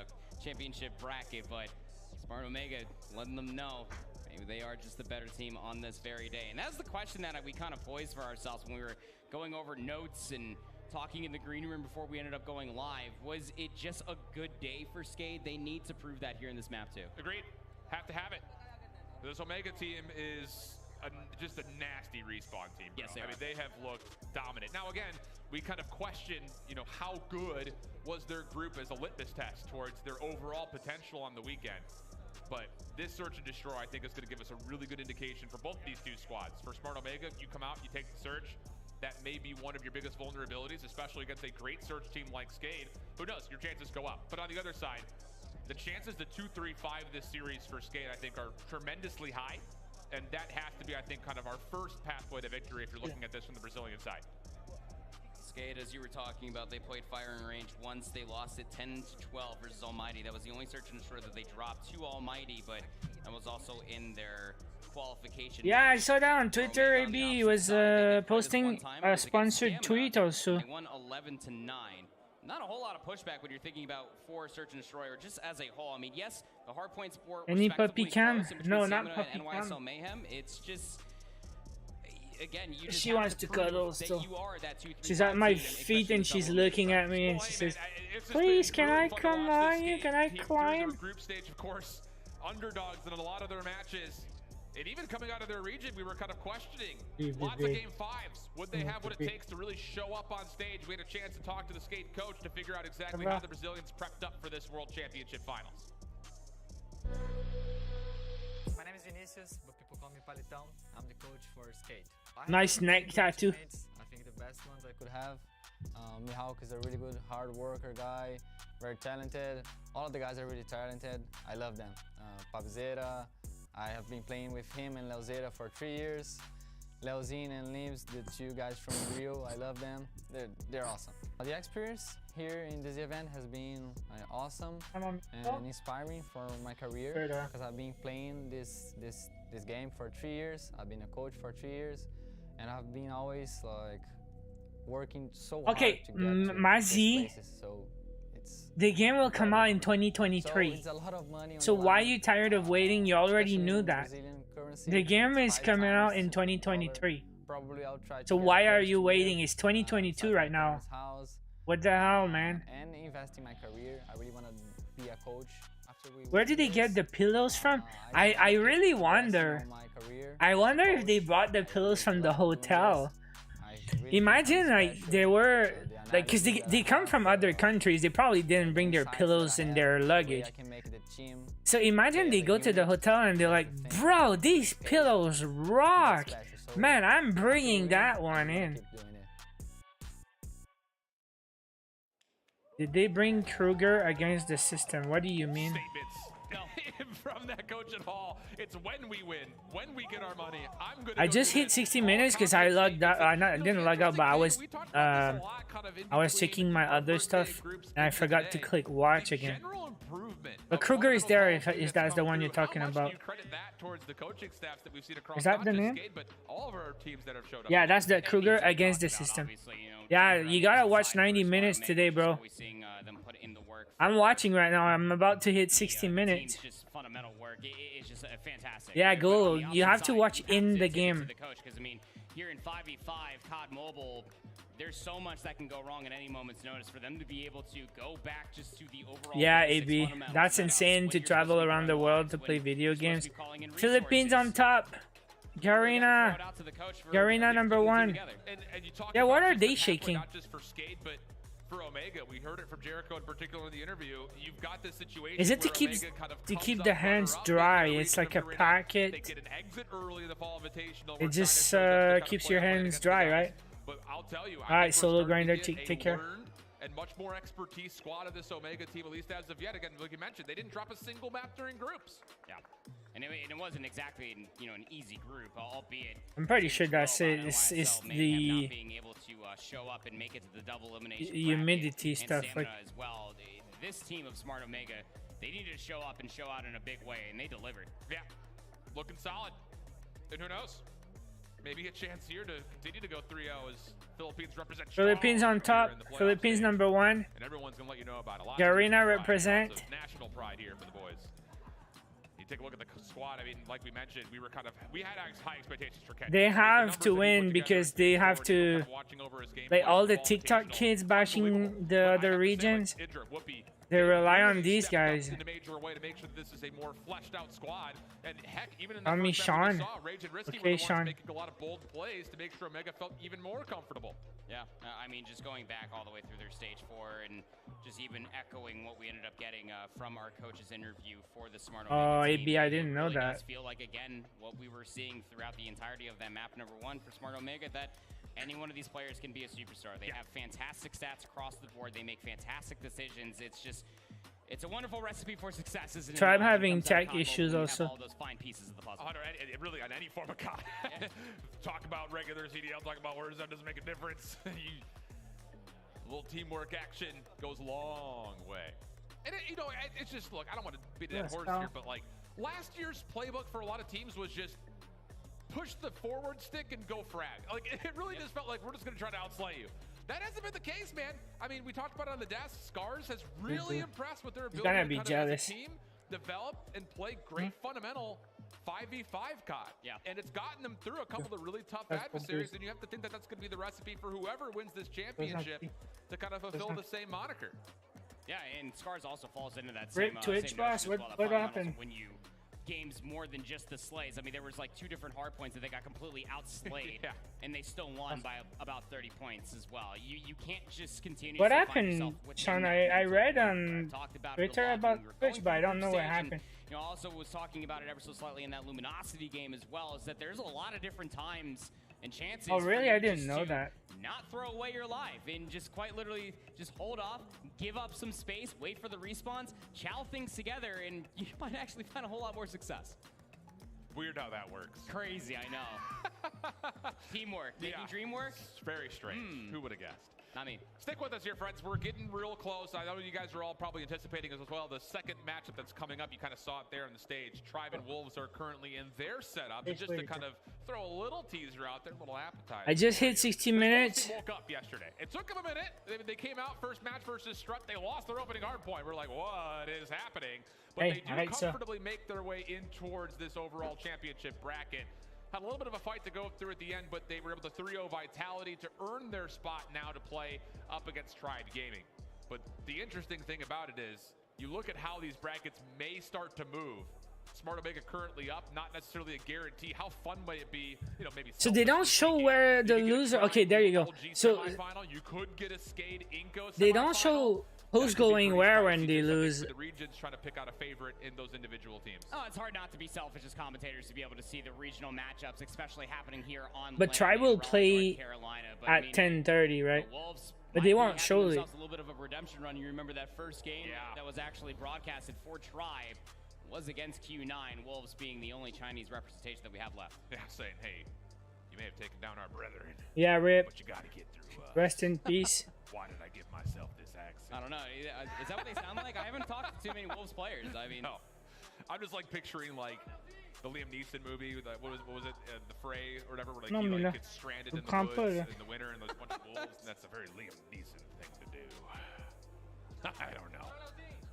championship bracket, but Smart Omega letting them know maybe they are just the better team on this very day. And that's the question that we kind of posed for ourselves when we were going over notes and talking in the green room before we ended up going live. Was it just a good day for Skate? They need to prove that here in this map too. Agreed. Have to have it. This Omega team is just a nasty respawn team, bro. Yes, I mean, they have looked dominant. Now, again, we kind of question, you know, how good was their group as a litmus test towards their overall potential on the weekend. But this search and destroy, I think, is going to give us a really good indication for both these two squads. For Smart Omega, you come out, you take the search. That may be one of your biggest vulnerabilities, especially against a great search team like Skade. Who knows? Your chances go up. But on the other side, the chances to 2-3-5 this series for Skade, I think, are tremendously high. And that has to be, I think, kind of our first pathway to victory if you're looking at this from the Brazilian side. Skade, as you were talking about, they played firing range once. They lost it 10-12 versus Almighty. That was the only search and destroy that they dropped to Almighty, but that was also in their qualification. Yeah, I saw that on Twitter. AB was posting a sponsored tweet also. They won 11-9. Not a whole lot of pushback when you're thinking about for search and destroy, or just as a whole. I mean, yes, the hardpoint sport. Any puppy cam? No, not puppy cam. NYSL Mayhem. It's just. Again, you just she wants to cuddle still. You are that she's at my feet and she's looking at me and she says, "Please, can I come on you? Can I climb?" Group stage, of course, underdogs in a lot of their matches. And even coming out of their region, we were kind of questioning lots of game fives. Would they have what it takes to really show up on stage? We had a chance to talk to the Skate coach to figure out exactly how the Brazilians prepped up for this World Championship Finals. My name is Vinicius, but people call me Palitão. I'm the coach for Skate. Nice neck tattoo. I think the best ones I could have. Mihawk is a really good hard worker guy, very talented. All of the guys are really talented. I love them. Papzera, I have been playing with him and Leozera for 3 years. Leozine and Libs, the two guys from Rio, I love them. They're awesome. The experience here in this event has been awesome and inspiring for my career because I've been playing this game for 3 years. I've been a coach for 3 years, and I've been always like working so hard to get to Mazi, places. So the game will come out in 2023. So why are you tired of waiting? You already knew that. The game is coming out in 2023. So why are you waiting? It's 2022 right now. What the hell, man? And invest in my career. I really want to be a coach. Where did they get the pillows from? I really wonder. I wonder if they bought the pillows from the hotel. Imagine like they were like, because they come from other countries, they probably didn't bring their pillows in their luggage. So imagine they go to the hotel and they're like, bro, these pillows rock, man, I'm bringing that one in. Did they bring Kruger against the system? What do you mean? Statements from that coach at all. It's when we win, when we get our money. I just hit 60 minutes because I logged out. I didn't log out, but I was checking my other stuff and I forgot to click watch again. But Kruger is there if that's the one you're talking about. Is that the name? Yeah, that's the Kruger against the system. Yeah, you gotta watch 90 minutes today, bro. I'm watching right now. I'm about to hit 60 minutes. Fundamental work. It's just fantastic. Yeah, go. You have to watch in the game. here in 5v5 COD Mobile, there's so much that can go wrong at any moment's notice. For them to be able to go back just to the overall... Yeah, AB. That's insane to travel around the world to play video games. Philippines on top. Garena. Garena #1. Yeah, what are they shaking? Not just for Skate, but for Omega. We heard it from Jericho in particular in the interview. You've got this situation. Is it to keep the hands dry? It's like a packet. They get an exit early in the Fall Invitational. It just keeps your hands dry, right? But I'll tell you, all right, Solo Grinder, take care. And much more expertise squad of this Omega team, at least as of yet. Again, like you mentioned, they didn't drop a single map during groups. Yeah, and it wasn't exactly, you know, an easy group, albeit. I'm pretty sure that's it. It's the being able to show up and make it to the double elimination humidity stuff. Like as well, this team of Smart Omega, they needed to show up and show out in a big way, and they delivered. Yeah, looking solid. And who knows? Maybe a chance here to continue to go 3-0 as Philippines represent. Philippines on top. Philippines #1. And everyone's gonna let you know about a lot. Garena represent. National pride here for the boys. You take a look at the squad. I mean, like we mentioned, we had high expectations for Kenya. They have to win because they have to. Like all the TikTok kids bashing the other regions. They rely on these guys. In a major way to make sure that this is a more fleshed out squad. And heck, even in the Sean. Rage and Risky Okay, Sean. making a lot of bold plays to make sure Omega felt even more comfortable. Yeah, I mean, just going back all the way through their stage 4 and just even echoing what we ended up getting from our coach's interview for the Smart Omega team. AB, I didn't know really that. Does feel like, again, what we were seeing throughout the entirety of that map #1 for Smart Omega, that any one of these players can be a superstar. They have fantastic stats across the board. They make fantastic decisions. It's just, it's a wonderful recipe for success, isn't it? Tribe having tech issues also. All those fine pieces of the puzzle. Really, on any form of COD. Talk about regular CDL, talk about words, that doesn't make a difference. A little teamwork action goes a long way. And it's just, look, I don't want to beat a dead horse here, but like last year's playbook for a lot of teams was just push the forward stick and go frag. Like it really just felt like we're just gonna try to outslay you. That hasn't been the case, man. I mean, we talked about it on the desk. Scars has really impressed with their ability to kind of as a team develop and play great fundamental 5v5 COD. Yeah. And it's gotten them through a couple of really tough adversaries, and you have to think that that's going to be the recipe for whoever wins this championship to kind of fulfill the same moniker. Yeah, and Scars also falls into that same Twitch boss. What happened? When you games more than just the slays. I mean, there was like 2 different hard points that they got completely outslayed, and they still won by about 30 points as well. You can't just continue. What happened, Sean? I read on Twitter about Twitch, but I don't know what happened. You know, also was talking about it ever so slightly in that Luminosity game as well, is that there's a lot of different times and chances. Oh, really? I didn't know that. Not throw away your life and just quite literally just hold off, give up some space, wait for the respawns, chow things together, and you might actually find a whole lot more success. Weird how that works. Crazy, I know. Teamwork, making dream work. It's very strange. Who would have guessed? Not me. Stick with us here, friends. We're getting real close. I know you guys are all probably anticipating as well. The second matchup that's coming up, you kind of saw it there on the stage. Tribe and Wolves are currently in their setup. Just to kind of throw a little teaser out there, a little appetizer. I just hit 16 minutes. They woke up yesterday. It took them a minute. They came out first match versus Strut. They lost their opening hard point. We're like, what is happening? But they do comfortably make their way in towards this overall championship bracket. Had a little bit of a fight to go through at the end, but they were able to 3-0 Vitality to earn their spot now to play up against Tribe Gaming. But the interesting thing about it is, you look at how these brackets may start to move. Smart Omega currently up, not necessarily a guarantee. How fun might it be? You know, maybe. So they don't show where the loser. Okay, there you go. So you could get a Skade Inco. They don't show who's going where when they lose. The region's trying to pick out a favorite in those individual teams. Oh, it's hard not to be selfish as commentators to be able to see the regional matchups, especially happening here on. But Tribe will play at 10:30, right? But they won't show it. A little bit of a redemption run. You remember that first game that was actually broadcasted for Tribe was against Q9, Wolves being the only Chinese representation that we have left. Yeah, saying, hey, you may have taken down our brethren. Yeah, rip. But you got to get through. Rest in peace. Why did I give myself this accent? I don't know. Is that what they sound like? I haven't talked to too many Wolves players. I mean, no. I'm just like picturing like the Liam Neeson movie. What was it? The Fray or whatever. Where like, he like, gets stranded in the woods in the winter and there's a bunch of wolves. And that's a very Liam Neeson thing to do. I don't know.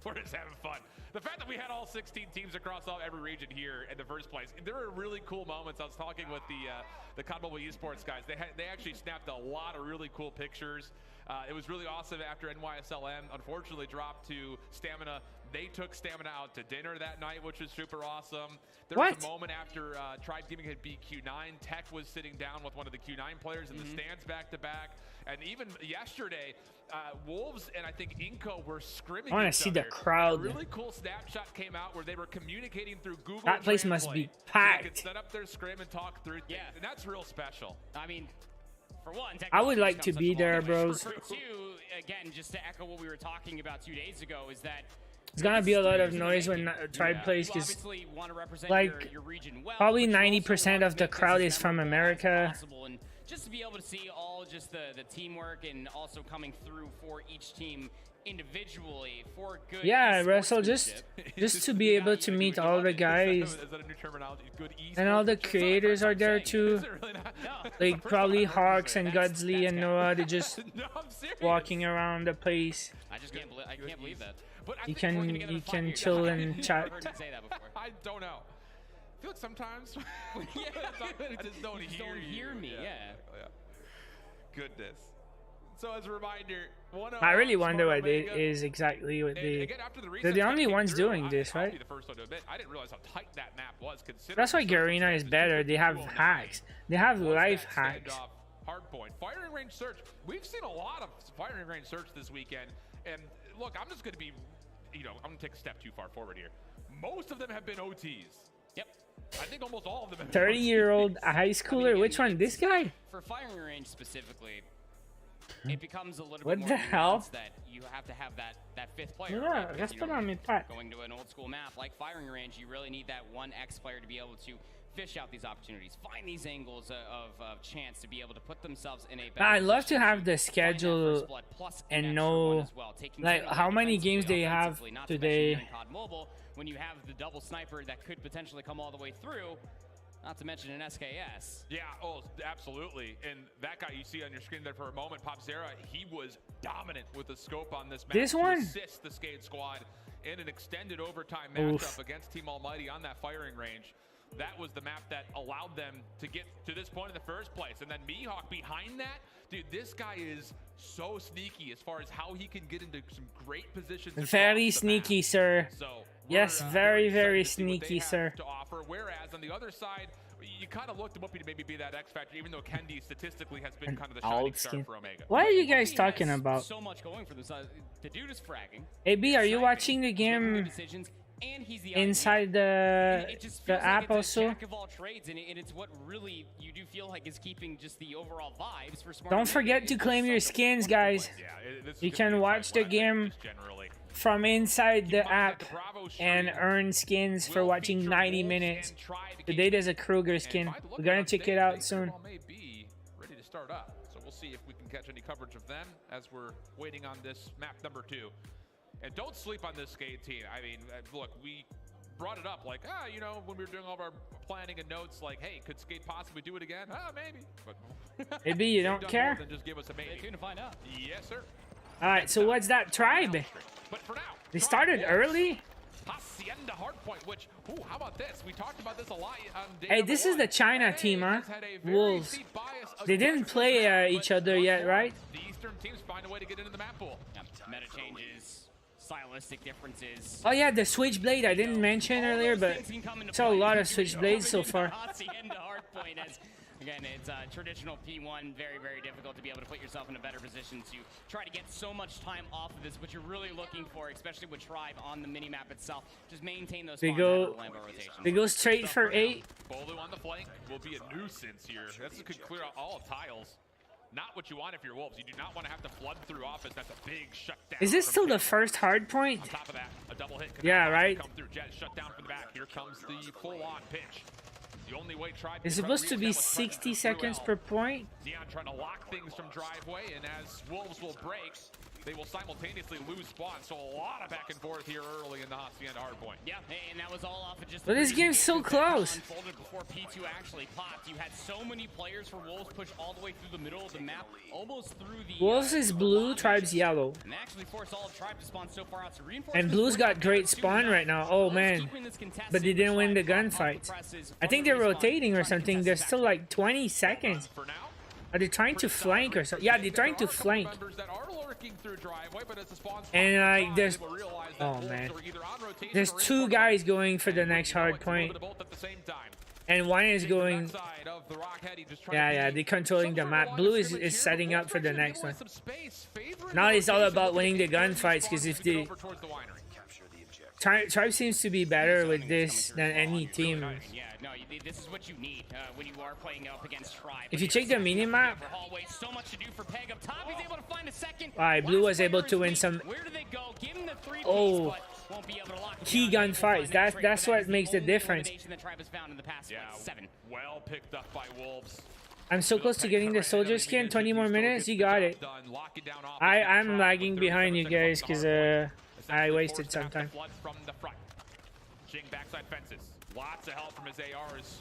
We're just having fun. The fact that we had all 16 teams across every region here in the first place, there were really cool moments. I was talking with the COD Mobile esports guys. They actually snapped a lot of really cool pictures. It was really awesome after NYSLM unfortunately dropped to Stamina. They took Stamina out to dinner that night, which was super awesome. There was a moment after Tribe Gaming had beat Q9. Tech was sitting down with one of the Q9 players in the stands back to back. And even yesterday, Wolves and I think Inco were scrimming. I want to see the crowd. A really cool snapshot came out where they were communicating through Google. That place must be packed. So they could set up their scrim and talk through things, and that's real special. I mean, for one, I would like to be there, bros. For two, again, just to echo what we were talking about 2 days ago, is that it's gonna be a lot of noise when Tribe plays, because like probably 90% of the crowd is from America. And just to be able to see all just the teamwork and also coming through for each team individually for good. Yeah, Russell, just to be able to meet all the guys, and all the creators are there too. Like probably Hawks and Godsley and Noah, they just walking around the place. I can't believe that. But you can chill and chat. I don't know. I feel like sometimes I just don't hear me. Yeah. Goodness. So as a reminder, I really wonder what it is exactly what they're the only ones doing this, right? The first one to admit, I didn't realize how tight that map was. That's why Garena is better. They have hacks. They have life hacks. Hardpoint, firing range search. We've seen a lot of firing range search this weekend. And look, I'm just going to be, I'm going to take a step too far forward here. Most of them have been OTs. Yep. I think almost all of them have 30-year-old high schooler. Which one? This guy? For firing range specifically, it becomes a little what bit the more hell? That you have to have that fifth player. Yeah, right? that's what I'm going to an old school map like firing range, you really need that one X player to be able to fish out these opportunities, find these angles of chance to be able to put themselves in a better I love to have the schedule and know like how many games they have today. In COD Mobile, when you have the double sniper that could potentially come all the way through, not to mention an SKS. Yeah, oh, absolutely. And that guy you see on your screen there for a moment, Popzera, he was dominant with the scope on this map. This one? Assist the Skate squad in an extended overtime matchup against Team Almighty on that firing range. That was the map that allowed them to get to this point in the first place. And then Mihawk behind that, dude, this guy is so sneaky as far as how he can get into some great positions. Very sneaky, sir. So yes, very sneaky, sir. To offer. Whereas on the other side, you kind of looked at what to maybe be that X factor, even though Kendi statistically has been kind of the shining star for Omega. What are you guys talking about? So much going for this. The dude is fragging. AB, are you watching the game and he's the inside the app also? Jack of all trades, and it's what really you do feel like is keeping just the overall vibes for Smart. Don't forget to claim your skins, guys. You can watch the game from inside the app and earn skins for watching 90 minutes. Today there's a Kruger skin. We're gonna check it out soon. Ready to start up, so we'll see if we can catch any coverage of them as we're waiting on this map number 2. And don't sleep on this Skate team. I mean, look, we brought it up like, when we were doing all of our planning and notes, like, hey, could Skate possibly do it again? Maybe. But maybe you don't care. Then just give us a maybe. Stay tuned to find out. Yes, sir. All right, so what's that Tribe? But for now, they started early. Hacienda Hardpoint, which, how about this? We talked about this a lot on day Hey, this is the China team, huh? Wolves. They didn't play each other yet, right? The Eastern teams find a way to get into the map pool. Yeah, meta changes, stylistic differences. Oh yeah, the Switchblade I didn't mention earlier, but saw a lot of Switchblades so far. Hacienda Hardpoint as again, it's traditional P1, very difficult to be able to put yourself in a better position to try to get so much time off of this, what you're really looking for, especially with Tribe on the minimap itself, just maintain those they go straight for 8. Bolu on the flank will be a nuisance here. This could clear out all tiles. Not what you want if you're Wolves. You do not want to have to flood through office. That's a big shutdown. Is this still the first hard point? On top of that, a double hit. Yeah, right. Come through. Jet shut down from the back. Here comes the full-on pitch. The only way Tribe it's supposed to be 60 seconds per point. Neon trying to lock things from driveway, and as Wolves will break, they will simultaneously lose spawns. So a lot of back and forth here early in the Hacienda hardpoint. Yeah, and that was all off of just. But this game's so close. Unfolded before P2 actually popped. You had so many players for Wolves push all the way through the middle of the map, almost through the. Wolves is blue, Tribe's yellow. And they actually forced all of Tribe to spawn so far out to reinforce. And Blue's got great spawn right now. Oh man. But they didn't win the gunfight. I think they're rotating or something. There's still like 20 seconds. Are they trying to flank or something? Yeah, they're trying to flank. And like there's, oh man, there's two guys going for the next hard point, and one is going. Yeah, they're controlling the map. Blue is setting up for the next one. Now it's all about winning the gunfights, because if they Tribe seems to be better with this than any team. Yeah, no, this is what you need when you are playing up against Tribe. If you check the minimap, so much to do for Peg up top. He's able to find a second. Alright, Blue was able to win some. Where do they go? Give him the three piece, key gunfights. That's what makes the difference. Well picked up by Wolves. I'm so close to getting the soldier skin. 20 more minutes. You got it. I'm lagging behind you guys because I wasted some time.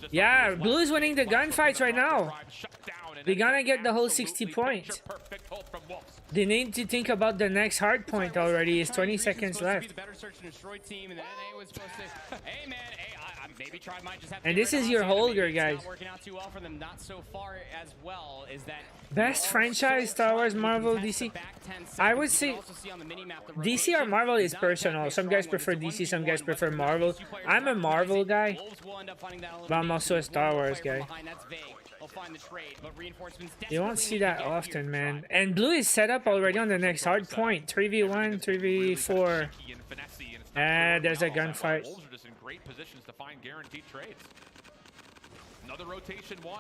Yeah, Blue's winning the gunfights right now. They're gonna get the whole 60 points. They need to think about the next hard point already. It's 20 seconds left. And this is your holder, guys. Best franchise, Star Wars, Marvel, DC. I would say DC or Marvel is personal. Some guys prefer DC, some guys prefer Marvel. I'm a Marvel guy, but I'm also a Star Wars guy. You won't see that often, man. And Blue is set up already on the next hard point. 3v1, 3v4. There's a gunfight.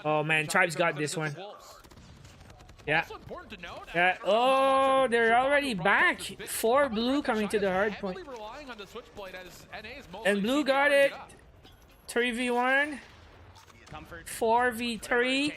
Oh man, Tribe's got this one. Yeah. Yeah. Oh, they're already back. 4 Blue coming to the hard point. And Blue got it. 3v1. 4v3.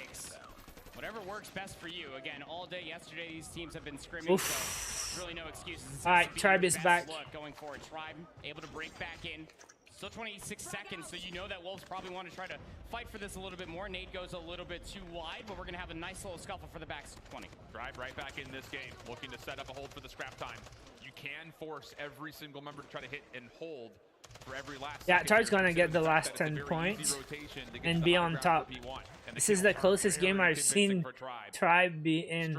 Whatever works best for you. Again, all day yesterday, these teams have been scrimming, so really no excuses. All right, Tribe is back. Going forward, Tribe able to break back in. Still 26 seconds, so you know that Wolves probably want to try to fight for this a little bit more. Nate goes a little bit too wide, but we're going to have a nice little scuffle for the back 20. Tribe right back in this game, looking to set up a hold for the scrap time. You can force every single member to try to hit and hold for every last. Yeah, Tribe's going to get the last 10 points and be on top. This is the closest game I've seen Tribe be in.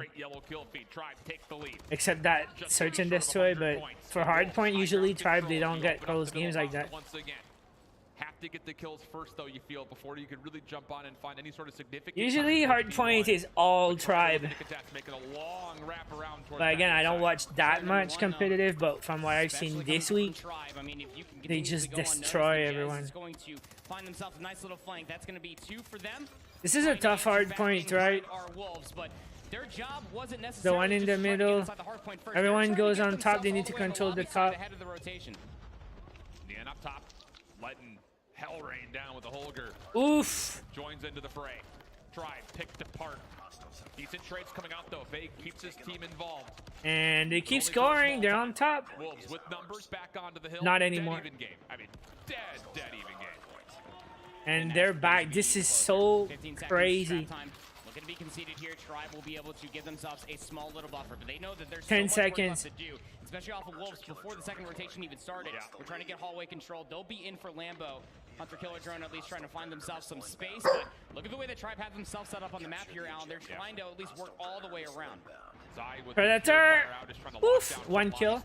Except that Search and Destroy, but for hardpoint, usually Tribe, they don't get close games like that. Have to get the kills first, though, you feel, before you can really jump on and find any sort of significant. Usually hardpoint is all Tribe. But again, I don't watch that much competitive, but from what I've seen this week, they just destroy everyone. This is a tough hardpoint, right? The one in the middle, everyone goes on top, they need to control the top. Dan up top, letting hell rain down with the Holger. Oof. Joins into the fray. Tribe picked apart. Decent trades coming out though. Vague keeps his team involved. And they keep scoring. They're on top. Wolves with numbers back onto the hill. Not anymore. Dead even game. I mean, dead even game. And they're back. This is so crazy. Looking to be conceded here. Tribe will be able to give themselves a small little buffer, but they know that there's 10 so much seconds. work left to do, especially off of Wolves before the second rotation even started. We're trying to get hallway control. They'll be in for Lambo. Hunter Killer Drone at least trying to find themselves some space, but look at the way that Tribe have themselves set up on the map here, Alan. They're trying to at least work all the way around. Predator! Oof! 1 kill.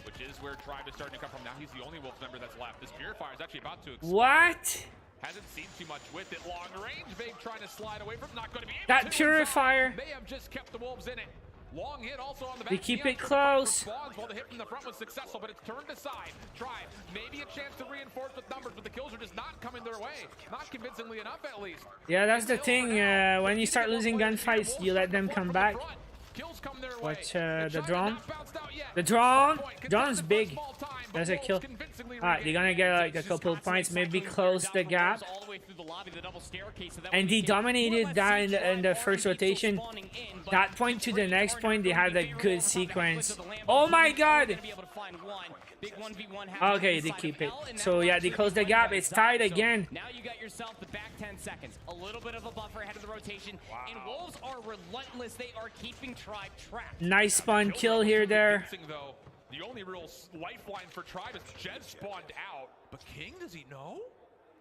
Which is where Tribe is starting to come from. Now he's the only Wolves member that's left. This Purifier is actually about to explode. What? Hasn't seen too much with it. Long range, Vague trying to slide away from. Not going to be able that Purifier. They have just kept the Wolves in it. Long hit also on the back. They keep it close. While the hit from the front was successful, but it's turned aside. Tribe, maybe a chance to reinforce with numbers, but the kills are just not coming their way. Not convincingly enough, at least. Yeah, that's the thing. When you start losing gunfights, you let them come back. Watch the drone. The drone. Drone's big. That's a kill. Alright, they're gonna get like a couple of points. Maybe close the gap. lobby, the double staircase. So that and they dominated that in the first rotation. That point to the next point, they had a good sequence. Oh my god! Okay, they keep it. So yeah, they close the gap. It's tied again. Now you got yourself the back 10 seconds. A little bit of a buffer ahead of the rotation. And Wolves are relentless. They are keeping Tribe trapped. Nice spawn kill here there. The only real lifeline for Tribe is Jed spawned out. But King, does he know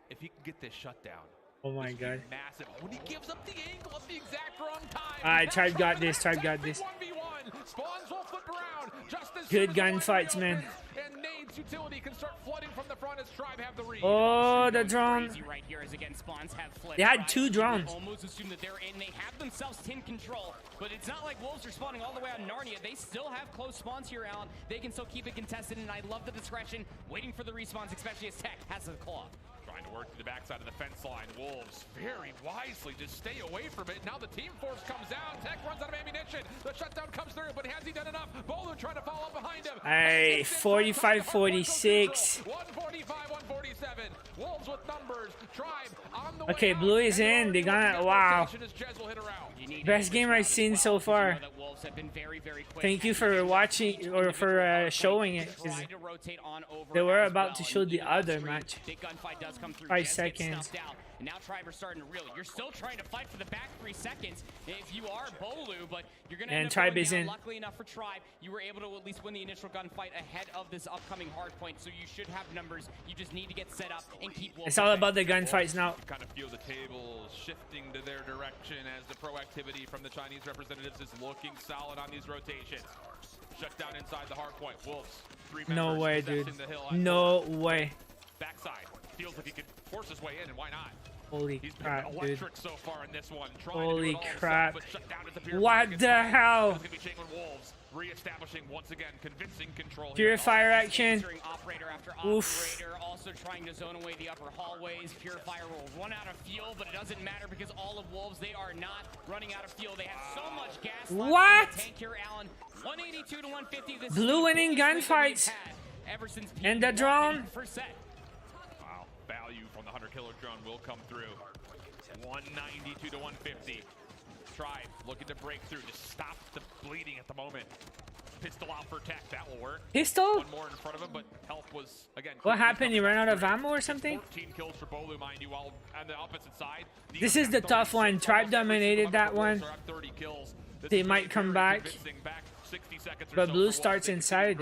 if he can get this shutdown? Oh my god. Massive. When he gives up the angle at the exact wrong time. Alright, Tribe got this. Tribe got this. Good gunfights, man. And Nade's utility can start flooding from the front as Tribe have the read. Oh, the drone. Right here as again, Spawns have flipped. They had 2 drones. Almost assume that they're in. They have themselves 10 control, but it's not like Wolves are spawning all the way out in Narnia. They still have close spawns here, Alan. They can still keep it contested, and I love the discretion, waiting for the respawns, especially as Tech has the claw. Trying to work to the backside of the fence line. Wolves very wisely just stay away from it. Now the team force comes out. Tech runs out of ammunition. The shutdown comes through, but has he done enough? Bolu trying to follow up behind him. Hey, 45-46. 145-147. Wolves with numbers. Tribe on the way. Okay, blue is in. They got it. Wow. Best game I've seen so far. Thank you for watching or for showing it. They were about to show the other match. 5 seconds. And now Tribe are starting to reel. You're still trying to fight for the back 3 seconds if you are Bolu, but you're going to end up Tribe going is down. in. Luckily enough for Tribe, you were able to at least win the initial gunfight ahead of this upcoming hard point, so you should have numbers. You just need to get set up and keep Wolves. It's all about the gunfights now. You kind of feel the tables shifting to their direction as the proactivity from the Chinese representatives is looking solid on these rotations. Shut down inside the hard point. Wolves. No way, dude. No way. Backside. Feels like he could force his way in, and why not? Holy crap, dude. So far in this one. Holy crap. What the hell? Reestablishing once again convincing control. Purifier action. Operator after Oof. operator, also trying to zone away the upper hallways. Purifier will run out of fuel, but it doesn't matter because all of Wolves, they are not running out of fuel. They have so much gas left what? in the tank here, Alan. 182 to 150. This blue winning gunfights. Ever since and the drone. Wow, value from the 100-killer drone will come through. 192 to 150. Tribe looking to break through, just stop the bleeding at the moment. Pistol out for Tech, that will work. Pistol? One more in front of him, but health was, again... What happened? You ran out of ammo or something? 14 kills for Bolu, mind you, while on the opposite side. This is the tough one. Tribe dominated that one. They might come back. But blue starts inside.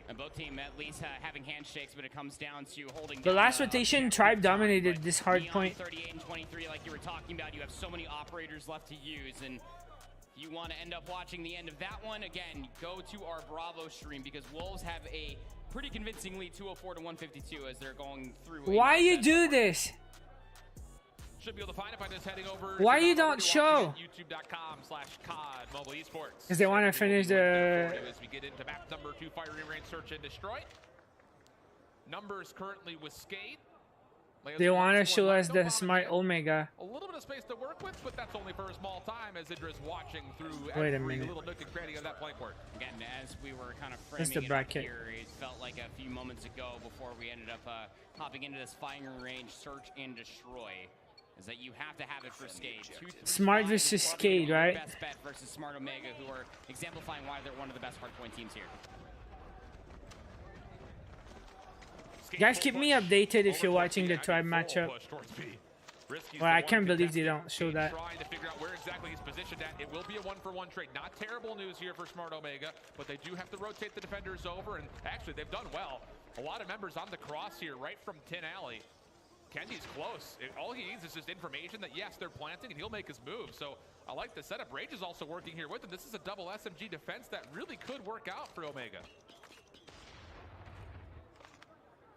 And both team at least having handshakes, but it comes down to holding the last rotation, Tribe dominated this hard point. 38 and 23, like you were talking about, you have so many operators left to use, and you want to end up watching the end of that one, again, go to our Bravo stream because Wolves have a pretty convincing lead, 204 to 152 as they're going through. Why you do this? Should be able to find it by just heading over. Why you don't show? YouTube.com/COD Mobile Esports. Because they want to finish the. As we get into map number 2, Fire Range Search and Destroy. Numbers currently with Skate. They want to show us the Smart Omega. A little bit of space to work with, but that's only for a small time as Idra's watching through every little nook and cranny of that flank work. Again, as we were kind of framing it up here, it felt like a few moments ago before we ended up hopping into this firing range, search and destroy. Is that you have to have it for Skate. Smart versus Skate, right? Best bet versus Smart Omega, who are exemplifying why they're one of the best hardpoint teams here. Guys, keep me updated if you're watching the Tribe matchup. Well, I can't believe they don't show that. Trying to figure out where exactly he's positioned at. It will be a 1-for-1 trade. Not terrible news here for Smart Omega, but they do have to rotate the defenders over, and actually they've done well. A lot of members on the cross here, right from Tin Alley. Kenny's close. All he needs is just information that, yes, they're planting, and he'll make his move. So I like the setup. Rage is also working here with him. This is a double SMG defense that really could work out for Omega.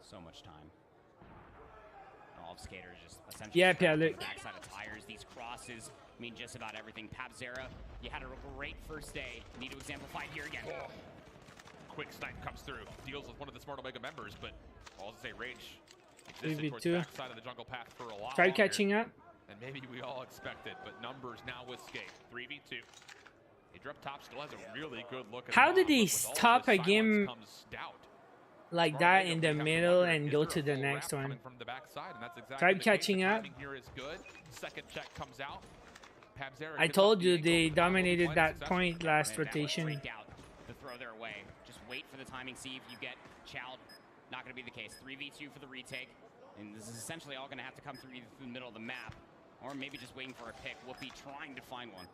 So much time. All of skaters just essentially backside of tires. These crosses mean just about everything. Papzera, you had a great first day. Need to exemplify it here again. Oh. Quick snipe comes through. Deals with one of the Smart Omega members, but I'll just say Rage existed towards the backside of the jungle path for a lot. Try catching up. And maybe we all expected, but numbers now with Skate. 3v2. Idra up top still has a really good look at how did he stop a game? like that in the middle and go to the next one. Tribe catching up. I told you they dominated that point last rotation. The throw their way. Just wait for the timing. See if you get Child. Not going to be the case. 3v2 for the retake. And this is essentially all going to have to come through either through the middle of the map, or maybe just waiting for a pick. Whoopi trying to find one.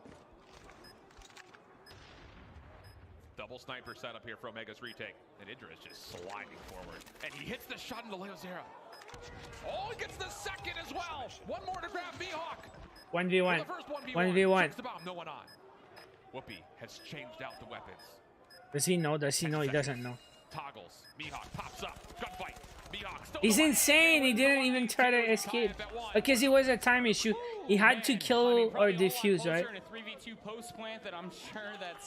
Double sniper setup here for Omega's retake. And Idra is just sliding forward. And he hits the shot into Leozera. Oh, he gets the second as well. One more to grab Mihawk. 1v1. 1v1. No one on. Whoopi has changed out the weapons. Does he know? Does he know? He doesn't know. Toggles. Mihawk pops up. Gunfight. He's insane. He didn't even try to escape because it was a time issue. He had to kill or defuse, right?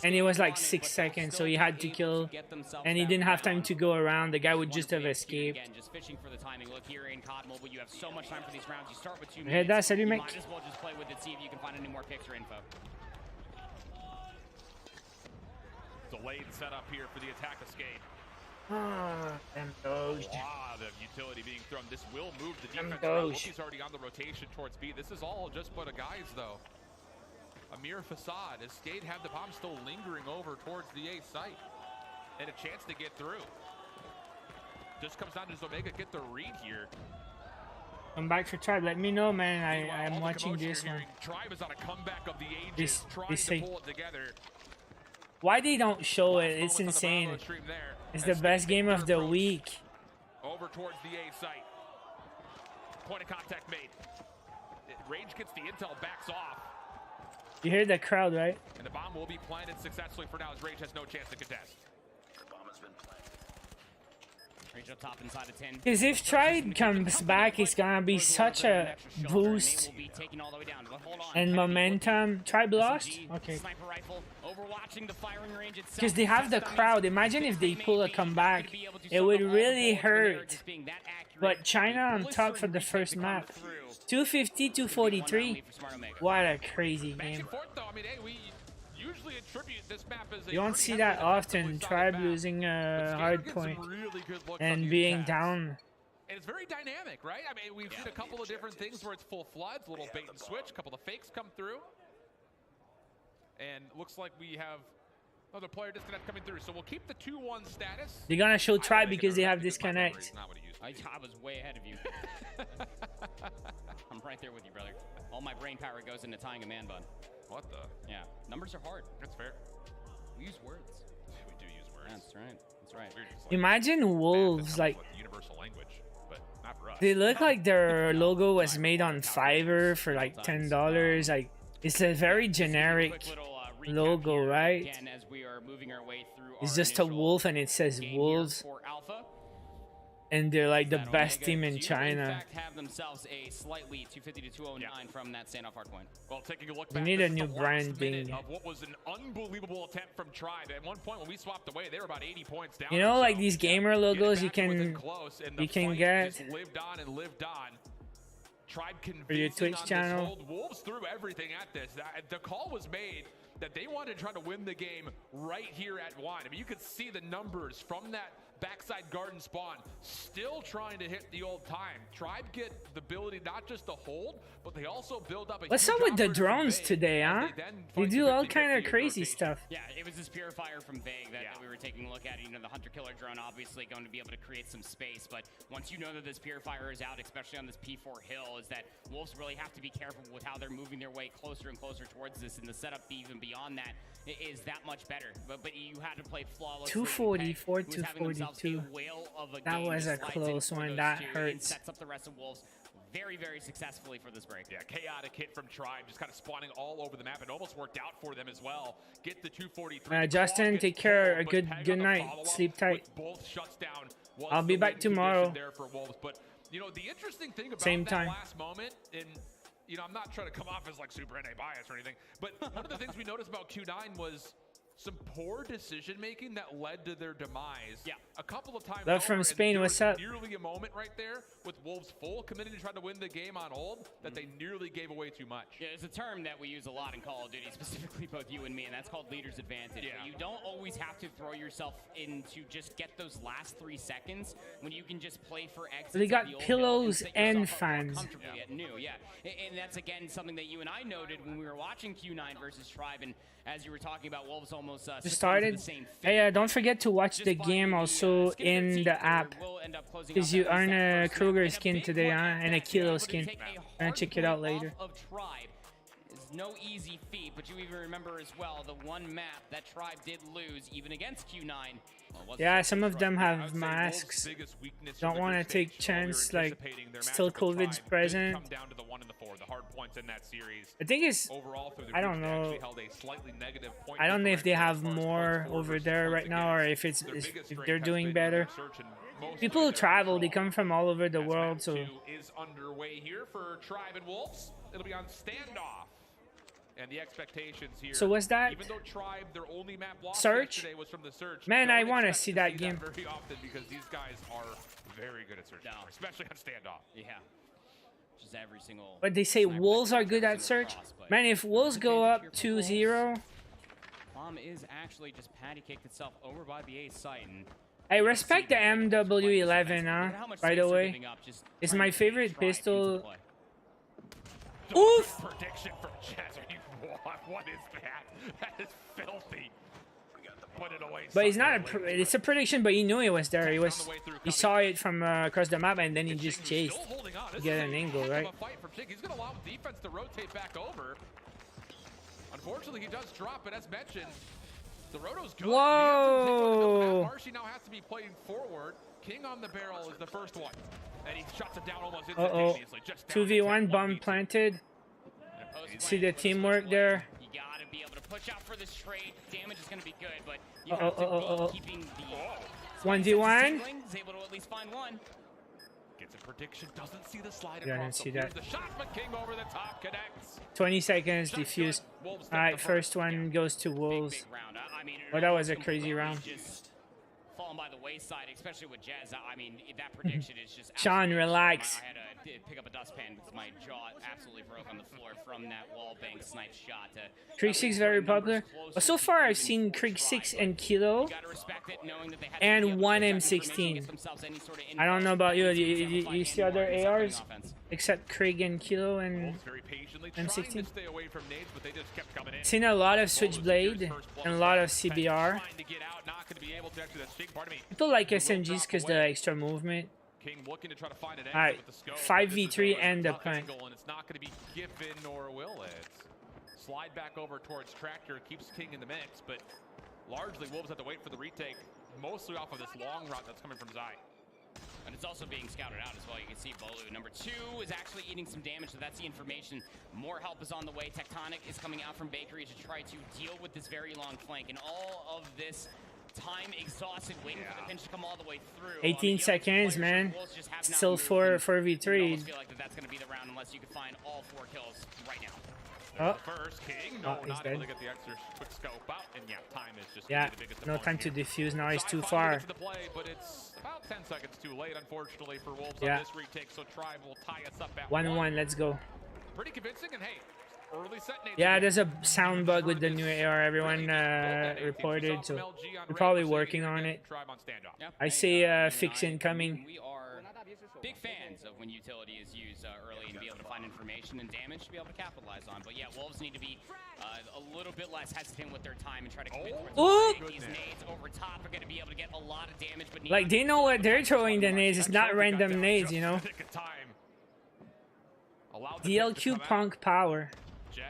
And it was like 6 seconds, so he had to kill, and he didn't have time to go around. The guy would just have escaped. Just fishing for the timing. Look here in COD Mobile, you have so much time for these rounds. You start with 2 minutes. Hey, that's it, you might as well just play with it. See if you can find any more picks or info. Delayed setup here for the attack escape. Them dodged. A lot of utility being thrown. This will move the defense. He's already on the rotation towards B. This is all just but a guys, though. A mere facade as Skate have the bomb still lingering over towards the A site. And a chance to get through. Just comes down to Omega get the read here. I'm back for Tribe. Let me know, man. I'm watching this one. Tribe is on a comeback of the ages, trying to pull it together. Why they don't show it? It's insane. It's the best game of the week. Over towards the A site. Point of contact made. Rage gets the intel, backs off. You hear the crowd, right? And the bomb will be planted successfully for now as Rage has no chance to contest. The bomb has been planted. Rage up top inside the 10. Because if Tribe comes back, it's gonna be such a boost and momentum. Tribe lost? Okay. Because they have the crowd. Imagine if they pull a comeback. It would really hurt. But China on top for the first map. 250, 243. What a crazy game. You don't see that often. Tribe losing a hard point and being down. And it's very dynamic, right? I mean, we've seen a couple of different things where it's full floods, a little bait and switch, a couple of fakes come through. And looks like we have another player disconnect coming through. So we'll keep the 2-1 status. They're gonna show Tribe because they have disconnect. I was way ahead of you. I'm right there with you, brother. All my brain power goes into tying a man bun. What the? Yeah, numbers are hard. That's fair. We use words. We do use words. That's right. That's right. Like, imagine wolves like universal language, but not for us. They look like their logo was made on Fiverr for like $10. Like it's a very generic logo, right? Again, as we are moving our way through it's just a wolf and it says wolves. And they're like the best team in China. In fact, have themselves a slight lead, 250 to 209 from that standoff hard point. Well, taking a look we back, need a new branding. Of what was an unbelievable attempt from Tribe. At one point when we swapped away, they were about 80 points down. You know, like these gamer logos you can get just lived on and lived on. Tribe for your Twitch channel. Wolves threw everything at this. The call was made that they wanted to try to win the game right here at one. I mean, you could see the numbers from that backside garden spawn, still trying to hit the old time. Tribe get the ability not just to hold, but they also build up a What's up with the drones today, huh? They do all kind of crazy stuff. Yeah, it was this purifier from Vague that we were taking a look at. You know, the hunter killer drone obviously going to be able to create some space, but once you know that this purifier is out, especially on this P4 hill, is that Wolves really have to be careful with how they're moving their way closer and closer towards this, and the setup even beyond that is that much better. But you had to play flawlessly. 244, 242. That was a close one. That hurts. Sets up the rest of Wolves very, very successfully for this break. Yeah, chaotic hit from Tribe, just kind of spawning all over the map. It almost worked out for them as well. Get the 243. Justin, take care. A good night. Sleep tight. Both shuts down. I'll be back tomorrow. There for Wolves. But you know, the interesting thing about Same that time. last moment, and you know, I'm not trying to come off as like super NA bias or anything, but one of the things we noticed about Q9 was some poor decision making that led to their demise. Yeah, a couple of times. Love from Spain. What's up? Nearly a moment right there with Wolves full committed to try to win the game on ult that they nearly gave away too much. Yeah, there's a term that we use a lot in Call of Duty, specifically both you and me, and that's called leader's advantage. Yeah. You don't always have to throw yourself in to just get those last 3 seconds when you can just play for exits. They got pillows and fans. And that's again something that you and I noted when we were watching Q9 versus Tribe, and as you were talking about, Wolves almost started. Hey, don't forget to watch the game also in the app, because you earn a Kruger skin today, and a Kilo skin. And check it out later. No easy feat, but you even remember as well the one map that Tribe did lose even against Q9. Well, yeah, some of them have masks. Don't want to take chance, like still COVID's present. I think it's, I don't know. I don't know if they have more over there right now, or if it's if they're doing better. People travel; they come from all over the world, so. Is underway here for Tribe and Wolves. It'll be on standoff. And the expectations here. So what's that? Even though Tribe, their only map lost Search? was from the Search. Man, I want to see that game. Very often because these guys are very good at searching, especially on standoff. Yeah. Just every single. But they say Wolves are good at search. Man, if Wolves go up 2-0. Bomb is actually just patty kicked itself over by the A site. And I respect the MW11, huh? By the way, it's my favorite pistol. Oof! Prediction from Chaz. What is that? That is filthy. Put it away. But it's not a. It's a prediction, but he knew it was there. He saw it from across the map, and then he just chased to get an angle, right? He's going to allow defense to rotate back over. Unfortunately, he does drop it, as mentioned. The roto's good. Whoa! Marshy now has to be playing forward. King on the barrel is the first one, and he shuts it down almost instantaneously. 2v1 bomb planted. See the teamwork there. You gotta be able to push out for this trade. Damage is gonna be good, but you have to be keeping the 1v1. Is able to at least find one. Gets a prediction, doesn't see the slide across. Yeah, I didn't see that. The shot, but King over the top connects. 20 seconds, defuse. All right, first one goes to Wolves. Oh, that was a crazy round. Falling by the wayside, especially with Jazz. I mean, that prediction is just. Sean, relax. I had to pick up a dustpan because my jaw absolutely broke on the floor from that wall bank snipe shot. Krieg 6 very popular. But so far, I've seen Krieg 6 and Kilo, and one M16. I don't know about you. You see other ARs except Krieg and Kilo and M16. Seen a lot of Switchblade and a lot of CBR. People like SMGs because the extra movement. Alright, 5v3 and the plank. It's not going to be given, nor will it. Slide back over towards Tractor, keeps King in the mix, but largely Wolves have to wait for the retake, mostly off of this long route that's coming from Zai. And it's also being scouted out as well. You can see Bolu, number 2, is actually eating some damage, so that's the information. More help is on the way. Tectonic is coming out from Bakery to try to deal with this very long flank, and all of this time exhausted, waiting for the pinch to come all the way through. 18 seconds, man. Still 4v3. Feel like that's going to be the round unless you can find all 4 kills right now. Oh, first King, he's not dead. able to get the extra quick scope out, and time is just the biggest no time to defuse. Now he's too far. To the play, but it's about 10 seconds too late, unfortunately, for Wolves on this retake. So Tribe will tie us up at 1-1. Let's go. Pretty convincing, and hey, early set. Yeah, there's a sound bug with the new AR. Everyone reported, so we're probably working on it. I say fix incoming. We are big fans of when utility is used early and be able to find information and damage to be able to capitalize on. But yeah, Wolves need to be a little bit less hesitant with their time and try to commit towards these nades over top. Are going to be able to get a lot of damage, but like they know what they're throwing the nades. It's not random nades, you know. DLQ punk power. Jez,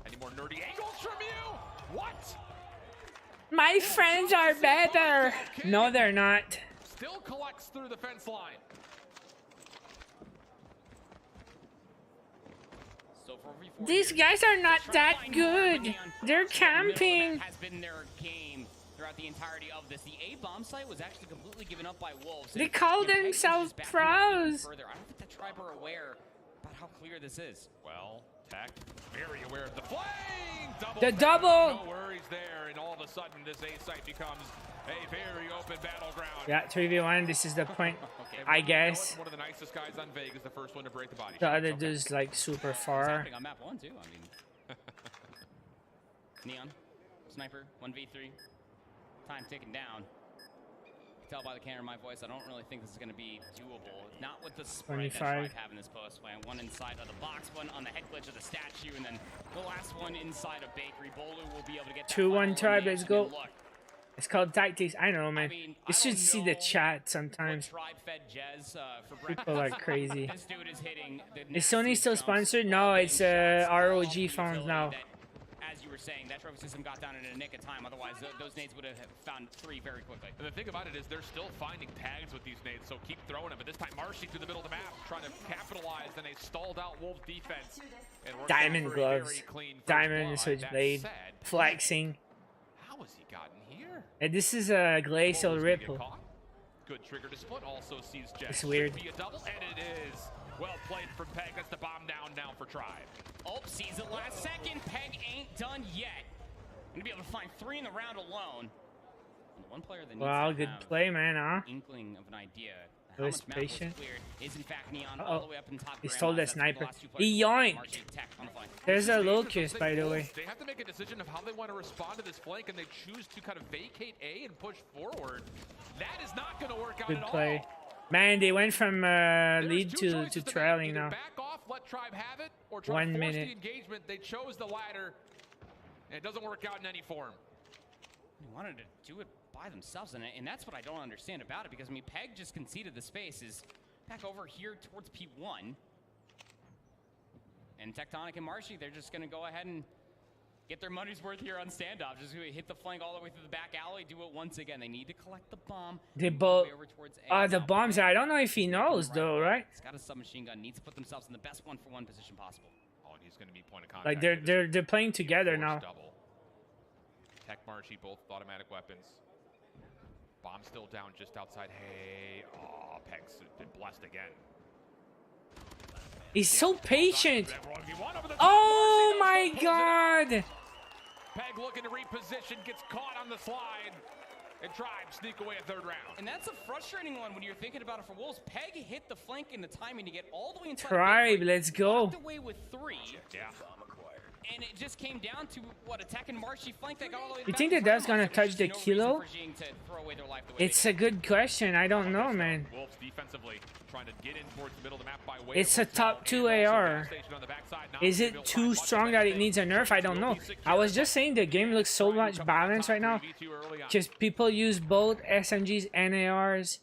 any more nerdy angles from you? What? My friends are better. No, they're not. Still collects through the fence line. These guys are not that good. They're camping. Has been their game throughout the entirety of this. The A bomb site was actually completely given up by Wolves. They call themselves pros. I don't think the Tribe are aware about how clear this is. Well, Tech very aware of the flank. The double. No worries there, and all the a sudden this A site becomes a very open battleground. Yeah, 3v1. This is the point, Okay, I guess. One of the nicest guys on Vegas, the first one to break the body. The other dude's like super far. On map 1 too. I mean, Neon, sniper, 1v3. Time ticking down. You can tell by the camera in my voice, I don't really think this is going to be doable. Not with the spread that Tribe have in this post plan. One inside of the box, one on the head glitch of the statue, and then the last one inside of Bakery. Bolu will be able to get that 2-1 Tribe, let's go. It's called tactics. I don't know, man. You should see the chat sometimes. People are crazy. This dude is hitting Is Sony still sponsored? No, it's ROG phones now. As you were saying, that trophy system got down in a nick of time. Otherwise, those nades would have found 3 very quickly. And the thing about it is they're still finding tags with these nades, so keep throwing them. But this time, Marshy through the middle of the map, trying to capitalize on a stalled out Wolves defense. Diamond gloves, diamond switchblade, flexing. How has he gotten here? And this is a glacial ripple. Good trigger to split. Also sees Jet. It's weird. Be a double, and it is. Well played from Peg. That's the bomb down for Tribe. Oh, sees it last second. Peg ain't done yet. Gonna be able to find 3 in the round alone. And the one player that needs wow, to good have play, man, huh? Inkling of an idea. He was patient. Is in fact Neon all the way up in top. He stole the sniper. He yoinked. There's a locust, by the way. They have to make a decision of how they want to respond to this flank, and they choose to kind of vacate A and push forward. That is not going to work out good at play. all. Man, they went from lead to trailing now. Back off, let Tribe have it, or try 1 to force minute. the engagement. They chose the latter, and it doesn't work out in any form. They wanted to do it by themselves, and that's what I don't understand about it, because I mean, Peg just conceded the space, is back over here towards P1, and Tectonic and Marshy, they're just going to go ahead and get their money's worth here on standoff. Just gonna hit the flank all the way through the back alley, do it once again. They need to collect the bomb. They both. The bombs. I don't know if he knows though, right? He's got a submachine gun. Needs to put themselves in the best 1-for-1 position possible. Oh, and he's going to be point of contact. Like they're playing together now. Double. Tech Marshy, both automatic weapons. Bomb still down just outside. Hey, oh, Peg's been blessed again. He's so patient. Oh my god. Peg looking to reposition, gets caught on the slide, and Tribe sneak away a 3rd round. And that's a frustrating one when you're thinking about it for Wolves. Peg hit the flank in the timing to get all the way inside. Tribe, let's go. Walked away with 3. Yeah. And it just came down to what, attacking Marshy flank that got all the way. You think that that's gonna touch the kilo? It's a good question. I don't know, man. Wolves defensively trying to get in towards the middle of the map by way. It's a top 2 AR. Is it too strong that it needs a nerf? I don't know. I was just saying the game looks so much balanced right now, because people use both SMGs and ARs,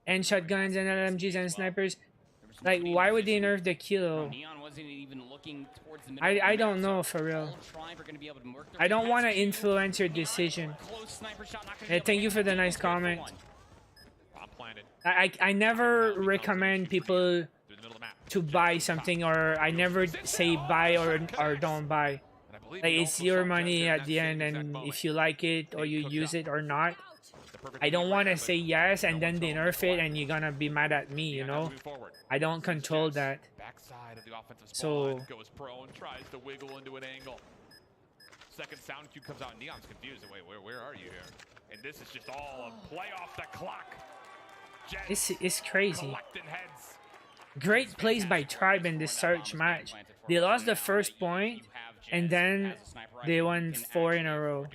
and shotguns and LMGs and snipers. Like, why would they nerf the kilo? I don't know, for real. I don't want to influence your decision. Hey, thank you for the nice comment. I never recommend people to buy something, or I never say buy or don't buy. Like, it's your money at the end, and if you like it or you use it or not, I don't want to say yes and then they nerf it and you're gonna be mad at me, you know? I don't control that. So goes prone, tries to wiggle into an angle. Second sound cue comes out, Neon's confused. Wait, where are you here? And this is just all a play off the clock. It's crazy. Great plays by Tribe in this search match. They lost the first point and then they won 4 in a row.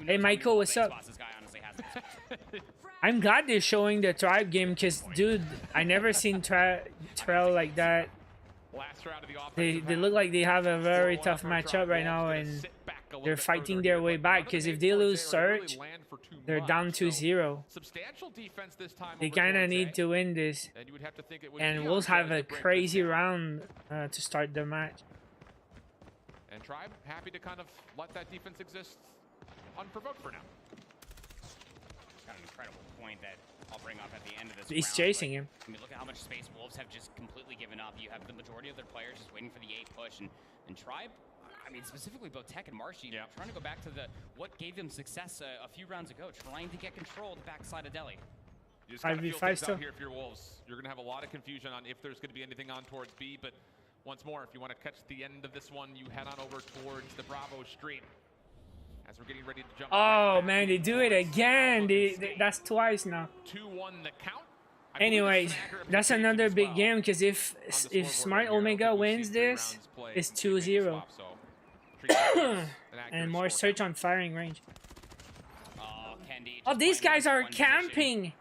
Hey Michael, what's up? I'm glad they're showing the Tribe game, because dude, I never seen Trail like that. They look like they have a very tough matchup right now, and they're fighting their way back, because if they lose search, they're down 2-0. They kind of need to win this, and Wolves have a crazy round to start the match. And Tribe happy to kind of let that defense exist unprovoked for now. Got an incredible point that I'll bring up at the end of this. He's chasing him. I mean, look at how much space Wolves have just completely given up. You have the majority of their players just waiting for the A push, and Tribe, I mean, specifically both Tech and Marshy, trying to go back to what gave them success a few rounds ago, trying to get control of the backside of Delhi. You just gotta feel things out here if you're Wolves. You're gonna have a lot of confusion on if there's gonna be anything on towards B, but Once more, if you want to catch the end of this one, you head on over towards the Bravo stream. As we're getting ready to jump. Oh man, they do it again. That's twice now. 2-1 the count. Anyways, that's another big game because if Smart Omega wins this, it's 2-0. And more search on firing range. Oh, these guys are camping.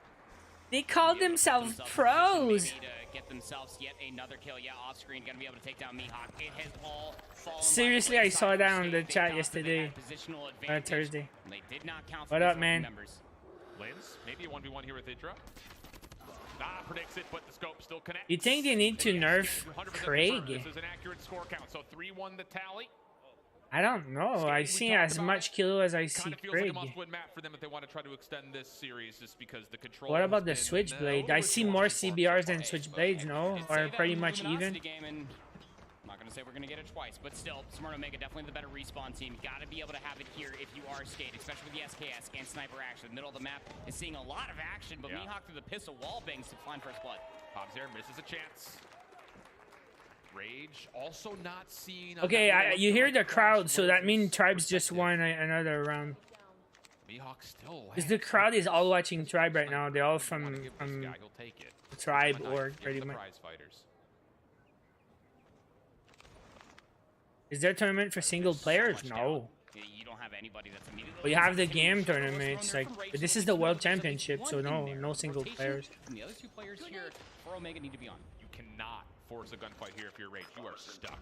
They call themselves pros. Get themselves yet another kill. Yeah, off screen, gonna be able to take down Mihawk. It has all fallen. Seriously, I saw that on the chat yesterday or Thursday. They did not count. What up, man? Lens, maybe a 1v1 here with Idra. Predicts it, but the scope still connects. You think they need to nerf Craig? This is an accurate score count, so 3-1 the tally. I don't know. I see as much kilo as I see Craig. Like a must-win map for them if they want to try to extend this series, just because the control. What about the Switchblade? I see more CBRs than Switchblades, no? Or pretty much even. I'm not going to say we're going to get it twice, but still, Smart Omega definitely the better respawn team. You got to be able to have it here if you are Skate, especially with the SKS and Sniper action. The middle of the map is seeing a lot of action, but Mihawk through the pistol wall bangs to find first blood. Hobbs there misses a chance. Rage also not seen. Okay, you hear the crowd, so that means Tribes just won another round. Mihawk still. Because the crowd is all watching Tribe right now. They're all from Tribe org, pretty much. Is there a tournament for single players? No. You don't have anybody that's immediately. We have the game tournaments, like, but this is the World Championship, so no single players. And the other two players here for Omega need to be on. You cannot force a gunfight here if you're Rage. You are stuck.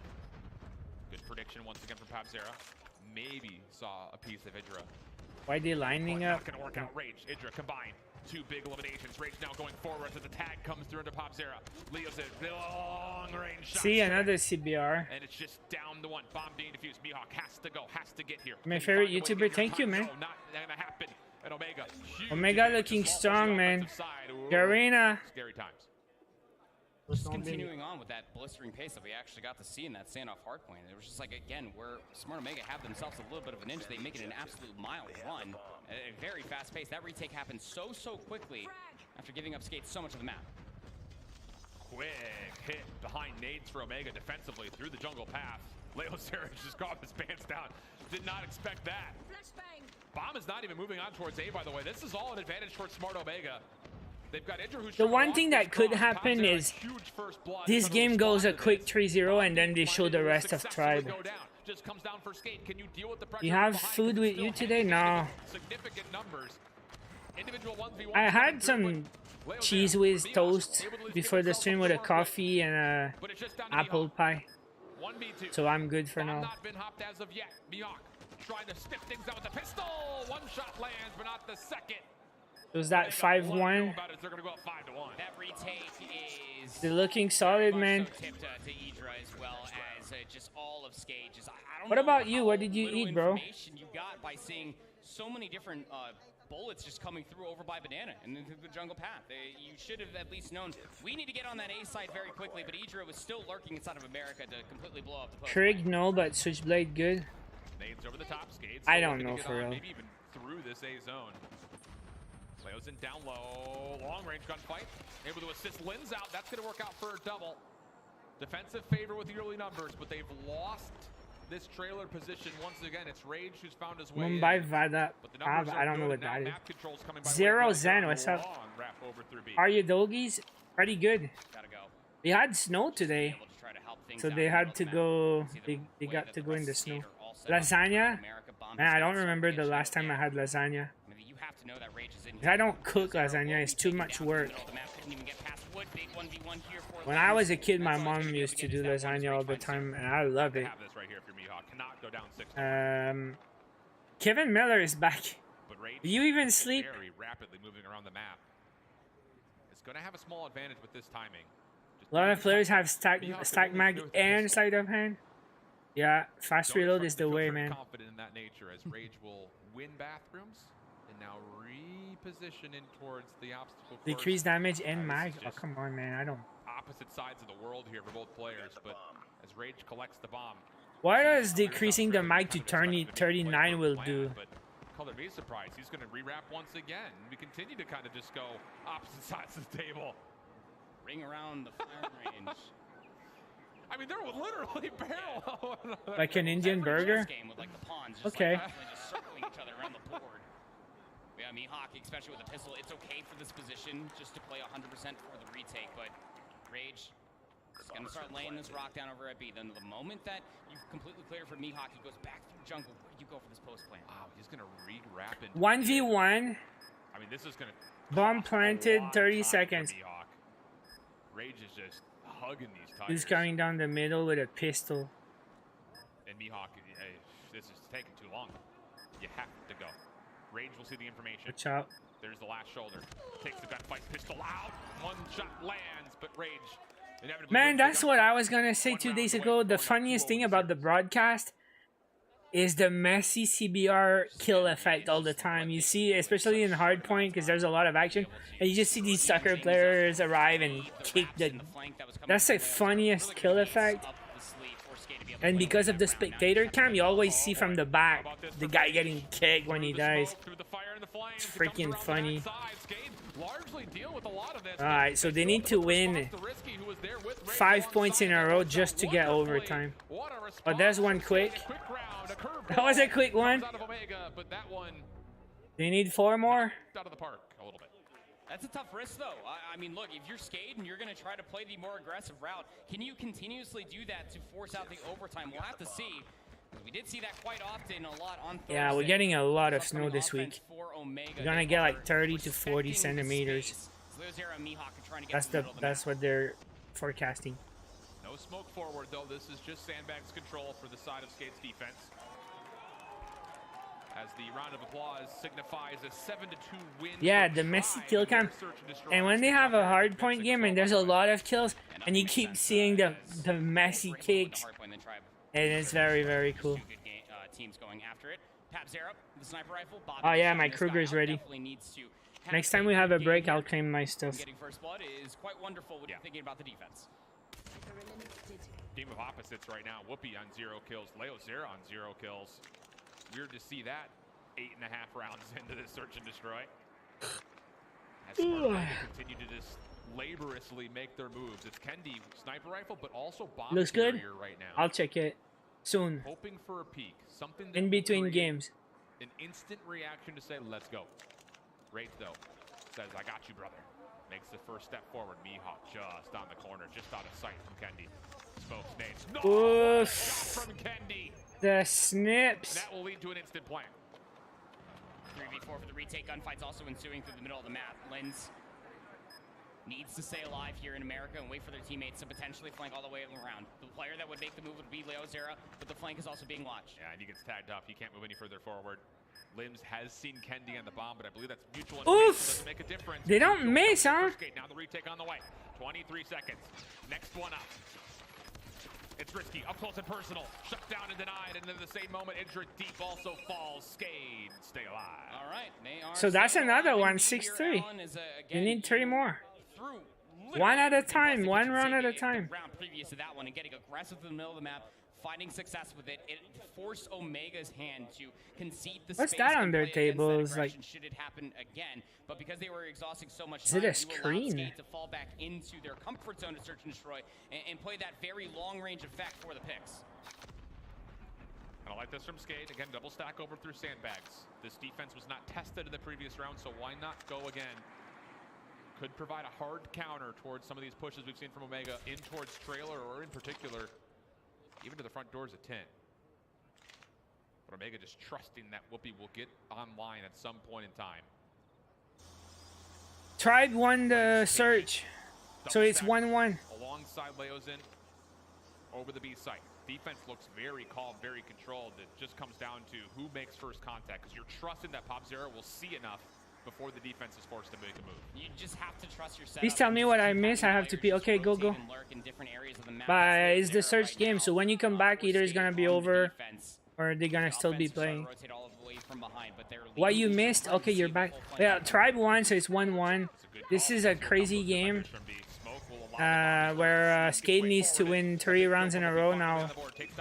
Good prediction once again from Pabzera. Maybe saw a piece of Idra. Why are they lining up? Not gonna work out. Rage, Idra combined. Two big eliminations. Rage now going forward as the tag comes through into Pabzera. Leo's a long range shot. See, another CBR. And it's just down to one. Bomb being defused. Mihawk has to go, has to get here. My favorite YouTuber. Thank you, man. No, not gonna happen. And Omega. Omega looking strong, man. Garena. Scary times. Just continuing on with that blistering pace that we actually got to see in that standoff hardpoint. It was just like, again, where Smart Omega have themselves a little bit of an inch. They make it an absolute mile run at a very fast pace. That retake happened so quickly after giving up Skate so much of the map. Quick hit behind nades for Omega defensively through the jungle path. Leo Sarich just got his pants down. Did not expect that. Bomb is not even moving on towards A, by the way. This is all an advantage towards Smart Omega. They've got Idra, who's the one thing that could happen is this game goes a quick 3-0 and then they show the rest of Tribe. You have food with you today? No. I had some cheese whiz toast before the stream with a coffee and a apple pie. So I'm good for now. Trying to stiff things out with the pistol. One shot lands, but not the second. Was that 5-1? That retake is. They're looking solid, man. Tipped to Idra as well as just all of Skate. What about you? What did you eat, bro? You got by seeing so many different bullets just coming through over by Banana and then through the jungle path. You should have at least known we need to get on that A side very quickly, but Idra was still lurking inside of America to completely blow up the post. Krieg, no, but Switchblade, good. Nades over the top, Skates. I don't know for real. Maybe even through this A zone. Leo's in down low, long range gunfight. Able to assist Linz out. That's going to work out for a double. Defensive favor with the early numbers, but they've lost this trailer position once again. It's Rage who's found his way. Mumbai Vada. I don't know what that is. Zero Zen, what's up? Are you doggies? Pretty good. Gotta go. They had snow today, so they had to go. They got to go in the snow. Lasagna? Man, I don't remember the last time I had lasagna. I don't cook lasagna, it's too much work. When I was a kid, my mom used to do lasagna all the time, and I love it. Kevin Miller is back. Do you even sleep? Very rapidly moving around the map. It's going to have a small advantage with this timing. A lot of players have stack mag and sleight of hand. Yeah, fast reload is the way, man. Confident in that nature as Rage will win bathrooms and now reposition in towards the obstacle course. Decrease damage and mag. Oh, come on, man. I don't. Opposite sides of the world here for both players, but as Rage collects the bomb. What does decreasing the mag to 39 will do? But Color be surprised. He's going to rewrap once again. We continue to kind of just go opposite sides of the table. Ring around the fire range. I mean, they're literally parallel. Like an Indian burger? With, like, the pawns, okay. Just circling each other around the board. Yeah, Mihawk, especially with the pistol, it's okay for this position just to play 100% for the retake, but Rage is going to start laying this rock down over at B. Then the moment that you've completely cleared for Mihawk, he goes back through jungle. Where do you go for this post plant? Wow, he's going to re-wrap into 1v1. I mean, this is going to... Bomb planted, 30 seconds. Rage is just hugging these tigers. He's coming down the middle with a pistol. And Mihawk, hey, this is taking too long. You have to go. Rage will see the information. Watch out. There's the last shoulder. Takes the gunfight, pistol out. One shot lands, but Rage... Man, that's what I was gonna say 2 days ago. The funniest thing about the broadcast is the messy CBR kill effect all the time. You see, especially in hardpoint, because there's a lot of action, and you just see these sucker players arrive and kick the... That's the funniest kill effect. And because of the spectator cam, you always see from the back the guy getting kicked when he dies. It's freaking funny. Alright, so they need to win 5 points in a row just to get overtime. But there's one quick. That was a quick one. They need 4 more. That's a tough risk, though. I mean, look, if you're Skade and you're going to try to play the more aggressive route, can you continuously do that to force out the overtime? We'll have to see. We did see that quite often, a lot on Thursday. Yeah, we're getting a lot of snow this week. We're going to get like 30 to 40 centimeters. That's what they're forecasting. No smoke forward, though. This is just sandbags control for the side of Skade's defense. As the round of applause signifies a 7-2 win. Yeah, the messy kill cam. And when they have a hard point game and there's a lot of kills, and you keep seeing the messy kicks, and it's very, very cool. Teams going after it. The sniper rifle. Oh yeah, my Kruger's ready. Next time we have a break, I'll claim my stuff. Getting first blood is quite wonderful when you're thinking about the defense. Game of opposites right now. Whoopi on 0 kills. Leo Zera on 0 kills. Weird to see that 8.5 rounds into this search and destroy. As Spartan continue to just laboriously make their moves. It's Kendi sniper rifle, but also bomb looks good right now. I'll check it soon. Hoping for a peek, something in between games. An instant reaction to say, "Let's go." Rage though says, "I got you, brother." Makes the first step forward. Mihawk just on the corner, just out of sight from Kendi. Smokes nades. No! Oof. Shot from Kendi. The snips. That will lead to an instant plan. 3v4 for the retake. Gunfights also ensuing through the middle of the map. Lens needs to stay alive here in America and wait for their teammates to potentially flank all the way around. The player that would make the move would be Leo Zera, but the flank is also being watched. Yeah, and he gets tagged up. He can't move any further forward. Limbs has seen Kendi on the bomb, but I believe that's mutual. Oof! Doesn't make a difference. They don't miss, huh? Now the retake on the way. 23 seconds. Next one up. It's risky, up close and personal. Shut down and denied, and then the same moment, Idra Deep also falls. Skade, stay alive. All right, they are. So that's another one, 6-3. You need 3 more. One at a time, one run at a time. Round previous to that one and getting aggressive in the middle of the map, finding success with it. It forced Omega's hand to concede the What's space that on and their play against that tables? Like, aggression should it happen again. But because they were exhausting so much is time, it a you screen? allowed Skade to fall back into their comfort zone to search and destroy and play that very long range effect for the picks. And I like this from Skade. Again, double stack over through sandbags. This defense was not tested in the previous round, so why not go again? Could provide a hard counter towards some of these pushes we've seen from Omega in towards trailer, or in particular, even to the front doors of 10. But Omega just trusting that Whoopi will get online at some point in time. Tribe won the search, so it's 1-1. Alongside Leozin over the B site. Defense looks very calm, very controlled. It just comes down to who makes first contact, because you're trusting that Pop Zero will see enough before the defense is forced to make a move. You just have to trust yourself. Please tell me what I miss. I have to pee. Okay, go. But it's the search game, so when you come back, either it's gonna be over or they're gonna still be playing. What you missed? Okay, you're back. Yeah, Tribe won, so it's 1-1. This is a crazy game where Skade needs to win 3 rounds in a row now,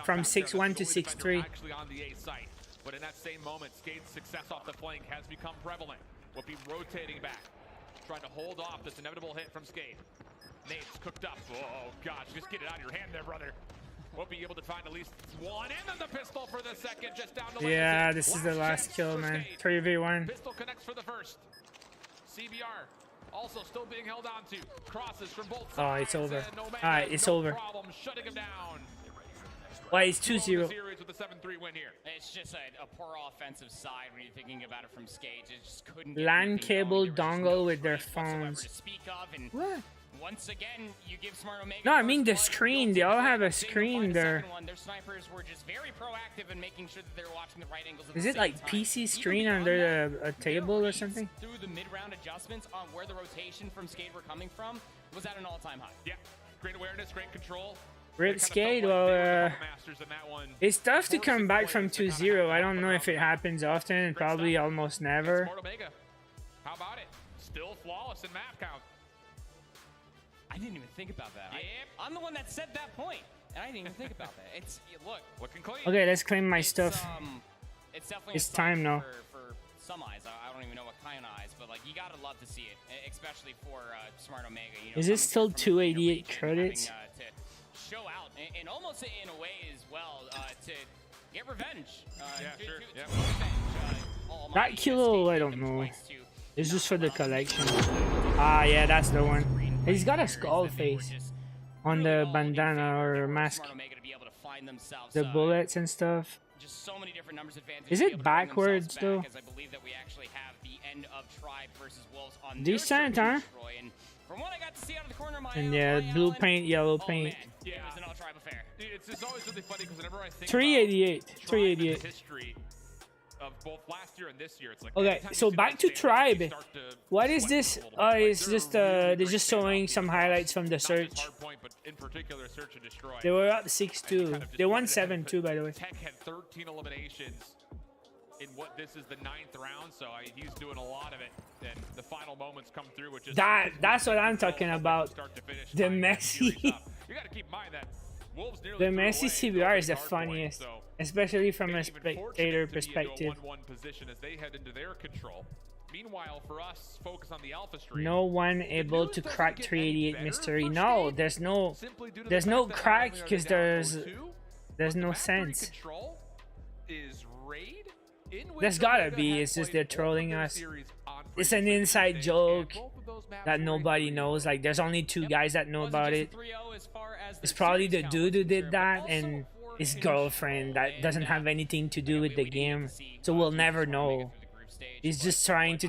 from 6-1 to 6-3. But in that same moment, Skade's success off the flank has become prevalent. Whoopi rotating back, trying to hold off this inevitable hit from Skade. Nate's cooked up. Oh gosh, just get it out of your hand there, brother. We'll be able to find at least one, and then the pistol for the second, just down the yeah, this is the last kill, man. 3v1. Pistol connects for the first. CBR also still being held on to. Crosses from both sides. Oh, it's over. Alright, it's over. Problem shutting him down. Why, it's 2-0. With the 7-3 win here. It's just a poor offensive side when you're thinking about it from Skage. It just couldn't LAN cable dongle with their phones. To speak of, and what? Once again, you give Smart Omega. No, I mean the screen. They all have a screen there. Their snipers were just very proactive in making sure that they were watching the right angles. Is it like PC screen under a table or something? Through the mid-round adjustments on where the rotation from Skate were coming from was at an all-time high. Yeah, great awareness, great control. Rip Skate, well, it's tough to come back from 2-0. I don't know if it happens often, probably almost never. How about it? Still flawless in map count. I didn't even think about that. I'm the one that said that point, and I didn't even think about that. It's looking clean. Okay, let's claim my stuff. It's definitely it's time now. For some eyes. I don't even know what kind of eyes, but like you gotta love to see it, especially for Smart Omega. You know, is it still 288 credits? Show out and almost in a way as well to get revenge. That kilo, I don't know. It's just for the collection. Ah, yeah, that's the one. He's got a skull face on the bandana or mask. The bullets and stuff. Just so many different numbers advantage. Is it backwards though? I believe that we actually have the end of Tribe versus Wolves on decent, huh? From what I got to see out of the corner of my and yeah, blue paint, yellow paint. Yeah, it was an all-tribe affair. It's just always really funny because whenever I think 388, 388. History of both last year and this year, it's like okay. So back to Tribe. What is this? It's just they're just showing some highlights from the search. They were up 6-2. They won 7-2, by the way. Tech had 13 eliminations in what this is the 9th round, so he's doing a lot of it. And the final moments come through, which is that's what I'm talking about. The Messi. You got to keep in mind that Wolves the Messi CBR is the funniest, especially from a spectator perspective. Position as they head into their control. Meanwhile, for us, focus on the Alpha stream. No one able to crack 388 mystery. No, there's no crack because there's no sense. There's gotta be. It's just they're trolling us. It's an inside joke that nobody knows. Like, there's only 2 guys that know about it. It's probably the dude who did that and his girlfriend that doesn't have anything to do with the game. So we'll never know. He's just trying to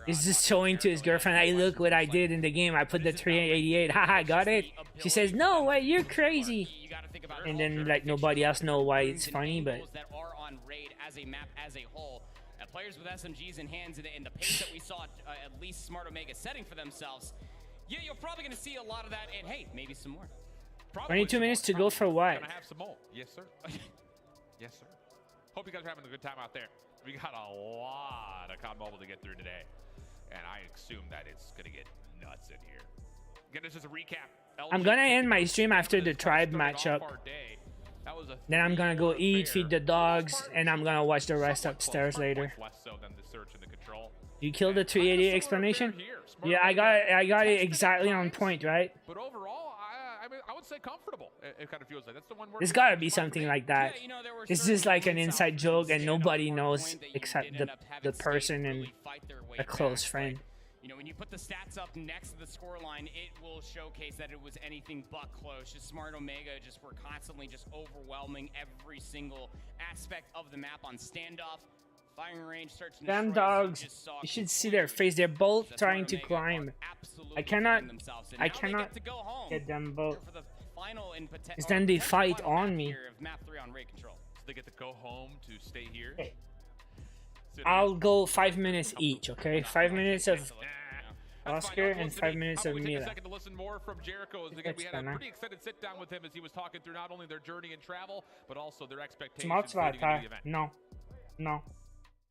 he's just showing to his girlfriend, hey, look what I did in the game. I put the 388. Haha, got it? She says, no, wait, you're crazy. And then, like, nobody else know why it's funny, but... as a map as a whole. Players with SMGs in hands in the pace that we saw at least Smart Omega setting for themselves. Yeah, you're probably going to see a lot of that, and hey, maybe some more. 22 minutes to go for what? Gonna have some more. Yes, sir. Yes, sir. Hope you guys are having a good time out there. We got a lot of COD Mobile to get through today, and I assume that it's going to get nuts in here. Again, this is a recap. I'm going to end my stream after the Tribe matchup. Then I'm gonna go eat, feed the dogs, and I'm gonna watch the rest upstairs later. You killed the 388 explanation? Yeah, I got it exactly on point, right? But overall, I would say comfortable. It kind of feels like that's the one. There's gotta be something like that. It's just like an inside joke, and nobody knows except the person and a close friend. You know, when you put the stats up next to the scoreline, it will showcase that it was anything but close. Just Smart Omega just were constantly just overwhelming every single aspect of the map on standoff, firing range, search and damn dogs. You should see their face. They're both trying to climb. I cannot get them both. Because then they fight on me. So they get to go home to stay here. Okay. I'll go 5 minutes each, okay? 5 minutes of Oscar and 5 minutes of Mila. To listen more from Jericho. Again, we had a pretty extended sit down with him as he was talking through not only their journey and travel, but also their expectations. No.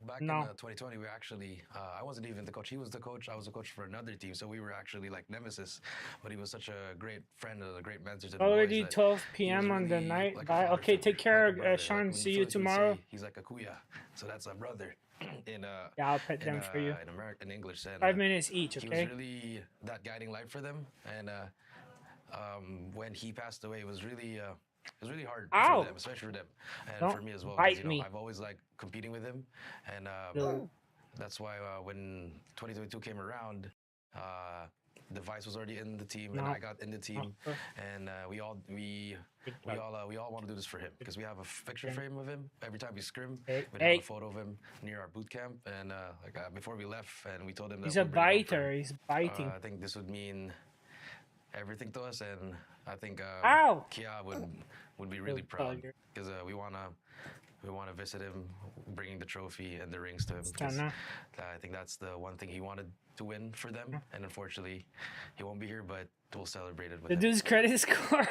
Back in 2020, we were actually, I wasn't even the coach. He was the coach. I was a coach for another team. So we were actually like nemesis. But he was such a great friend and a great mentor to the already boys 12 p.m. on the night. Bye. Okay, take care, Sean. See you tomorrow. He's like a kuya. So that's a brother. in yeah, I'll pet them for you. In English. And, 5 minutes each, okay? He was really that guiding light for them. And when he passed away, it was really hard for them, especially for them, and for me as well. Bite me. I've always liked competing with him, and that's why when 2022 came around, the Vice was already in the team, and I got in the team, and we all want to do this for him because we have a picture frame of him every time we scrim. We have a photo of him near our boot camp, and before we left, and we told him that he's a biter. He's biting. I think this would mean everything to us, and I think Kia would be really proud because we wanna visit him, bringing the trophy and the rings to him. I think that's the one thing he wanted to win for them, and unfortunately, he won't be here, but we'll celebrate it with him. The dude's credit score.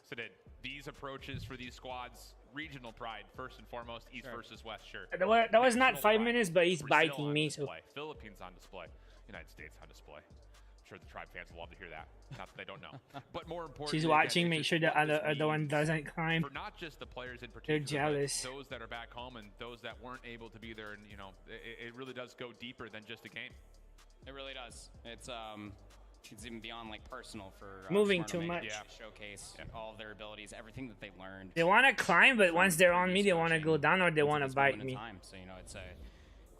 So these approaches for these squads, regional pride first and foremost, East versus West, sure. That was not 5 minutes, but he's biting me. So Philippines on display, United States on display. I'm sure the tribe fans will love to hear that. Not that they don't know, but more important, she's watching. Make sure the other one doesn't climb. For not just the players in particular, they're jealous. Those that are back home and those that weren't able to be there, and you know, it really does go deeper than just a game. It really does. It's even beyond like personal for moving too much. Showcase all of their abilities, everything that they learned. They want to climb, but once they're on me, they want to go down or they want to bite me. So you know, it's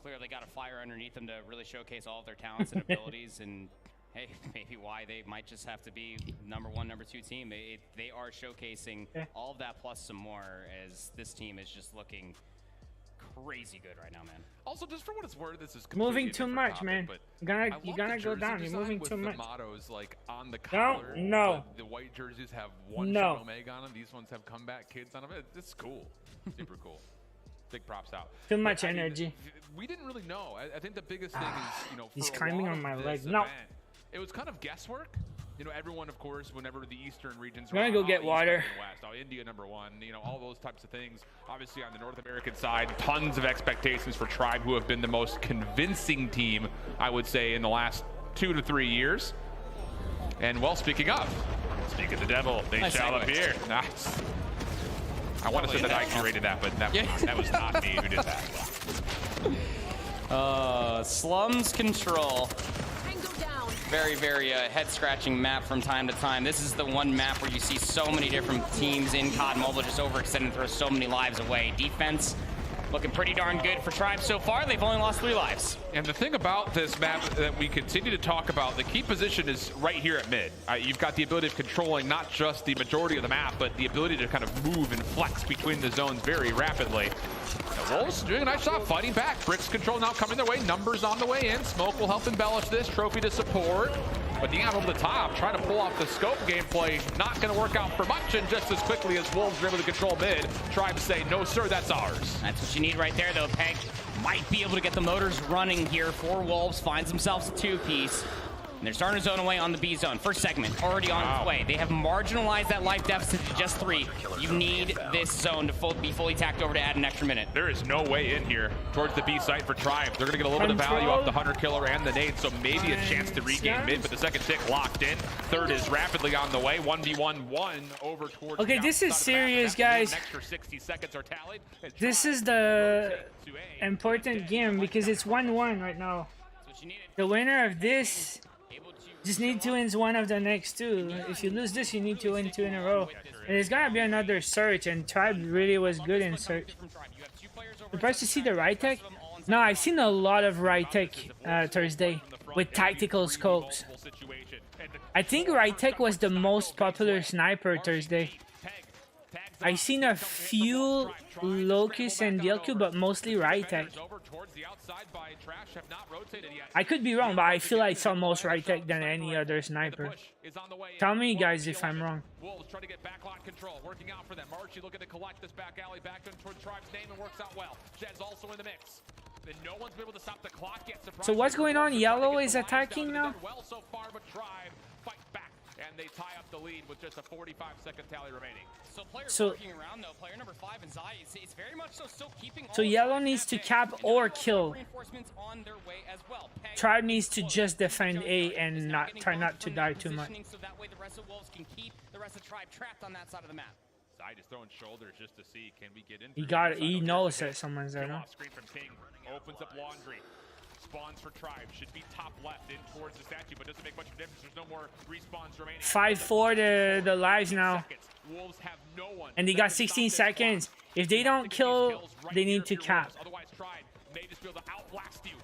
clearly got a fire underneath them to really showcase all of their talents and abilities and. Hey, maybe why they might just have to be number 1, number 2 team. They are showcasing all of that plus some more as this team is just looking crazy good right now, man. Also, just for what it's worth, this is moving too much, topic, man. You're gonna go down. You're moving too much. The mottos like on the collar. No. The white jerseys have one Sean Omega on them. These ones have comeback kids on them. It's cool. Super cool. Big props out. Too much energy. We didn't really know. I think the biggest thing is, you know, he's climbing on my leg. No. It was kind of guesswork. You know, everyone, of course, whenever the eastern regions are gonna go get water. West, India #1, you know, all those types of things. Obviously, on the North American side, tons of expectations for Tribe, who have been the most convincing team, I would say, in the last 2 to 3 years. And well, speaking of the devil, they shall appear. Nice. I want to say that I curated that, but that was not me who did that. Slums Control. Very, very head-scratching map from time to time. This is the one map where you see so many different teams in COD Mobile just overextend and throw so many lives away. Defense looking pretty darn good for Tribe so far. They've only lost 3 lives. And the thing about this map that we continue to talk about, the key position is right here at mid. You've got the ability of controlling not just the majority of the map, but the ability to kind of move and flex between the zones very rapidly. The Wolves doing a nice job fighting back. Bricks control now coming their way. Numbers on the way in. Smoke will help embellish this. Trophy to support. But Dion over the top, trying to pull off the scope gameplay. Not going to work out for much, and just as quickly as Wolves are able to control mid, Tribe to say, no, sir, that's ours. That's what you need right there, though. Peg might be able to get the motors running here for Wolves. Finds themselves a 2-piece. And they're starting to zone away on the B zone. First segment already on its way. They have marginalized that life deficit to just 3. You need this zone to be fully tacked over to add an extra minute. There is no way in here towards the B site for Triumph. They're going to get a little bit of value off the Hunter Killer and the nade, so maybe a chance to regain mid, but the second tick locked in. Third is rapidly on the way. 1v1 over towards okay, this is serious, guys. Extra 60 seconds are tallied. This is the important game because it's 1-1 right now. The winner of this just need to win one of the next 2. If you lose this, you need to win 2 in a row. And there's gonna be another search, and Tribe really was good in search. Surprised to see the right tech? No, I've seen a lot of right tech Thursday with tactical scopes. I think right tech was the most popular sniper Thursday. I've seen a few Locust and DLQ, but mostly right tech. I could be wrong, but I feel I saw most right tech than any other sniper. Tell me, guys, if I'm wrong. Wolves try to get backlot control, working out for them. Marchie looking to collect this back alley back towards Tribe's name, and works out well. Jed's also in the mix. Then no one's been able to stop the clock yet. So what's going on? Yellow is attacking now? Well so far, but Tribe fights back, and they tie up the lead with just a 45-second tally remaining. So players working around, though. Player number 5 and Zai, it's very much so still keeping. So Yellow needs to cap or kill. Reinforcements on their way as well. Tribe needs to just defend A and try not to die too much. So that way the rest of Wolves can keep the rest of Tribe trapped on that side of the map. Zai just throwing shoulders just to see, can we get in? He knows that someone's there. No? Screen from King, opens up laundry. Spawns for Tribe, should be top left in towards the statue, but doesn't make much of a difference. There's no more respawns remaining. 5-4 the lives now. Wolves have no one. And they got 16 seconds. If they don't kill, they need to cap. Otherwise, Tribe may just be able to outblast you.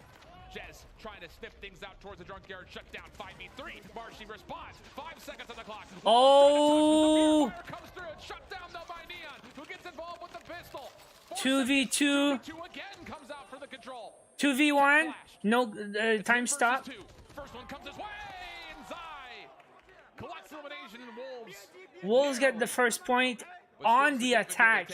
Jez trying to sniff things out towards the junkyard. Shut down 5v3. Marshy responds. 5 seconds on the clock. Oh! Comes through and shut down though by Neon, who gets involved with the pistol. 2v2. 2 again comes out for the control. 2v1. No time stop. First one comes his way, and Zai collects elimination in Wolves. Wolves get the first point on the attack.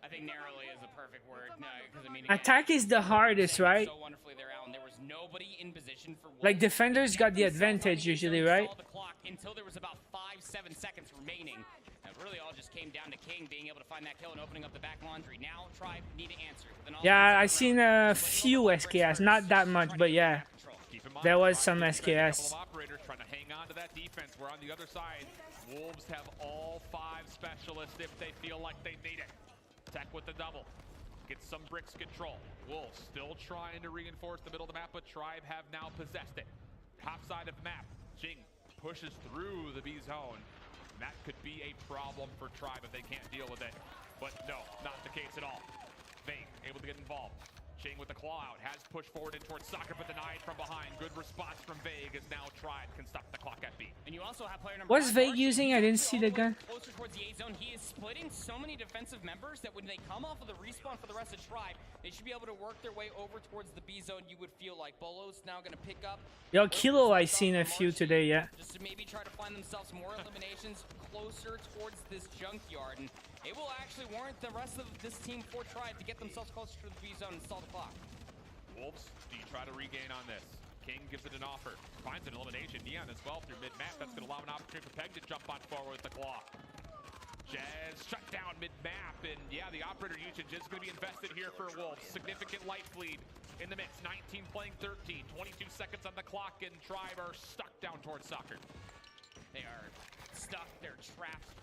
I think narrowly is a perfect word. No, because I mean, attack is the hardest, right? So wonderfully there, Alan. There was nobody in position for Wolves. Like defenders got the advantage usually, right? The clock until there was about 5-7 seconds remaining. It really all just came down to King being able to find that kill and opening up the back laundry. Now Tribe need to answer. Yeah, I seen a few SKS, not that much, but yeah, there was some SKS. Operators trying to hang on to that defense. We're on the other side. Wolves have all 5 specialists if they feel like they need it. Tech with the double. Get some bricks control. Wolves still trying to reinforce the middle of the map, but Tribe have now possessed it. Top side of map. Jing pushes through the B zone. And that could be a problem for Tribe if they can't deal with it. But no, not the case at all. Vane able to get involved. Jing with the claw out, has pushed forward in towards Soccer, but denied from behind. Good response from Vague, as now Tribe can stop the clock at B. And you also have player number What's Vague using? I didn't see the gun. Closer towards the A zone, he is splitting so many defensive members that when they come off of the respawn for the rest of Tribe, they should be able to work their way over towards the B zone. You would feel like Bolo's now going to pick up. Yo, Kilo, I seen a few today, yeah. Just to maybe try to find themselves more eliminations closer towards this junkyard, and it will actually warrant the rest of this team for Tribe to get themselves closer to the B zone and stall the clock. Wolves, do you try to regain on this? King gives it an offer, finds an elimination. Neon as well through mid-map. That's going to allow an opportunity for Peg to jump on forward with the claw. Jez shut down mid-map, and yeah, the operator usage is going to be invested here for Wolves. Significant life lead in the mix. 19 playing 13, 22 seconds on the clock, and Tribe are stuck down towards Soccer. They are stuck, they're trapped.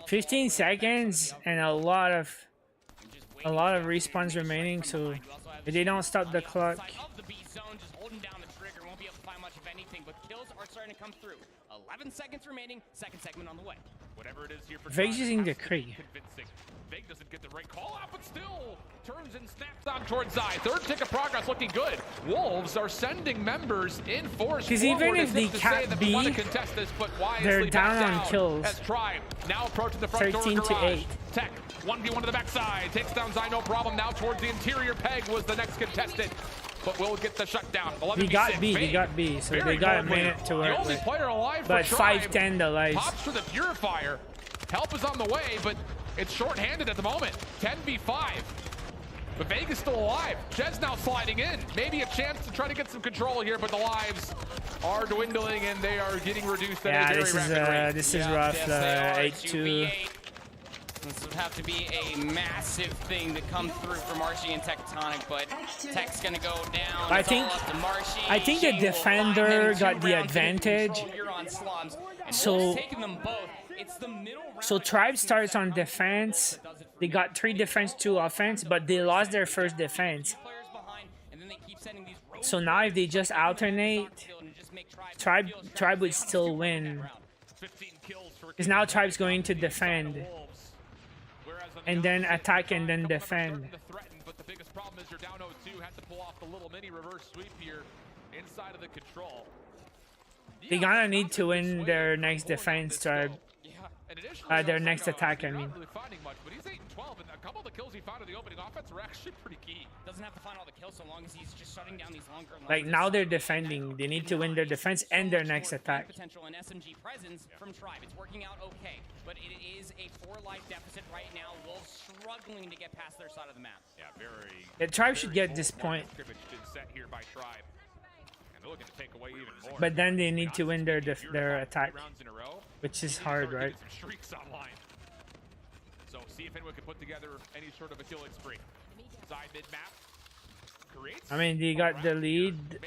15 seconds and a lot of respawns remaining, so if they don't stop the clock. The B zone, just holding down the trigger, won't be able to find much of anything, but kills are starting to come through. 11 seconds remaining, second segment on the way. Whatever it is here for Vague's using the Krieg. Vague doesn't get the right call out, but still turns and snaps on towards Zai. Third tick of progress looking good. Wolves are sending members in force. Because even if they cap B, they're down on kills. As Tribe now approaching the front 13 door to garage. 8. Tech 1v1 to the backside, takes down Zai, no problem. Now towards the interior. Peg was the next contestant, but will get the shutdown. He got B, so they got a minute to work with. But 5-10 the lives. Pops for the Purifier. Help is on the way, but it's short-handed at the moment. 10v5. But Vega's still alive. Jed's now sliding in. Maybe a chance to try to get some control here, but the lives are dwindling and they are getting reduced at a very rapid rate. This is rough. 8-2. This would have to be a massive thing to come through for Marshy and Tectonic, but Tech's gonna go down. I think the defender got the advantage. So Tribe starts on defense. They got 3 defense, 2 offense, but they lost their first defense. So now if they just alternate, Tribe would still win. Because now Tribe's going to defend. And then attack and then defend. But the biggest problem is you're down 0-2. Had to pull off the little mini reverse sweep here inside of the control. They're gonna need to win their next defense, Tribe. Their next attack, I mean. Really finding much, but he's 8-12, and a couple of the kills he found in the opening offense were actually pretty key. Doesn't have to find all the kills so long as he's just shutting down these longer. Like now they're defending. They need to win their defense and their next attack. Potential and SMG presence from Tribe. It's working out okay, but it is a 4-life deficit right now. Wolves struggling to get past their side of the map. Yeah, very. The Tribe should get this point. Set here by Tribe. Looking to take away even more. But then they need to win their attack, which is hard, right? Some streaks online. So see if anyone can put together any sort of a killing spree. Side mid map. I mean, they got the lead,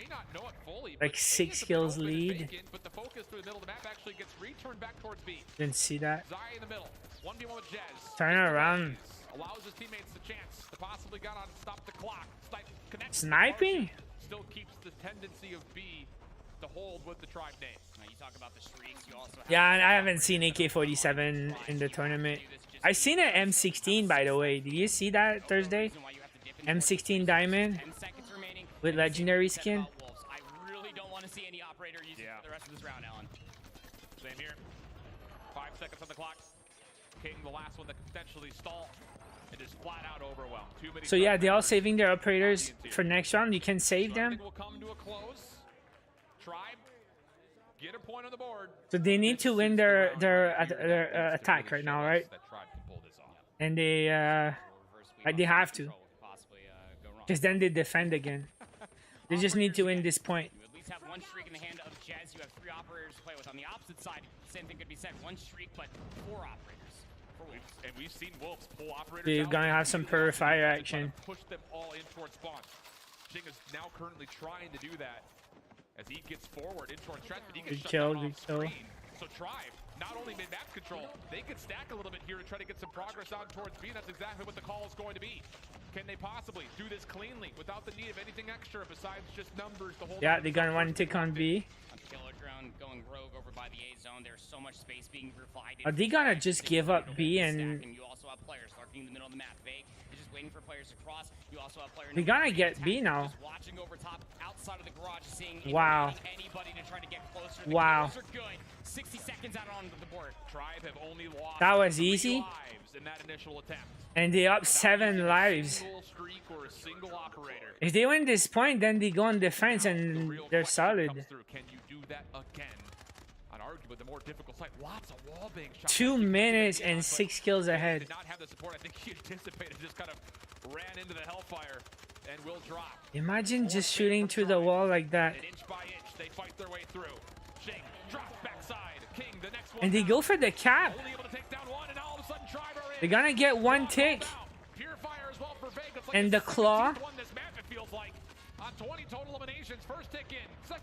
like 6 kills lead. But the focus through the middle of the map actually gets returned back towards B. Didn't see that. Zai in the middle. 1v1 with Jez. Turn around. Allows his teammates the chance to possibly get on and stop the clock. Sniping? Still keeps the tendency of B to hold with the tribe name. Now you talk about the streaks, you also have Yeah, and I haven't seen AK-47 in the tournament. I seen an M16, by the way. Did you see that Thursday? M16 Diamond with legendary skin. I really don't want to see any operator use it for the rest of this round, Alan. Same here. 5 seconds on the clock. King, the last one that could potentially stall. It is flat out overwhelmed. So yeah, they're all saving their operators for next round. You can save them. Will come to a close. Tribe, get a point on the board. So they need to win their attack right now, right? And they have to, because then they defend again. They just need to win this point. You at least have one streak in the hand of Jez. You have 3 operators to play with. On the opposite side, same thing could be said. 1 streak, but 4 operators. And we've seen Wolves pull operators. They're gonna have some purifier action. Push them all in towards spawn. Jing is now currently trying to do that as he gets forward in towards Trent, but he gets shut down off screen. So Tribe, not only mid-map control, they could stack a little bit here to try to get some progress on towards B. That's exactly what the call is going to be. Can they possibly do this cleanly without the need of anything extra besides just numbers to hold? Yeah, they're gonna want to take on B. Killer drone going rogue over by the A zone. There's so much space being provided. Are they gonna just give up B and you also have players lurking in the middle of the map. They are just waiting for players to cross. You also have players. they're gonna get B now? Just watching over top, outside of the garage, seeing wow. Anybody to try to get closer. The wow. kills are good. 60 seconds out on the board. Tribe have only lost that was easy. Lives in that initial attempt. And they up 7 lives. Or a single operator. If they win this point, then they go on defense and they're solid. Can you do that again? On arguably the more difficult side. Lots of wall bang shots. 2 minutes and 6 kills ahead. Did not have the support. I think he anticipated, just kind of ran into the hellfire and will drop. Imagine just shooting through the wall like that. And inch by inch, they fight their way through. Jing drops backside. King, the next one. And they go for the cap. Only able to take down one, and all of a sudden Tribe are in. They're gonna get 1 tick. And the claw.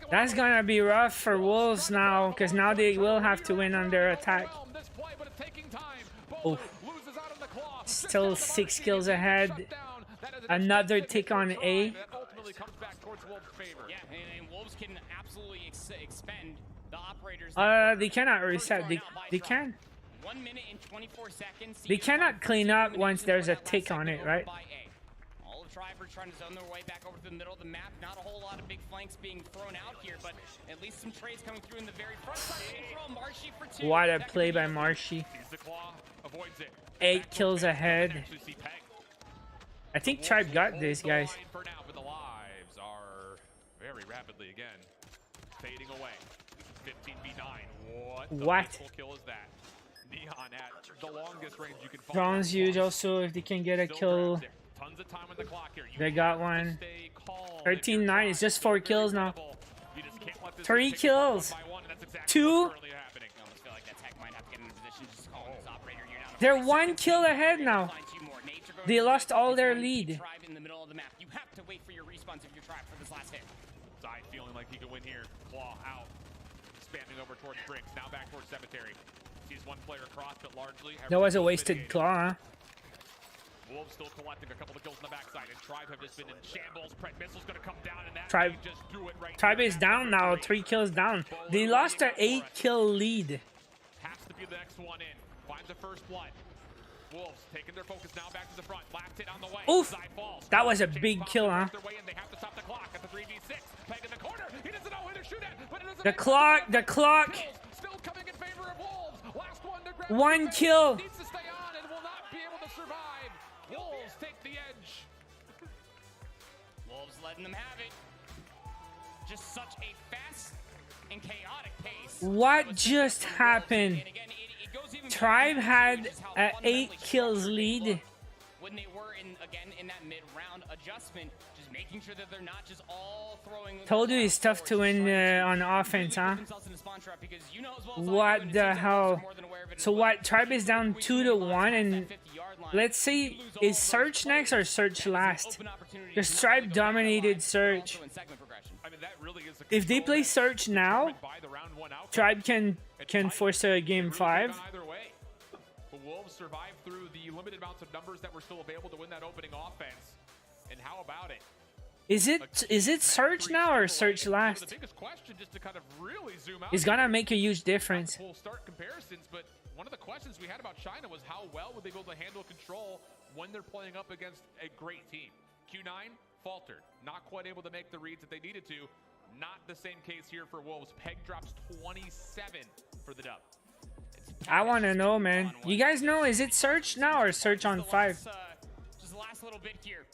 That's gonna be rough for Wolves now, because now they will have to win on their attack. Oh. Still 6 kills ahead. Another tick on A. Yeah, and Wolves can absolutely expend the operators. They cannot reset. They can. 1 minute and 24 seconds. They cannot clean up once there's a tick on it, right? All of Tribe are trying to zone their way back over to the middle of the map. Not a whole lot of big flanks being thrown out here, but at least some trades coming through in the very front side. Marshy for 2. What a play by Marshy. 8 kills ahead. I think Tribe got this, guys. For now, but the lives are very rapidly again fading away. 15v9. What kill is that? Neon at the longest range you can find. Drones used also if they can get a kill. Tons of time on the clock here. They got one. 13-9. It's just 4 kills now. 3 kills. 2. They're 1 kill ahead now. They lost all their lead. In the middle of the map. You have to wait for your respawns if you're Tribe for this last hit. Zai feeling like he can win here. Claw out. Spamming over towards Briggs. Now back towards Cemetery. Sees one player across, but largely that was a wasted claw, huh? Wolves still collecting a couple of kills on the backside, and Tribe have just been in shambles. Pred missile's gonna come down, and that Tribe just threw it right. Tribe is down now, 3 kills down. They lost their 8 kill lead. Has to be the next one in. Finds the first blood. Wolves taking their focus now back to the front. Last hit on the way. Oof! That was a big kill, huh? They have to stop the clock at the 3v6. Peg in the corner. He doesn't know who to shoot at, but it doesn't. The clock. Still coming in favor of Wolves. Last one to grab. 1 kill. Needs to stay on and will not be able to survive. Wolves take the edge. Wolves letting them have it. Just such a fast and chaotic pace. What just happened? Tribe had an 8 kills lead. When they were in that mid-round adjustment, just making sure that they're not just all throwing. Told you it's tough to win on offense, huh? What the hell? So what? Tribe is down 2-1, and let's see, is Search next or Search last? Because Tribe dominated Search. If they play Search now, Tribe can force a game 5. But Wolves survived through the limited amounts of numbers that were still available to win that opening offense. And how about it? Is it Search now or Search last? The biggest question, just to kind of really zoom out, it's gonna make a huge difference. Full start comparisons, but one of the questions we had about China was how well would they be able to handle control when they're playing up against a great team. Q9 faltered, not quite able to make the reads that they needed to. Not the same case here for Wolves. Peg drops 27 for the dub. I want to know, man. You guys know, is it Search now or Search on 5? Just the last little bit here.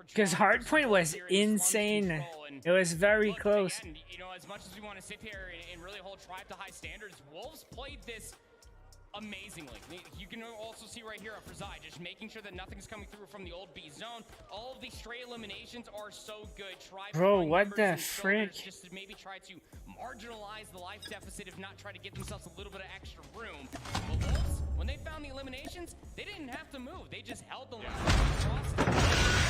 Because Hardpoint was insane. It was very close. And, you know, as much as we want to sit here and really hold Tribe to high standards, Wolves played this amazingly. You can also see right here for Zai, just making sure that nothing's coming through from the old B zone. All of these stray eliminations are so good. Tribe, bro, what the frick? Just to maybe try to marginalize the life deficit, if not try to give themselves a little bit of extra room. But Wolves, when they found the eliminations, they didn't have to move. They just held the line across.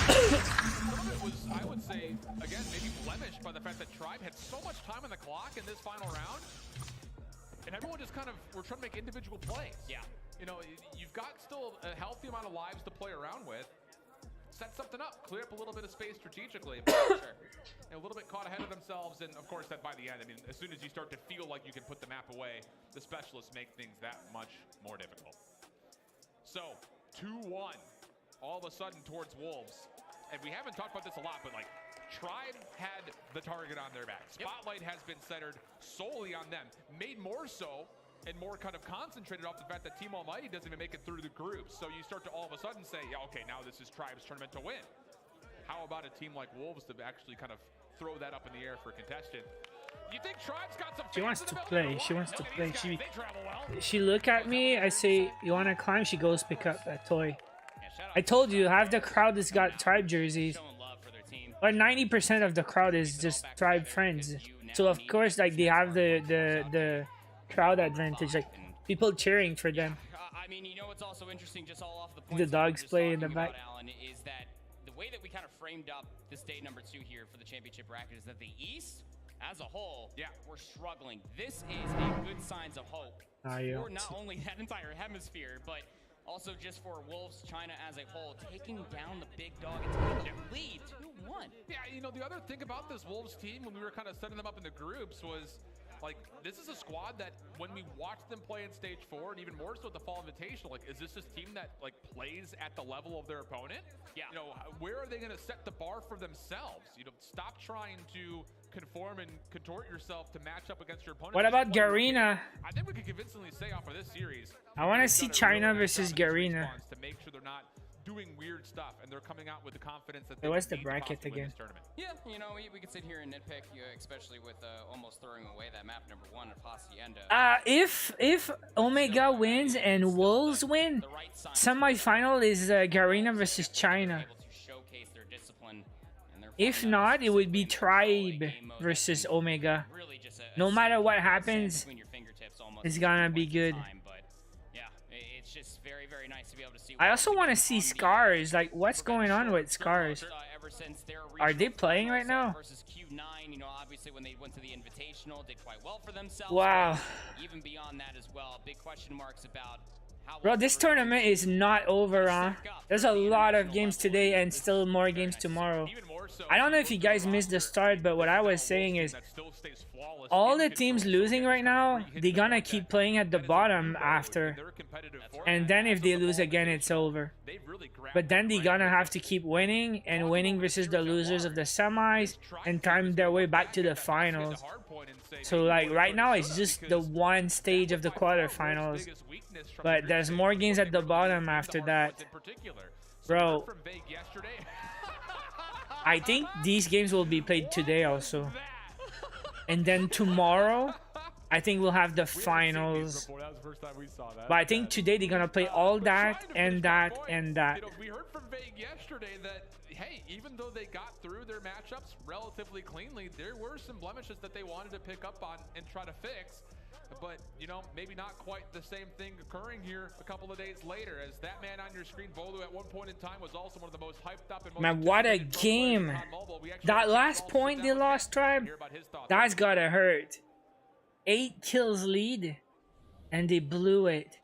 Some of it was, I would say, again, maybe blemished by the fact that Tribe had so much time on the clock in this final round. And everyone just kind of, we're trying to make individual plays. Yeah. You know, you've got still a healthy amount of lives to play around with. Set something up, clear up a little bit of space strategically. Sure. And a little bit caught ahead of themselves, and of course that by the end, I mean, as soon as you start to feel like you can put the map away, the specialists make things that much more difficult. So, 2-1, all of a sudden towards Wolves. And we haven't talked about this a lot, but like, Tribe had the target on their back. Spotlight has been centered solely on them. Made more so and more kind of concentrated off the fact that Team Almighty doesn't even make it through the groups. So you start to all of a sudden say, yeah, okay, now this is Tribe's tournament to win. How about a team like Wolves to actually kind of throw that up in the air for contention? You think Tribe's got some? She wants to play. She wants to play. She look at me. I say, you want to climb? She goes pick up that toy. I told you, half the crowd has got Tribe jerseys. But 90% of the crowd is just Tribe friends. So of course, like, they have the crowd advantage, like people cheering for them. I mean, you know what's also interesting, just all off the The dogs play in the back. Alan, is that the way that we kind of framed up this day number 2 here for the championship bracket is that the East, as a whole, we're struggling. This is a good signs of hope for not only that entire hemisphere, but also just for Wolves China as a whole, taking down the big dog and taking the lead 2-1. Yeah, you know, the other thing about this Wolves team when we were kind of setting them up in the groups was, like, this is a squad that when we watched them play in stage 4, and even more so at the Fall Invitational, like, is this team that, like, plays at the level of their opponent? Yeah. You know, where are they going to set the bar for themselves? You know, stop trying to conform and contort yourself to match up against your opponent. What about Garena? I think we could convincingly say off of this series, I want to see China versus Garena. To make sure they're not doing weird stuff and they're coming out with the confidence that they what's the need to bracket possibly win again? this tournament. Yeah, you know, we could sit here and nitpick, especially with almost throwing away that map number 1 of Hacienda. If Omega wins and Wolves win, semi-final is Garena versus China. If not, it would be Tribe versus Omega. No matter what happens, it's gonna be good. It's just very, very nice to be able to see. I also want to see Scars. Like, what's going on with Scars? Are they playing right now? Versus Q9, you know, obviously when they went to the Invitational, did quite well for themselves. Wow. Even beyond that as well, big question marks about how. Bro, this tournament is not over, huh? There's a lot of games today and still more games tomorrow. I don't know if you guys missed the start, but what I was saying is all the teams losing right now, they're gonna keep playing at the bottom after. And then if they lose again, it's over. But then they're gonna have to keep winning and winning versus the losers of the semis and time their way back to the finals. So like right now, it's just the one stage of the quarterfinals. But there's more games at the bottom after that. Bro, I think these games will be played today also. And then tomorrow, I think we'll have the finals. But I think today they're gonna play all that and that and that. You know, we heard from Vague yesterday that, hey, even though they got through their matchups relatively cleanly, there were some blemishes that they wanted to pick up on and try to fix. But, you know, maybe not quite the same thing occurring here a couple of days later, as that man on your screen, Bolu, at one point in time was also one of the most hyped up and most... Man, what a game. That last point they lost, Tribe, that's gotta hurt. 8 kills lead, and they blew it.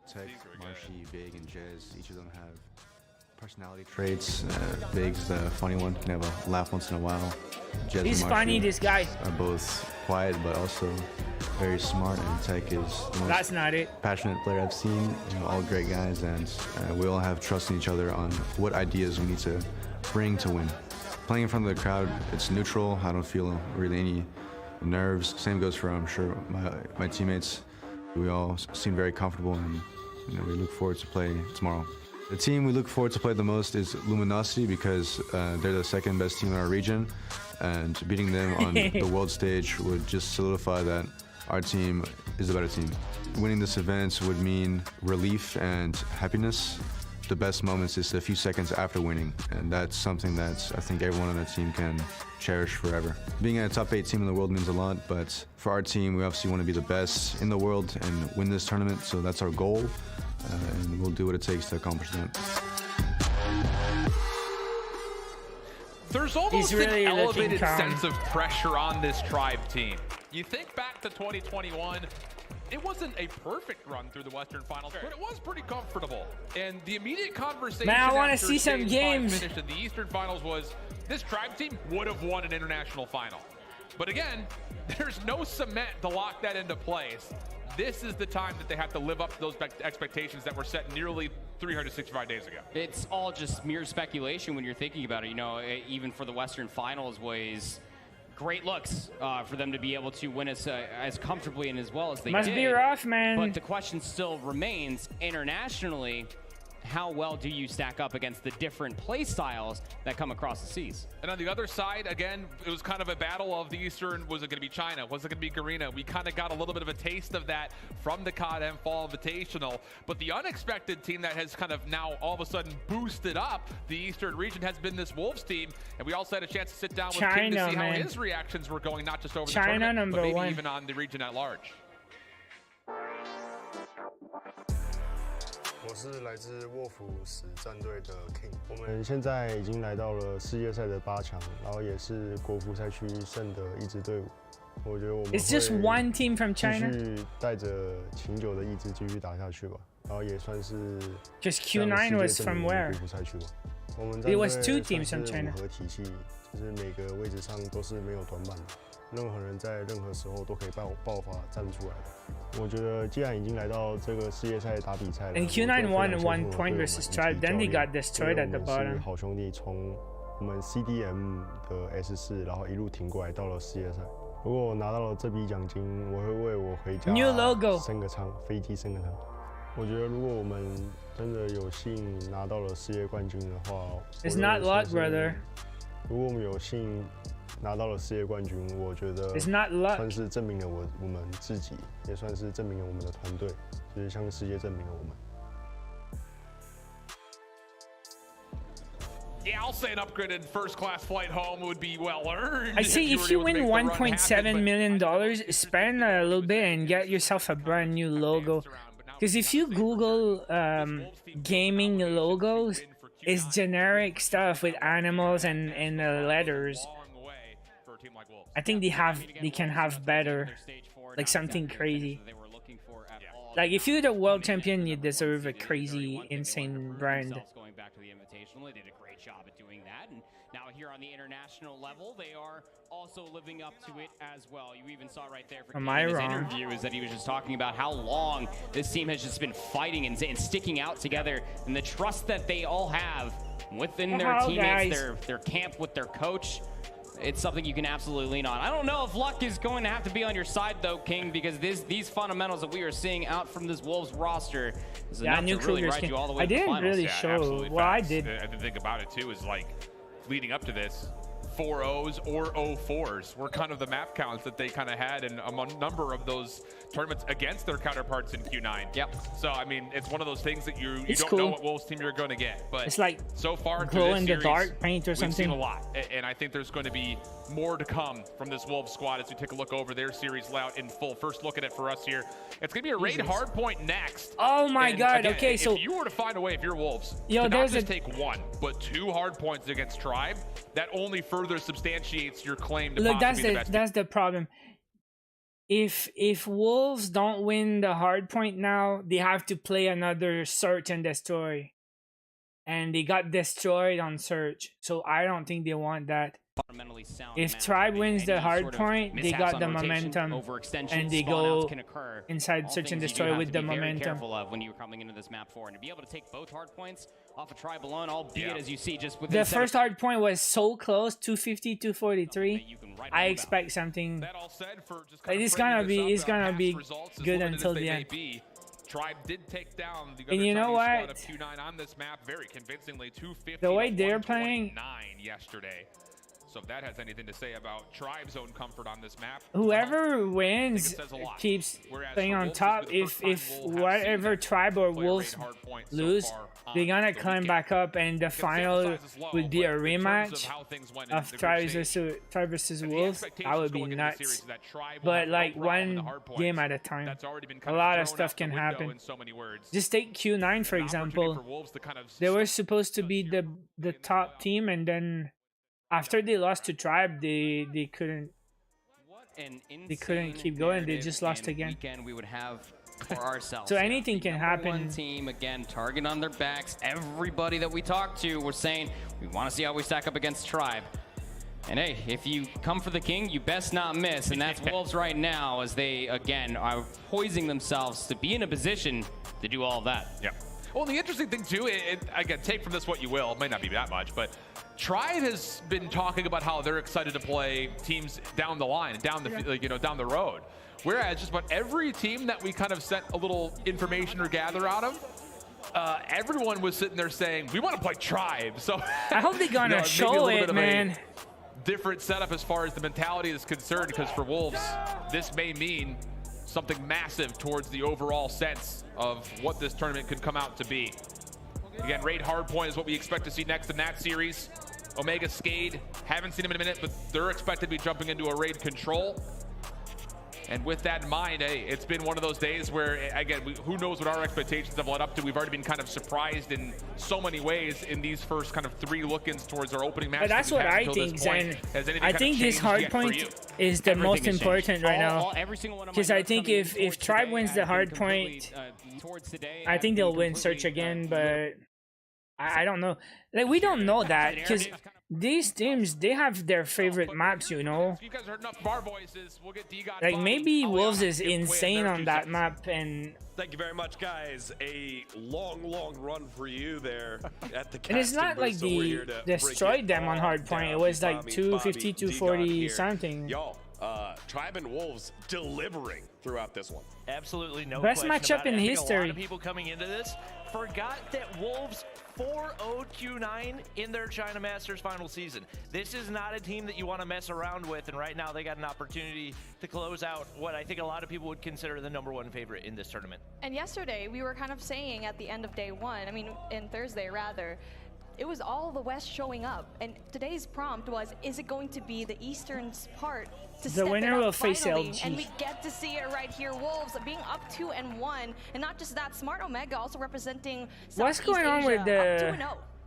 Tech, Marshy, Big, and Jez, each of them have personality traits. Big's the funny one, can have a laugh once in a while. Jez He's funny, this guy. Are both quiet, but also very smart, and Tech is the most passionate player I've seen. You know, all great guys, and we all have trust in each other on what ideas we need to bring to win. Playing in front of the crowd, it's neutral. I don't feel really any nerves. Same goes for, I'm sure, my teammates. We all seem very comfortable, and you know, we look forward to play tomorrow. The team we look forward to play the most is Luminosity, because they're the second best team in our region, and beating them on the world stage would just solidify that our team is the better team. Winning this event would mean relief and happiness. The best moments is a few seconds after winning, and that's something that I think everyone on the team can cherish forever. Being a top 8 team in the world means a lot, but for our team, we obviously want to be the best in the world and win this tournament, so that's our goal, and we'll do what it takes to accomplish that. There's almost an elevated sense of pressure on this Tribe team. You think back to 2021, it wasn't a perfect run through the Western Finals, but it was pretty comfortable. And the immediate conversation I want to see some games. Finish in the Eastern Finals was, this Tribe team would have won an international final. But again, there's no cement to lock that into place. This is the time that they have to live up to those expectations that were set nearly 365 days ago. It's all just mere speculation when you're thinking about it. You know, even for the Western Finals was great looks for them to be able to win as comfortably and as well as they did. Must be rough, man. But the question still remains, internationally, how well do you stack up against the different play styles that come across the seas? And on the other side, again, it was kind of a battle of the Eastern. Was it going to be China? Was it going to be Garena? We kind of got a little bit of a taste of that from the CODM Fall Invitational. But the unexpected team that has kind of now all of a sudden boosted up the Eastern region has been this Wolves team. And we also had a chance to sit down with King to see how his reactions were going, not just over the tournament, but maybe even on the region at large. 我是来自沃福史战队的 King， 我们现在已经来到了世界赛的8强，然后也是国服赛区胜的一支队伍。我觉得我们会继续带着秦九的意志继续打下去吧，然后也算是 Just Q9 was from where? 国服赛区吧。我们 It was 2 teams from China. 组合体系，就是每个位置上都是没有短板的。 任何人在任何时候都可以爆发站出来的。我觉得既然已经来到这个世界赛打比赛了 ，And Q9 won 1 point versus Tribe, then they got destroyed at the bottom. 好兄弟，从我们 CDM 的 S4， 然后一路挺过来到了世界赛。如果我拿到了这笔奖金，我会为我回家 New logo 升个舱，飞机升个舱。我觉得如果我们真的有幸拿到了世界冠军的话 ，It's not luck, brother. 如果我们有幸 拿到了世界冠军，我觉得算是证明了我们自己，也算是证明了我们的团队，就是向世界证明了我们。Yeah, I'll say an upgraded first-class flight home would be well earned. I say if you win $1.7 million, spend a little bit and get yourself a brand new logo. Because if you Google gaming logos, it's generic stuff with animals and letters. I think they can have better, like something crazy. Like if you're the world champion, you deserve a crazy, insane brand. Going back to the Invitational, they did a great job at doing that, and now here on the international level, they are also living up to it as well. You even saw right there from his interview is that he was just talking about how long this team has just been fighting and sticking out together, and the trust that they all have within their teammates, their camp with their coach. It's something you can absolutely lean on. I don't know if luck is going to have to be on your side, though, King, because these fundamentals that we are seeing out from this Wolves roster is enough to really ride you all the way to the finals. I didn't really show what I did. The thing about it, too, is like leading up to this, 4-0s or 0-4s were kind of the map counts that they kind of had in a number of those tournaments against their counterparts in Q9. Yep. So, I mean, it's one of those things that you don't cool. know what Wolves team you're going to get. But it's like so far glow in the dark paint or something. We've seen a lot. And I think there's going to be more to come from this Wolves squad as we take a look over their series layout in full. First look at it for us here. It's going to be a raid hardpoint next. Oh my God. Again, okay, so if you were to find a way, if you're Wolves, yo, to not just take one, but 2 hardpoints against Tribe, that only further substantiates your claim to look. That's the problem. If Wolves don't win the hardpoint now, they have to play another search and destroy, and they got destroyed on search. So I don't think they want that. Fundamentally sound. If Tribe wins the hard point, they got the momentum, and they go inside search and destroy with the momentum. Careful of when you're coming into this map 4, and to be able to take both hard points off of Tribe alone, albeit as you see, just with the first hard point was so close, 250, 243. I expect something. That all said, for just it's gonna be good until the end. Tribe did take down the and you know what? Of Q9 on this map very convincingly, 250 the way they're playing yesterday. So if that has anything to say about Tribe's own comfort on this map, whoever wins keeps playing on top. If whatever Tribe or Wolves lose, they're gonna climb back up, and the final would be a rematch of Tribe versus Wolves. That would be nuts. But like one game at a time. A lot of stuff can happen. Just take Q9 for example. They were supposed to be the top team, and then after they lost to Tribe, they couldn't keep going. They just lost again. We would have for ourselves. So anything can happen. One team again, target on their backs. Everybody that we talked to were saying we want to see how we stack up against Tribe. And hey, if you come for the king, you best not miss. And that's Wolves right now, as they again are poising themselves to be in a position to do all of that. Yeah. Well, the interesting thing too, again, take from this what you will. It might not be that much, but Tribe has been talking about how they're excited to play teams down the line, down the road. Whereas just about every team that we kind of sent a little information or gather out of, everyone was sitting there saying, we want to play Tribe. So I hope they're gonna show it, man. Different setup as far as the mentality is concerned, because for Wolves, this may mean something massive towards the overall sense of what this tournament could come out to be. Again, raid hardpoint is what we expect to see next in that series. Omega Skade, haven't seen him in a minute, but they're expected to be jumping into a raid control. And with that in mind, hey, it's been one of those days where, again, who knows what our expectations have led up to. We've already been kind of surprised in so many ways in these first kind of 3 look-ins towards our opening match. But that's what I think, Zen. I think this hard point is the most important right now. Because I think if Tribe wins the hard point, I think they'll win Search again, but I don't know. Like, we don't know that, because these teams, they have their favorite maps, you know. Like, maybe Wolves is insane on that map, and thank you very much, guys. A long run for you there at the and it's not like they destroyed them on hardpoint. It was like 250, 240 something. Y'all, Tribe and Wolves delivering throughout this one. Absolutely no best question matchup in history. A lot of people coming into this forgot that Wolves 4-0 Q9 in their China Masters final season. This is not a team that you want to mess around with, and right now they got an opportunity to close out what I think a lot of people would consider the #1 favorite in this tournament. And yesterday we were kind of saying at the end of day 1, I mean in Thursday rather, it was all the West showing up, and today's prompt was, is it going to be the Eastern part to the winner will face LG? And we get to see it right here. Wolves being up 2-1, and not just that, Smart Omega also representing what's going on with the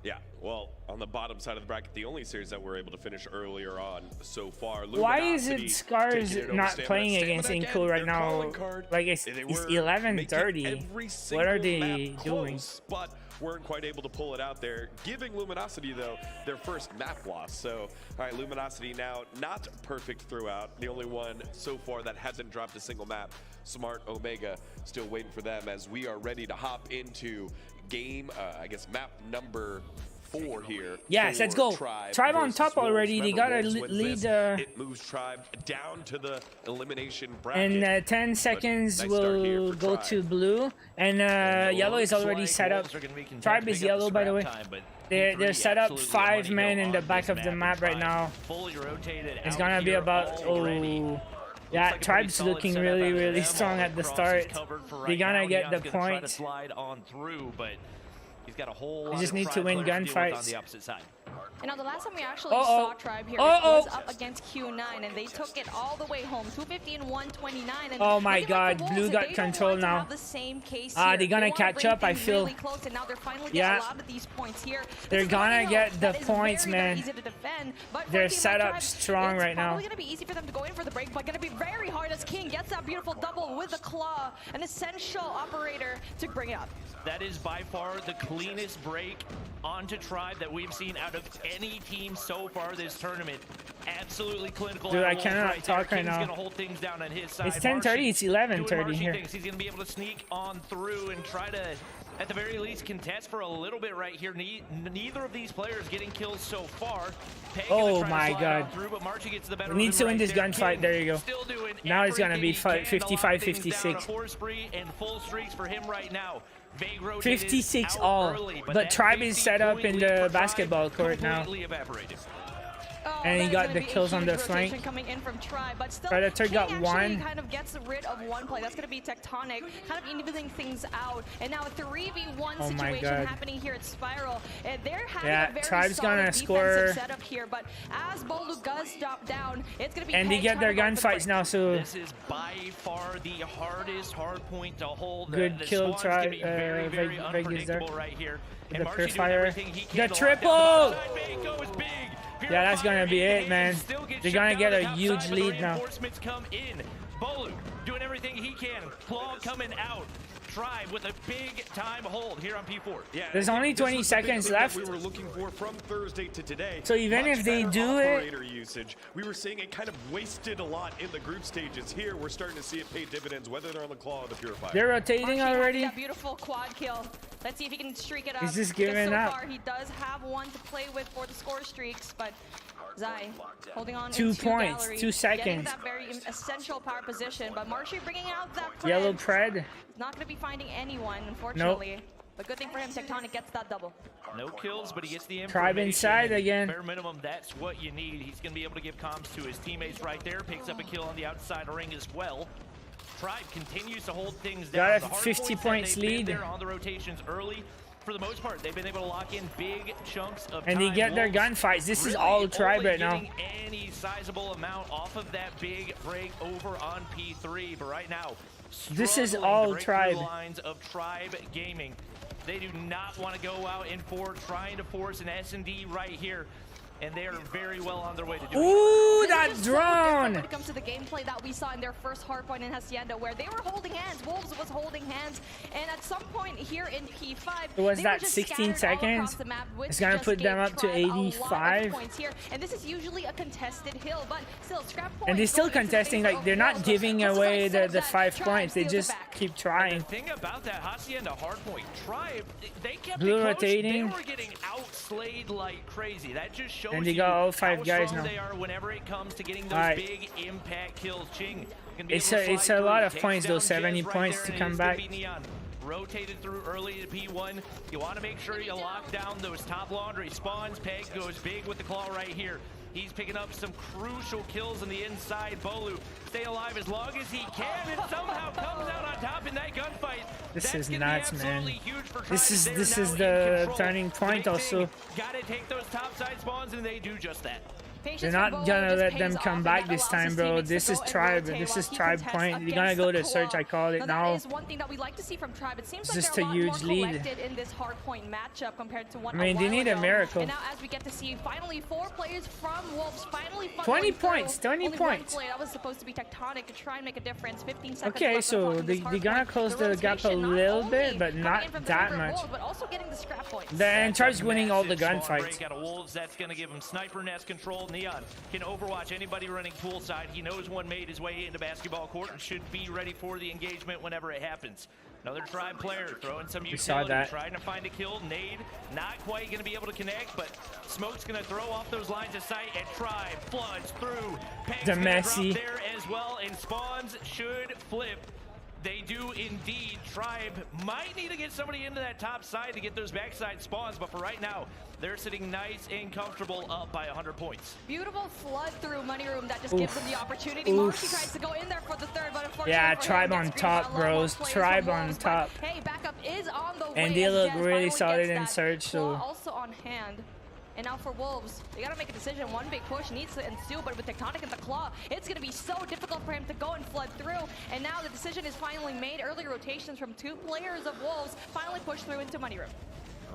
Yeah, well, on the bottom side of the bracket, the only series that we're able to finish earlier on so far. Why is it Scars not playing against Inco right now? Like, it's 11:30. What are they doing? But weren't quite able to pull it out there, giving Luminosity, though, their first map loss. So, all right, Luminosity now not perfect throughout. The only one so far that hasn't dropped a single map. Smart Omega still waiting for them as we are ready to hop into game, I guess, map number 4 here. Yes, let's go. Tribe on top already. They got to lead. It moves Tribe down to the elimination bracket. And 10 seconds will go to blue. And yellow is already set up. Tribe is yellow, by the way. They're set up 5 men in the back of the map right now. It's gonna be about, oh, yeah, Tribe's looking really, really strong at the start. They're gonna get the points. You just need to win gunfights. And now the last time we actually saw Tribe here was up against Q9, and they took it all the way home, 250 and 129. And oh my God, blue got control now. They're gonna catch up, I feel. Yeah, they're gonna get the points, man. They're set up strong right now. It's probably gonna be easy for them to go in for the break, but gonna be very hard as King gets that beautiful double with the claw, an essential operator to bring it up. That is by far the cleanest break onto Tribe that we've seen out of any team so far this tournament. Absolutely clinical. Dude, I cannot talk right now. Gonna hold things down on his side. It's 10:30. It's 11:30 here. He's gonna be able to sneak on through and try to, at the very least, contest for a little bit right here. Neither of these players getting kills so far. Oh my God. He needs to win this gunfight. There you go. Now it's gonna be 55-56. 56 all, but Tribe is set up in the basketball court now. And he got the kills on the flank. Coming in from Tribe, but still, Predator got one. Kind of gets rid of one play. That's going to be Tectonic, kind of evening things out. And now a 3v1 situation happening here at Spiral. And they're having a very Tribe's gonna solid score. Setup here, but as Bolu does drop down, it's going to be. And they get their gunfights now, so this is by far the hardest point to hold. Good kill, Tribe. Vegas there. Right here. The Purifier. The triple! Yeah, that's gonna be it, man. They're gonna get a huge lead now. Bolu doing everything he can. Claw coming out. Tribe with a big time hold here on P4. Yeah, there's only 20 seconds left. We were looking for from Thursday to today. So even if they do it, usage, we were seeing it kind of wasted a lot in the group stages. Here, we're starting to see it pay dividends, whether they're on the Claw or the Purifier. They're rotating already. That beautiful quad kill. Let's see if he can streak it up. He's just giving up. So far, he does have one to play with for the score streaks, but Zai holding on. 2 points, 2 seconds. That very essential power position, but Marshy bringing out that pred. Yellow pred. Not going to be finding anyone, unfortunately. Nope. But good thing for him, Tectonic gets that double. No kills, but he gets the information. Tribe inside again. Bare minimum, that's what you need. He's going to be able to give comms to his teammates right there. Picks up a kill on the outside ring as well. Tribe continues to hold things down. Got a 50 points lead. They're on the rotations early. For the most part, they've been able to lock in big chunks of and they get their gunfights. This is all Tribe right now. Any sizable amount off of that big break over on P3, but right now, this is all Tribe. Lines of Tribe Gaming. They do not want to go out in forward, trying to force an S&D right here. And they are very well on their way to doing it. Ooh, that drone! When it comes to the gameplay that we saw in their first hardpoint in Hacienda, where they were holding hands, Wolves was holding hands, and at some point here in P5, it was that 16 seconds. It's gonna put them up to 85. Here. And this is usually a contested hill, but still scrap points. And they're still contesting, like they're not giving away the 5 points. They just keep trying. The thing about that Hacienda hardpoint, Tribe, they kept blue it close. rotating. They were getting outslayed like crazy. That just shows and they got all 5 guys now. They are whenever it comes to getting those big impact kills. Ching, it's a lot of points, those 70 points to come back. Rotated through early to P1. You want to make sure you lock down those top laundry spawns. Peg goes big with the claw right here. He's picking up some crucial kills on the inside. Bolu stay alive as long as he can and somehow comes out on top in that gunfight. This is nuts, man. This is the turning point also. Gotta take those top side spawns and they do just that. They're not gonna let them come back this time, bro. This is Tribe. This is Tribe point. You're gonna go to search. I called it now. That is one thing that we like to see from Tribe. It seems like just they're a huge lead in this hard point matchup compared to one. I mean, they need a miracle. And now, as we get to see, finally 4 players from Wolves finally 20 points. 20 points. That was supposed to be Tectonic to try and make a difference. 15 seconds. Okay, so they're gonna close the gap a little bit, but not that much. But also getting the scrap points. Then Tribe's winning all the gunfights. Out of Wolves, that's gonna give him sniper nest control. Neon can overwatch anybody running poolside. He knows one made his way into basketball court and should be ready for the engagement whenever it happens. Another Tribe player throwing some utility, trying to find a kill. Nade not quite going to be able to connect, but Smoke's going to throw off those lines of sight, and Tribe floods through. Peg's going to drop there as well, and spawns should flip. They do indeed. Tribe might need to get somebody into that top side to get those backside spawns, but for right now, they're sitting nice and comfortable up by 100 points. Beautiful flood through Money Room that just gives them the opportunity. Marshy tries to go in there for the third, but unfortunately Tribe on top, bros. Tribe on top. Hey, backup is on the way. And they look really solid in search, so also on hand. And now for Wolves, they gotta make a decision. One big push needs to ensue, but with Tectonic and the Claw, it's gonna be so difficult for him to go and flood through. And now the decision is finally made. Early rotations from 2 players of Wolves finally push through into Money Room.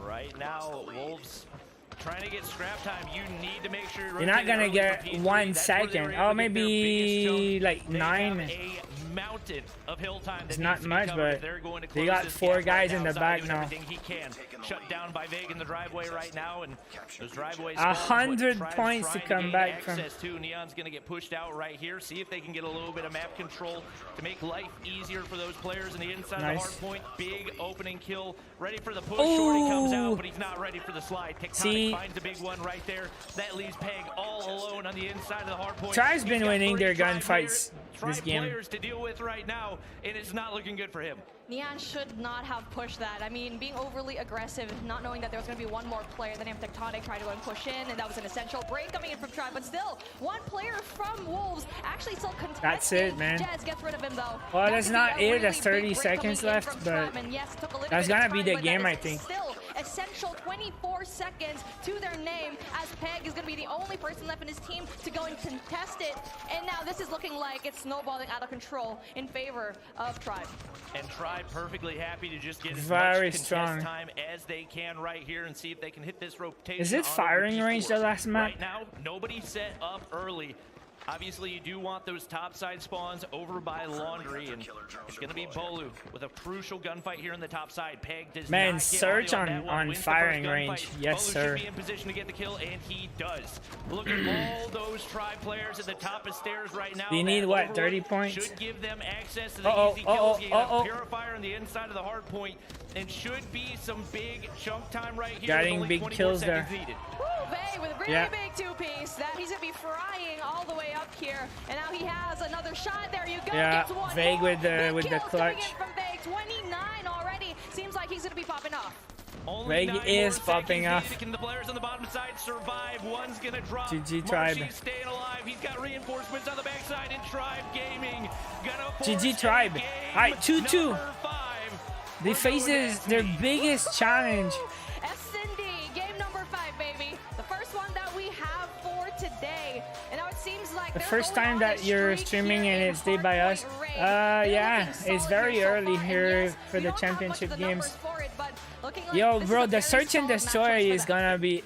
Right now, Wolves trying to get scrap time. You need to make sure you're not gonna get 1 second. Oh, maybe like 9. Mountain of hill time. It's not much, but they got 4 guys in the back now. He can shut down by Vig in the driveway right now, and those driveways 100 points to come back from. Neon's going to get pushed out right here. See if they can get a little bit of map control to make life easier for those players in the inside of the hard point. Big opening kill, ready for the push. Shorty comes out, but he's not ready for the slide. Tectonic finds the big one right there. That leaves Peg all alone on the inside of the hard point. Tribe's been winning their gunfights this game. Players to deal with right now, and it's not looking good for him. Neon should not have pushed that. I mean, being overly aggressive, not knowing that there was going to be one more player, the name Tectonic tried to go and push in, and that was an essential break coming in from Tribe. But still, 1 player from Wolves actually still contested. That's it, man. Jazz gets rid of him, though. Well, that's not it. That's 30 seconds left, but that's going to be the game, I think. Still, essential 24 seconds to their name, as Peg is going to be the only person left in his team to go and contest it. And now this is looking like it's snowballing out of control in favor of Tribe. And Tribe perfectly happy to just get as very much strong time as they can right here and see if they can hit this rotation. Is it firing range the last map? Right now, nobody set up early. Obviously, you do want those topside spawns over by Laundry, and it's going to be Bolu with a crucial gunfight here in the top side. Peg does not get search on firing range. Yes, Bolu sir. should be in position to get the kill, and he does. Look at all those Tribe players at the top of stairs right now. You need what, 30 points? Should give them access to the easy kills. You have Purifier on the inside of the hard point, and should be some big chunk time right here. Getting big kills there. Woo, Vay with a really big 2-piece. That he's gonna be frying all the way up here, and now he has another shot. There you go. Yeah, Vague with the clutch. Coming in from Vague, 29 already. Seems like he's gonna be popping off. Vague is popping off. Can the players on the bottom side survive? One's gonna drop. GG Tribe. Marshy's staying alive. He's got reinforcements on the backside, and Tribe Gaming gonna GG Tribe. All right, 2-2. They faces their biggest challenge. S&D, game number 5, baby. The first one that we have for today. And now it seems like the first time that you're streaming and it's day by us. Yeah, it's very early here for the championship games. Yo, bro, the search and destroy is gonna be.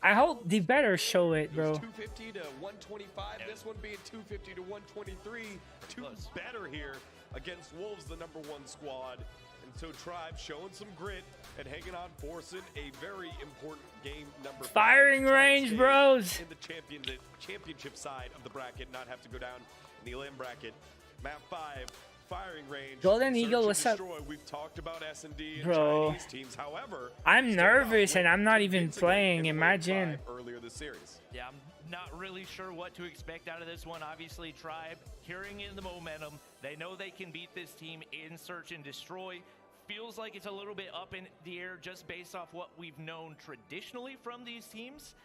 I hope they better show it, bro. 250 to 125. This one being 250 to 123. Two better here against Wolves, the #1 squad. And so Tribe showing some grit and hanging on, forcing a very important game number 5. Firing range, bros. In the championship side of the bracket, not have to go down in the elim bracket. Map 5, firing range. Golden Eagle, what's up? We've talked about S&D and bro, Chinese teams. However, I'm nervous and I'm not even playing. Imagine. Earlier this series. Yeah, I'm not really sure what to expect out of this one. Obviously, Tribe carrying in the momentum. They know they can beat this team in search and destroy. Feels like it's a little bit up in the air just based off what we've known traditionally from these teams.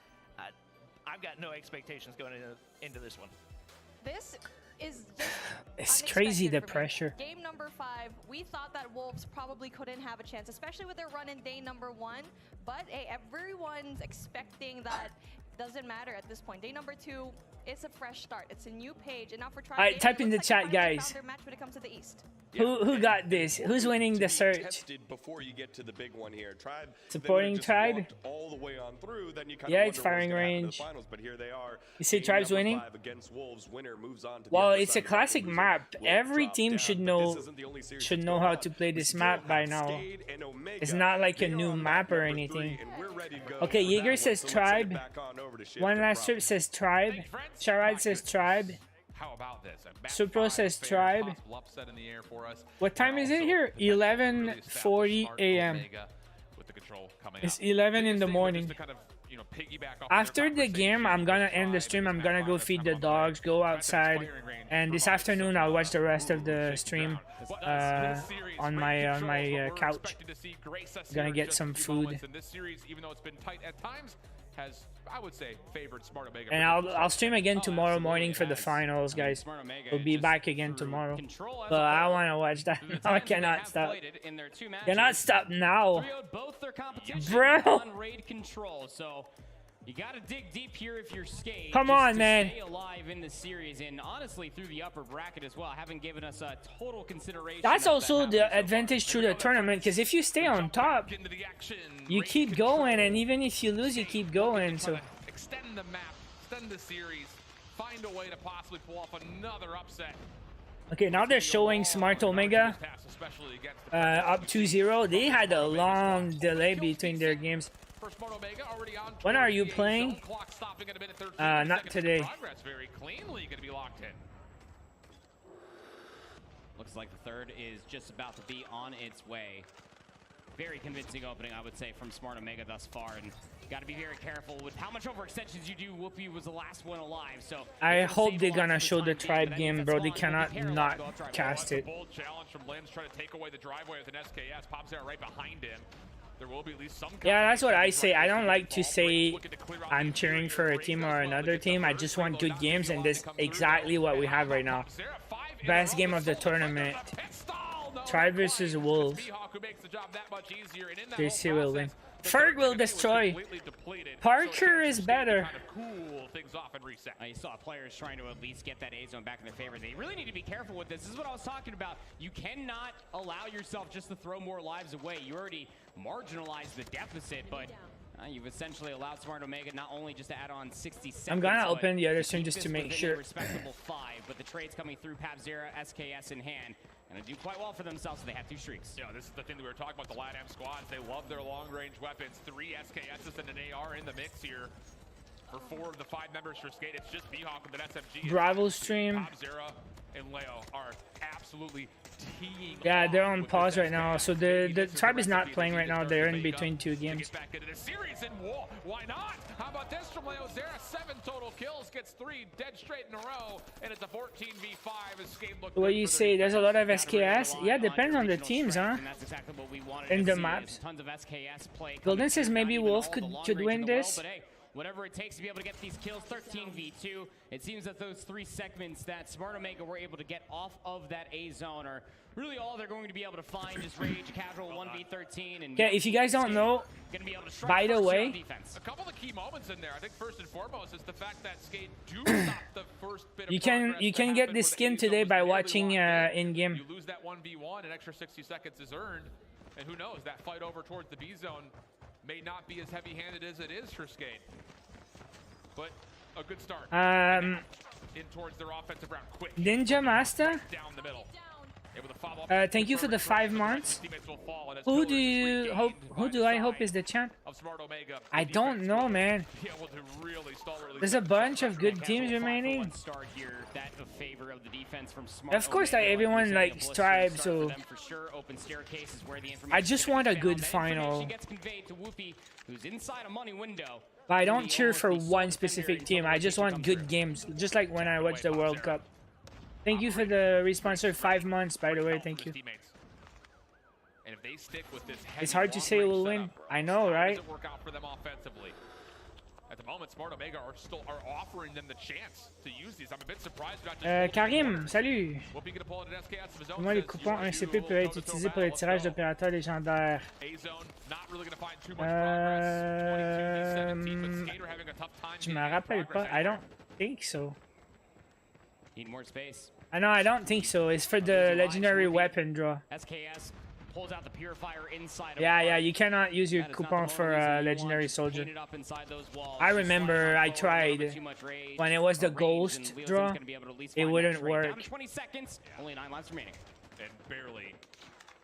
I've got no expectations going into this one. This is just it's crazy, the pressure. Game number 5, we thought that Wolves probably couldn't have a chance, especially with their run in day number 1. But hey, everyone's expecting that. Doesn't matter at this point. Day number 2, it's a fresh start. It's a new page, and now for Tribe. All right, type in the chat, guys. Match when it comes to the East. Who got this? Who's winning the search? Before you get to the big one here, Tribe supporting Tribe. All the way on through, then you kind yeah, it's firing range. Finals, but here they are. You see, Tribe's winning. Wolves, winner moves on to well, it's a classic map. Every team should know how to play this map by now. It's not like a new map or anything. Okay, Jaeger says Tribe. One last trip says Tribe. Sharad says Tribe. How about this? Supro says Tribe. What time is it here? 11:40 a.m. It's 11 in the morning. After the game, I'm gonna end the stream. I'm gonna go feed the dogs, go outside, and this afternoon I'll watch the rest of the stream on my couch. Gonna get some food. I would say favored Smart Omega. And I'll stream again tomorrow morning for the finals, guys. We'll be back again tomorrow. But I want to watch that. I cannot stop. Cannot stop now. Bro. You gotta dig deep here if you're Skate. Come on, man. Stay alive in the series, and honestly through the upper bracket as well. Haven't given us a total consideration. That's also the advantage through the tournament, because if you stay on top, you keep going, and even if you lose, you keep going. So extend the map, extend the series, find a way to possibly pull off another upset. Okay, now they're showing Smart Omega up 2-0. They had a long delay between their games. When are you playing? Not today. Looks like the third is just about to be on its way. Very convincing opening, I would say, from Smart Omega thus far, and got to be very careful with how much overextensions you do. Whoopi was the last one alive, so I hope they're gonna show the Tribe game, bro. They cannot not cast it. Bold challenge from Limbs, trying to take away the driveway with an SKS. Pops there right behind him. There will be at least some. Yeah, that's what I say. I don't like to say I'm cheering for a team or another team. I just want good games, and this is exactly what we have right now. Best game of the tournament. Tribe versus Wolves. JC will win. Ferg will destroy. Parker is better. You saw players trying to at least get that A zone back in their favor. They really need to be careful with this. This is what I was talking about. You cannot allow yourself just to throw more lives away. You already marginalized the deficit, but you've essentially allowed Smart Omega not only just to add on 60 seconds. I'm gonna open the other stream just to make sure. Respectable 5, but the trades coming through. Pabzera, SKS in hand. And they do quite well for themselves, so they have 2 streaks. Yeah, this is the thing that we were talking about, the LATAM squads. They love their long-range weapons. 3 SKSs and an AR in the mix here. For 4 of the 5 members for Skate, it's just Mihawk with an SMG. Bravo stream. Pabzera and Leo are absolutely teeing. Yeah, they're on pause right now, so the Tribe is not playing right now. They're in between 2 games. Get back into the series, and why not? How about this from Leo Zera? 7 total kills, gets 3 dead straight in a row, and it's a 14v5. Escape look. What do you say? There's a lot of SKS. Yeah, depends on the teams, huh? And the maps. Golden says maybe Wolf could win this. Whatever it takes to be able to get these kills, 13v2. It seems that those 3 segments that Smart Omega were able to get off of that A zone are really all they're going to be able to find. Just Rage, casual 1v13. And yeah, if you guys don't know, by the way, a couple of key moments in there. I think first and foremost is the fact that Skate do stop the first bit of you can get this skin today by watching in game. You lose that 1v1, an extra 60 seconds is earned, and who knows, that fight over towards the B zone may not be as heavy-handed as it is for Skate, but a good start. In towards their offensive round, quick. Ninja Master. Down the middle. Thank you for the 5 months. Who do I hope is the champ? I don't know, man. There's a bunch of good teams remaining. Of course, like, everyone likes Tribe, so I just want a good final. But I don't cheer for one specific team. I just want good games, just like when I watch the World Cup. Thank you for the responsor 5 months, by the way. Thank you. It's hard to say who will win. I know, right? At the moment, Smart Omega are offering them the chance to use these. I'm a bit surprised about Karim, salut. Moi, les coupons 1CP peuvent être utilisés pour les tirages d'opérateurs légendaires. Je me rappelle pas. I don't think so. Need more space. I know, I don't think so. It's for the legendary weapon draw. SKS pulls out the purifier inside. Yeah, you cannot use your coupon for a legendary soldier. I remember I tried when it was the ghost draw. It wouldn't work. 20 seconds. Only 9 lives remaining. And barely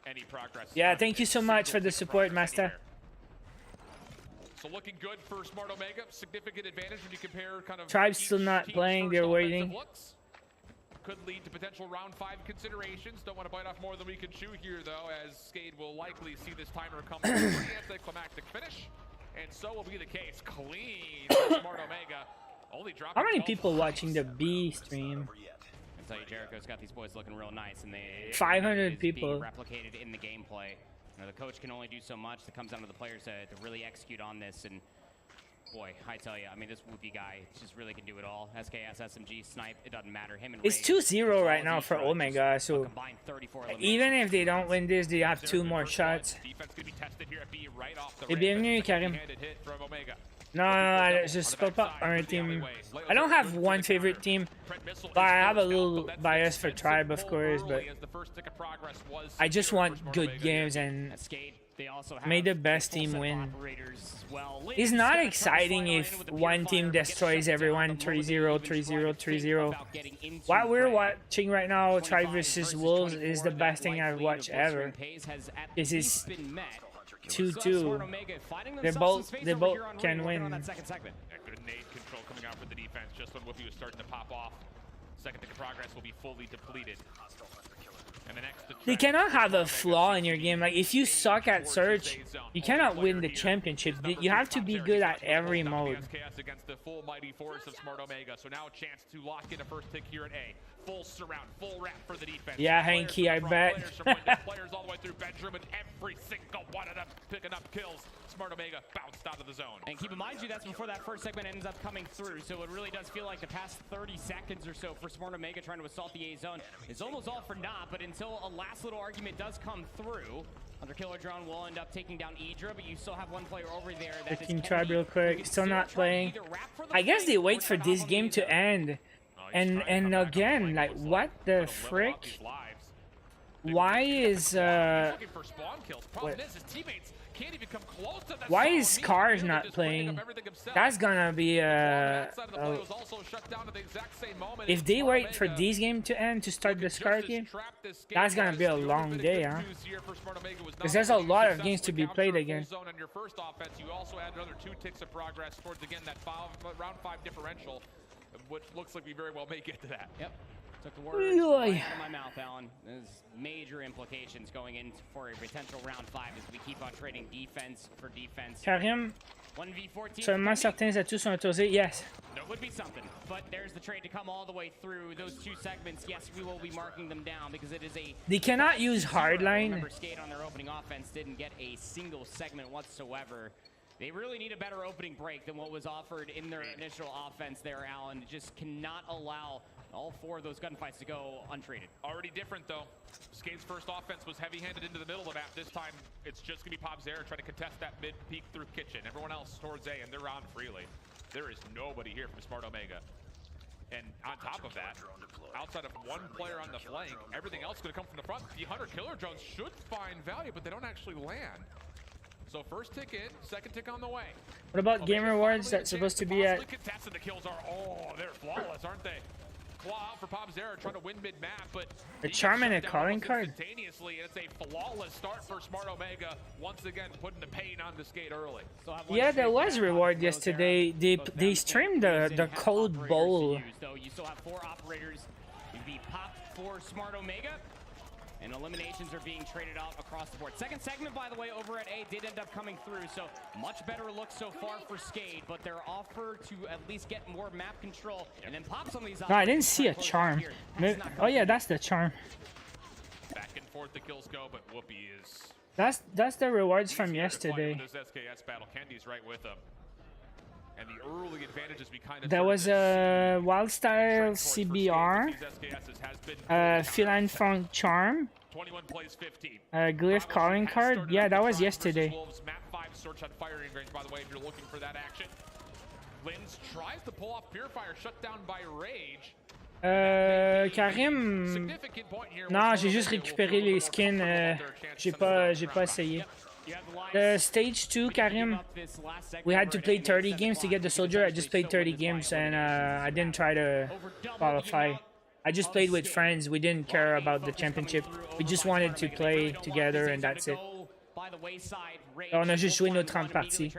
any progress. Yeah, thank you so much for the support, Master. So looking good for Smart Omega. Significant advantage when you compare kind of. Tribe's still not playing. They're waiting. could lead to potential round 5 considerations. Don't want to bite off more than we can chew here, though, as Skade will likely see this timer come to a pretty anticlimactic finish. And so will be the case. Clean for Smart Omega. Only how many people watching the B stream? I tell you, Jericho's got these boys looking real nice, and they 500 people being replicated in the gameplay. You know, the coach can only do so much. It comes down to the players to really execute on this. And boy, I tell you, I mean, this Whoopi guy just really can do it all. SKS, SMG, Snipe, it doesn't matter. Him and it's 2-0 right now for Omega, so even if they don't win this, they have 2 more shots. Et bienvenue, Karim. No, je suppose pas un team. I don't have one favorite team, but I have a little bias for Tribe, of course, but I just want good games and may the best team win. It's not exciting if one team destroys everyone 3-0, 3-0, 3-0. What we're watching right now, Tribe versus Wolves, is the best thing I've watched ever. This is 2-2. They both can win. Good nade control coming out for the defense just when Whoopi was starting to pop off. Second tick of progress will be fully depleted. And the next they cannot have a flaw in your game. Like, if you suck at search, you cannot win the championship. You have to be good at every mode. Against the full mighty force of Smart Omega. So now a chance to lock in a first tick here at A. Full surround, full wrap for the defense. Yeah, Hanky, I bet. Players all the way through bedroom, and every single one of them picking up kills. Smart Omega bounced out of the zone. And keep in mind, that's before that first segment ends up coming through. So it really does feel like the past 30 seconds or so for Smart Omega trying to assault the A zone is almost all for naught. But until a last little argument does come through, Under Killer Drone will end up taking down Idra, but you still have one player over there that is Tribe real quick. Still not playing. I guess they wait for this game to end. And again, like, what the frick? Why is why is Cars not playing? That's gonna be if they wait for this game to end to start the Scar game, that's gonna be a long day, huh? Because there's a lot of games to be played again. You also add another 2 ticks of progress towards again that round 5 differential, which looks like we very well may get to that. Yep. Took the words right out of my mouth, Alan. There's major implications going in for a potential round 5 as we keep on trading defense for defense. Karim, seulement certains atouts sont autorisés. Yes. That would be something, but there's the trade to come all the way through those 2 segments. Yes, we will be marking them down because it is a. They cannot use hardline. Remember, Skade on their opening offense didn't get a single segment whatsoever. They really need a better opening break than what was offered in their initial offense there, Alan. Just cannot allow all 4 of those gunfights to go untreated. Already different, though. Skade's first offense was heavy-handed into the middle of the map. This time, it's just going to be Pobzera trying to contest that mid-peek through kitchen. Everyone else towards A, and they're on freely. There is nobody here from Smart Omega. And on top of that, outside of one player on the flank, everything else is going to come from the front. The Hunter Killer Drones should find value, but they don't actually land. So first tick in, second tick on the way. What about game rewards that's supposed to be at? Contested. The kills are, they're flawless, aren't they? Claw out for Pobzera trying to win mid-map, but a charm and a calling card. Instantaneously, and it's a flawless start for Smart Omega. Once again, putting the pain on the Skate early. Yeah, there was reward yesterday. They streamed the COD Bowl. You still have 4 operators. You'd be popped for Smart Omega. And eliminations are being traded out across the board. Second segment, by the way, over at A did end up coming through, so much better look so far for Skade, but their offer to at least get more map control and then pop some of these. No, I didn't see a charm. Oh yeah, that's the charm. Back and forth the kills go, but Whoopi is. That's the rewards from yesterday. This SKS battle, Kendi's right with them. And the early advantages we kind of. There was a Wild Style CBR, Feline Funk Charm, 21 plays 15. Glyph Calling Card. Yeah, that was yesterday. Map 5 search on firing range, by the way, if you're looking for that action. Lins tries to pull off Purifier, shut down by Rage. Karim. Non, j'ai juste récupéré les skins. J'ai pas essayé. Stage 2, Karim, we had to play 30 games to get the soldier. I just played 30 games and I didn't try to qualify. I just played with friends. We didn't care about the championship. We just wanted to play together and that's it. On a juste joué nos 30 parties.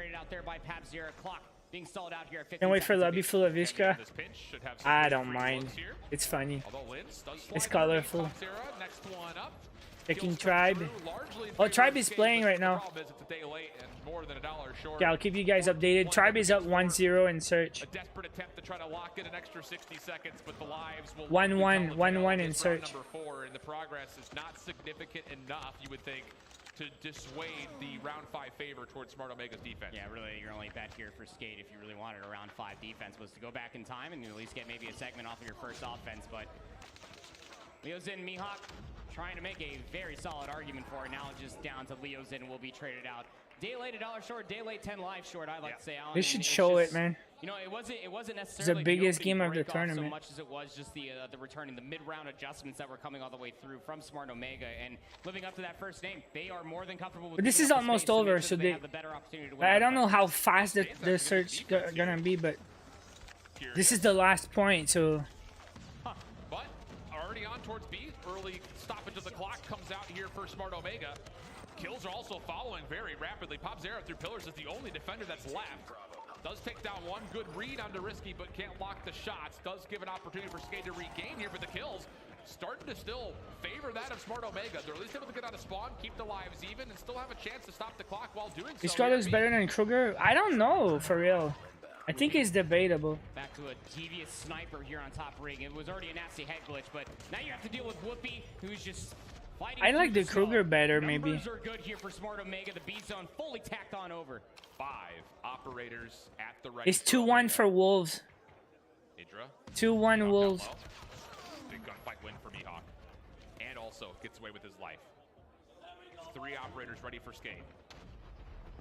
being stalled out here at 15 Can't wait for seconds lobby full of Iskra. This pinch should have some I pretty don't free mind. looks here. It's funny. Although Linz does It's slide underneath colorful. Pop-Zera. Next one up. Taking Kills Tribe. come through, largely in Oh, favor Tribe of is Skate, playing but right the now. problem is it's a day late and more than $1 short. Yeah, I'll keep you guys updated. Tribe is up 1-0 in search. A desperate attempt to try to lock in an extra 60 seconds, but the lives will 1-1, 1-1 in It's search. round number 4, and the progress is not significant enough, you would think, to dissuade the round 5 favor towards Smart Omega's defense. Yeah, really, your only bet here for Skate, if you really wanted a round 5 defense, was to go back in time and at least get maybe a segment off of your first offense. But Leo's in, Mihawk trying to make a very solid argument for it. Now it's just down to Leo's in, will be traded out. Day late, $1 short. Day late, 10 live short. I like to say, Alan. They should show it, man. You know, it wasn't necessarily the biggest opening game of the break-off tournament. so much as it was just the returning, the mid-round adjustments that were coming all the way through from Smart Omega and living up to that first name. They are more than comfortable with. But this giving is up the almost space to make over, sure so that they. have the better opportunity to win I the don't know fight. how fast the search gonna be, but this is the last point, so. But already on towards B. Early stoppage of the clock comes out here for Smart Omega. Kills are also following very rapidly. Pop-Zera through pillars is the only defender that's left. Does take down one good read onto Risky, but can't lock the shots. Does give an opportunity for Skate to regain here, but the kills starting to still favor that of Smart Omega. They're at least able to get out of spawn, keep the lives even, and still have a chance to stop the clock while doing so. This guy looks better than Kruger. I don't know, for real. I think it's debatable. Back to a devious sniper here on top ring. It was already a nasty head glitch, but now you have to deal with Whoopi, who's just fighting. I like the through Kruger snow. better, Numbers maybe. are good here for Smart Omega. The B zone fully tacked on over. 5 operators at the right. It's 2-1 for Wolves. Idra. 2-1 Wolves. Big gunfight win for Mihawk. And also gets away with his life. 3 operators ready for Skate.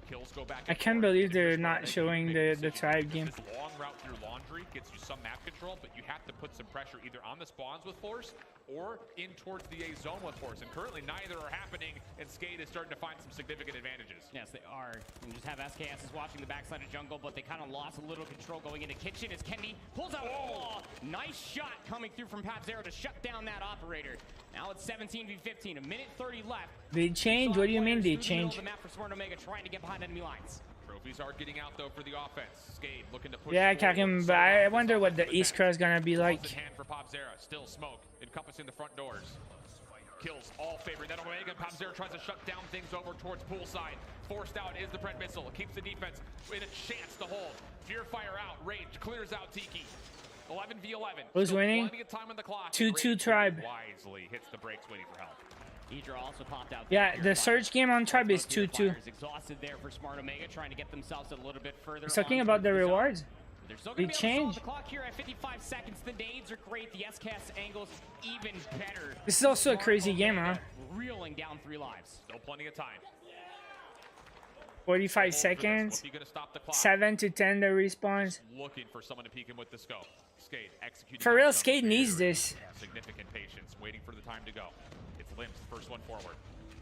Kills go back. I can't believe they're not showing the Tribe game. This long route through Laundry gets you some map control, but you have to put some pressure either on the spawns with force or in towards the A zone with force. And currently neither are happening, and Skate is starting to find some significant advantages. Yes, they are. You just have SKS is watching the backside of jungle, but they kind of lost a little control going into kitchen as Kendi pulls out a wall. Nice shot coming through from Pop-Zera to shut down that operator. Now it's 17v15, a minute 30 left. They change? What do you mean they change? The map for Smart Omega trying to get behind enemy lines. Trophies are getting out though for the offense. Skate looking to push. Yeah, Kakim, but I wonder what the Iskra is gonna be like. In hand for Pop-Zera. Still smoke encompassing the front doors. Kills all favoring that Omega. Pop-Zera tries to shut down things over towards poolside. Forced out is the Pred missile. Keeps the defense with a chance to hold. Fear fire out. Rage clears out Tiki. 11v11. Who's winning? 2-2 Tribe. Wisely hits the brakes waiting for help. Idra also popped out. Yeah, the search game on Tribe is 2-2. Exhausted there for Smart Omega, trying to get themselves a little bit further. He's talking about the rewards. They're still They gonna be able to change. solve the clock here at 55 seconds. The nades are great. The SCAS angles even better. This is also a crazy game, huh? Reeling down 3 lives. Still plenty of time. 45 seconds. 7 to 10 the respawns. Looking for someone to peek him with the scope. Skate executing. For real, Skate needs this. Significant patience, waiting for the time to go. It's Limbs, first one forward.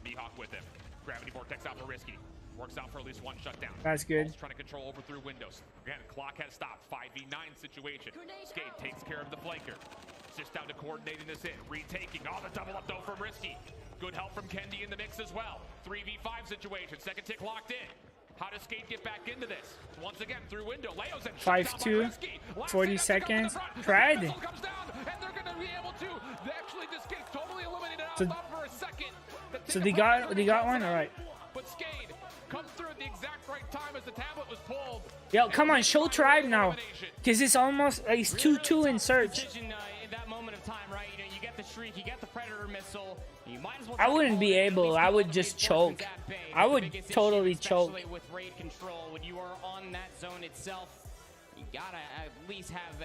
Mihawk with him. Gravity Vortex out for Risky. Works out for at least one shutdown. That's good. Trying to control over through windows. Again, clock has stopped. 5v9 situation. Skate takes care of the flanker. Just down to coordinating this in. Retaking. Oh, the double up though from Risky. Good help from Kendi in the mix as well. 3v5 situation. Second tick locked in. How does Skate get back into this? Once again, through window. Leo's in. 5-2. 40 seconds. Pride. Comes down, and they're going to be able to. They actually just get totally eliminated out for a second. So they got one? All right. But Skate comes through at the exact right time as the tablet was pulled. Yo, come on, show Tribe now. Because it's almost, it's 2-2 in search. In that moment of time, right? You know, you get the shriek, you get the Predator missile. You might as well. I wouldn't be able. I would just choke. I would totally choke. With raid control, when you are on that zone itself, you gotta at least have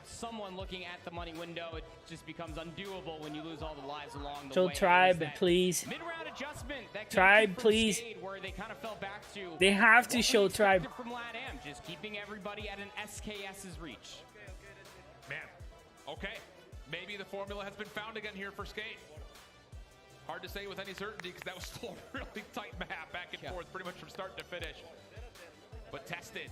someone looking at the money window. It just becomes undoable when you lose all the lives along the way. Show Tribe, please. Mid-round adjustment that Tribe, please. where they kind of fell back to. They have to show Tribe. From LATAM, just keeping everybody at an SKS's reach. Man, okay. Maybe the formula has been found again here for Skate. Hard to say with any certainty because that was still a really tight map back and forth pretty much from start to finish. But tested,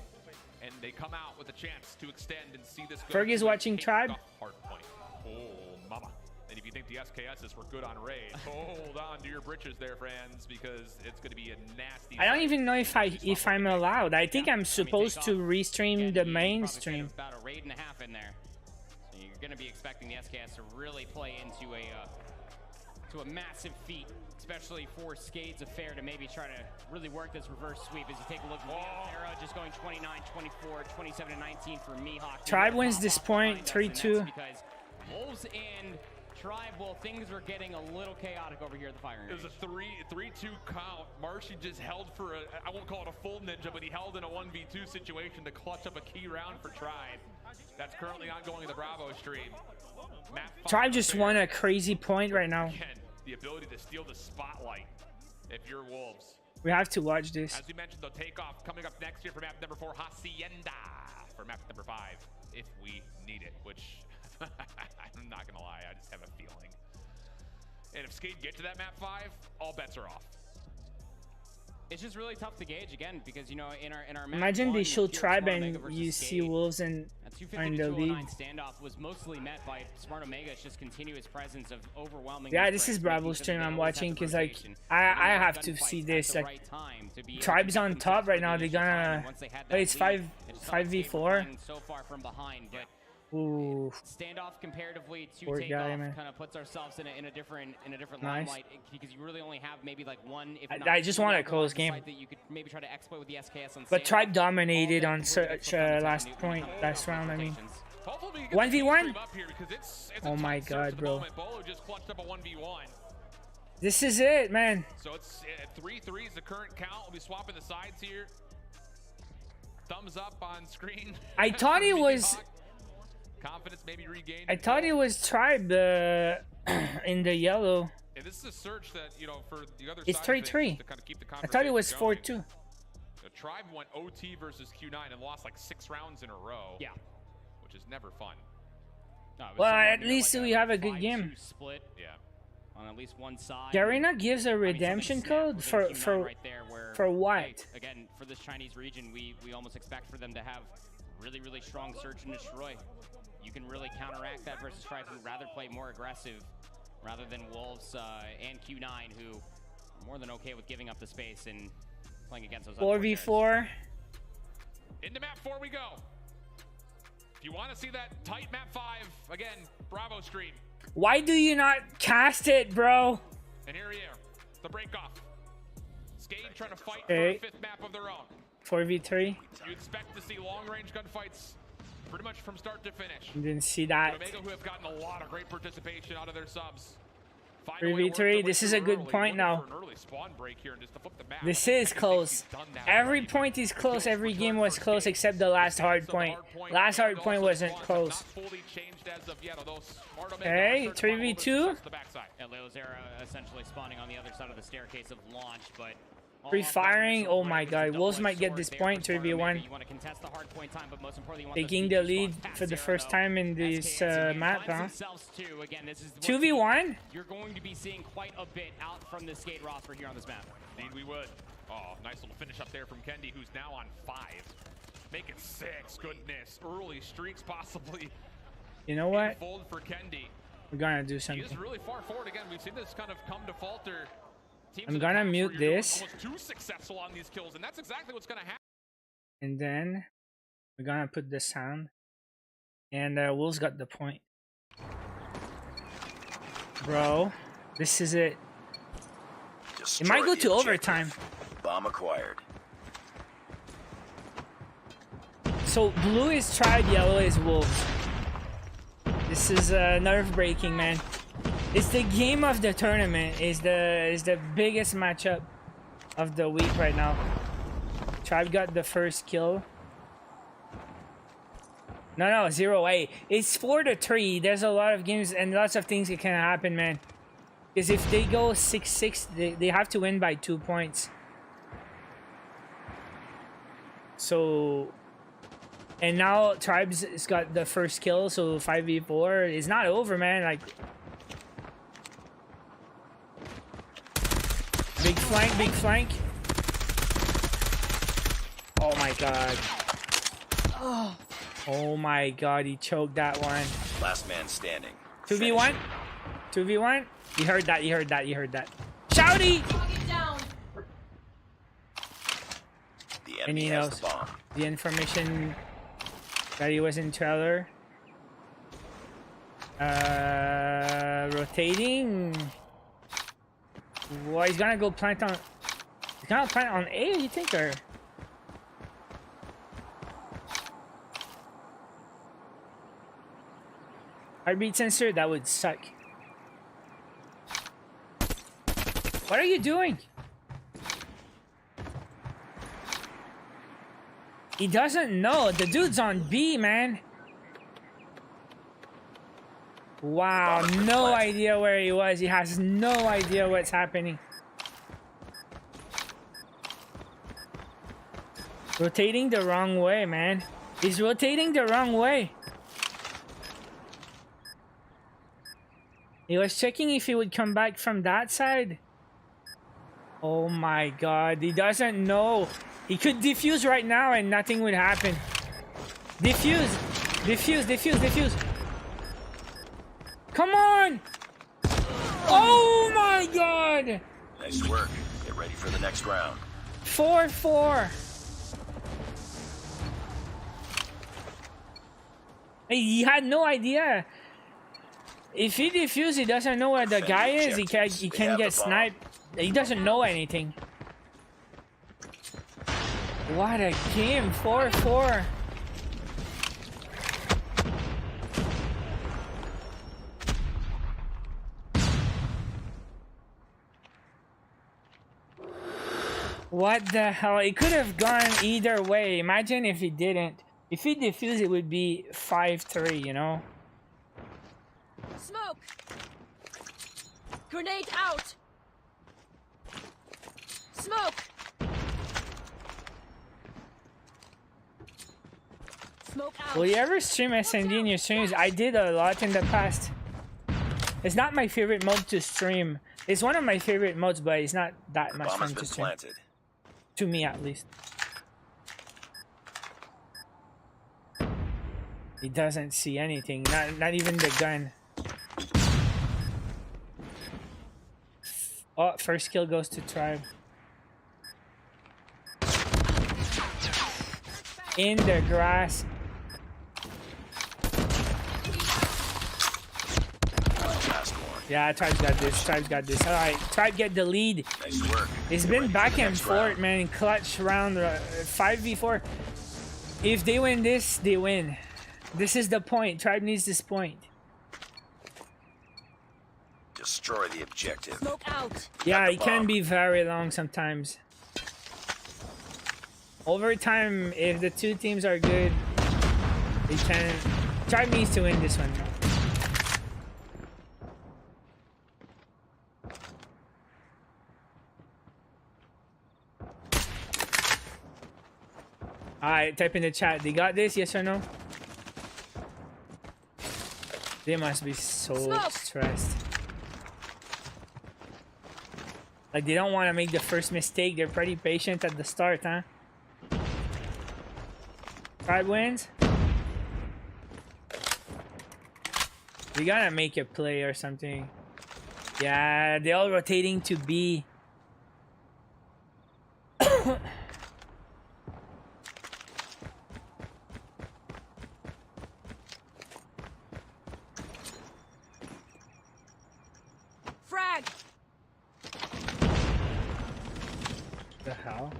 and they come out with a chance to extend and see this go. Fergie's watching Tribe. Hard point. Oh, mama. And if you think the SKSs were good on raid. Hold on to your britches there, friends, because it's going to be a nasty. I don't even know if I'm allowed. I think I'm supposed to restream the mainstream. About a raid and a half in there, so you're going to be expecting the SKS to really play into a massive feat, especially for Skade's Affair to maybe try to really work this reverse sweep. As you take a look, Arrow just going 29, 24, 27 to 19 for Mihawk. Tribe wins this point 3-2. Because Wolves and Tribe, well, things were getting a little chaotic over here at the firing range. It was a 3-2 count. Marshy just held for I won't call it a full ninja, but he held in a 1v2 situation to clutch up a key round for Tribe. That's currently ongoing in the Bravo stream. Tribe just won a crazy point right now. Again, the ability to steal the spotlight if you're Wolves. We have to watch this. As you mentioned, the takeoff coming up next year for map number 4, Hacienda for map number 5, if we need it, which I'm not gonna lie, I just have a feeling. And if Skate get to that map 5, all bets are off. It's just really tough to gauge again because, you know, in our map imagine they show Tribe and you see Wolves and are in the lead. Standoff was mostly met by Smart Omega's just continuous presence of overwhelming. Yeah, this is Bravo stream I'm watching because like I have to see this. Like Tribe's on top right now. They're gonna. Oh, it's 5v4. So far from behind, but. Ooh. Standoff comparatively to Poor takeoff guy, kind of puts ourselves in a different nice. limelight because you really only have maybe like one. If I just want a close game. That you could maybe try to exploit with the SKS on but Tribe dominated on such last round. I mean, 1v1. Oh my God, bro. This is it, man. So it's 3-3 is the current count. We'll be swapping the sides here. Thumbs up on screen. I thought it was. Confidence maybe regained. I thought it was Tribe in the yellow. And this is a search that, you know, for the other it's side 3-3. to kind of keep the I thought it was 4-2. The Tribe went OT versus Q9 and lost like 6 rounds in a row. Yeah. Which is never fun. No, well, at least we have a good game. Split. Yeah. On at least one side. Garena gives a redemption code for right there for what? Like, again, for this Chinese region, we almost expect for them to have really strong search and destroy. You can really counteract that versus Tribe, who rather play more aggressive rather than Wolves and Q9, who are more than okay with giving up the space and playing against those 4v4. Into map 4 we go. If you want to see that tight map 5, again, Bravo stream. Why do you not cast it, bro? And here we are, the break off. Skade trying to fight for a 5th map of their own. 4v3. You expect to see long-range gunfights pretty much from start to finish. Didn't see that. Omega, who have gotten a lot of great participation out of their subs. 3v3. This is a good point now. This is close. Every point is close. Every game was close except the last hard point. Last hard point wasn't close. Okay, 3v2. Leozera essentially spawning on the other side of the staircase of launch, but Pre-firing, oh my God, Wolves might get this point, 3v1. Taking the lead for the first time in this map, huh? 2v1? You're going to be seeing quite a bit out from the Skate roster here on this map. Indeed we would. Oh, nice little finish up there from Kendi, who's now on 5. Make it 6, goodness. Early streaks possibly. You know what? Fold for Kendi. We're gonna do something. He is really far forward again. We've seen this kind of come to falter. I'm gonna mute this. Almost too successful on these kills, and that's exactly what's gonna happen. And then we're gonna put the sound. And Wolves got the point. Bro, this is it. It might go to overtime. Bomb acquired. So blue is Tribe, yellow is Wolves. This is nerve-breaking, man. It's the game of the tournament. Is the biggest matchup of the week right now. Tribe got the first kill. No, 0-8. It's 4-3. There's a lot of games and lots of things that can happen, man. Because if they go 6-6, they have to win by 2 points. So, and now Tribe's got the first kill, so 5v4. It's not over, man. Like, big flank, big flank. Oh my God. Oh my God, he choked that one. Last man standing. 2v1. 2v1. You heard that. You heard that. You heard that. Shouty. And he knows the information that he was in trailer. Rotating. Well, he's gonna go plant on. He's gonna plant on A, you think, or? Heartbeat sensor? That would suck. What are you doing? He doesn't know. The dude's on B, man. Wow, no idea where he was. He has no idea what's happening. Rotating the wrong way, man. He's rotating the wrong way. He was checking if he would come back from that side. Oh my god, he doesn't know. He could defuse right now and nothing would happen. Defuse! Defuse, defuse, defuse! Come on! Oh my god! Nice work. Get ready for the next round. 4-4. He had no idea. If he defused, he doesn't know where the guy is. He can get sniped. He doesn't know anything. What a game. 4-4. What the hell? It could have gone either way. Imagine if he didn't. If he defused, it would be 5-3, you know? Smoke! Grenade out! Smoke! Smoke out! Will you ever stream SND in your streams? I did a lot in the past. It's not my favorite mode to stream. It's one of my favorite modes, but it's not that much fun to stream. Planted. To me, at least. He doesn't see anything. Not even the gun. Oh, first kill goes to Tribe. In the grass. Yeah, Tribe's got this. Tribe's got this. All right, Tribe get the lead. Nice work. It's been back and forth, man. Clutch round 5v4. If they win this, they win. This is the point. Tribe needs this point. Destroy the objective. Smoke out. Yeah, it can be very long sometimes. Overtime, if the two teams are good, they can. Tribe needs to win this one. Alright, type in the chat. They got this, yes or no? They must be so stressed. Like, they don't want to make the first mistake. They're pretty patient at the start, huh? Tribe wins. We gotta make a play or something. Yeah, they're all rotating to B. Frag. The hell?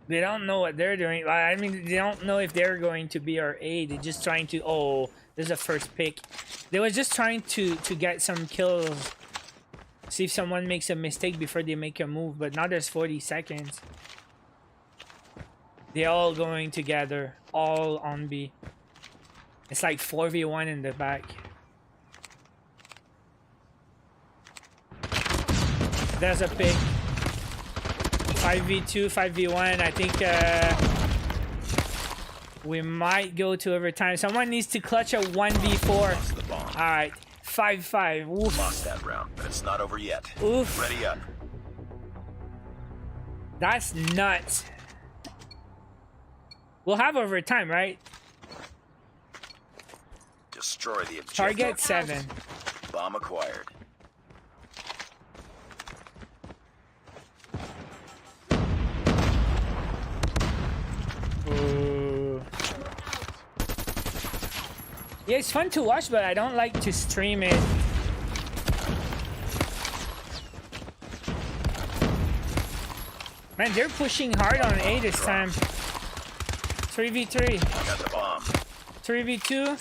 They don't know what they're doing. I mean, they don't know if they're going to B or A. They're just trying to... Oh, there's a first pick. They were just trying to get some kills. See if someone makes a mistake before they make a move. But now there's 40 seconds. They're all going together. All on B. It's like 4v1 in the back. There's a pick. 5v2, 5v1. I think we might go to overtime. Someone needs to clutch a 1v4. All right, 5-5. Oof. Lost that round, but it's not over yet. Oof. Ready up. That's nuts. We'll have overtime, right? Destroy the objective. Target 7. Bomb acquired. Ooh. Yeah, it's fun to watch, but I don't like to stream it. Man, they're pushing hard on A this time. 3v3. Got the bomb. 3v2.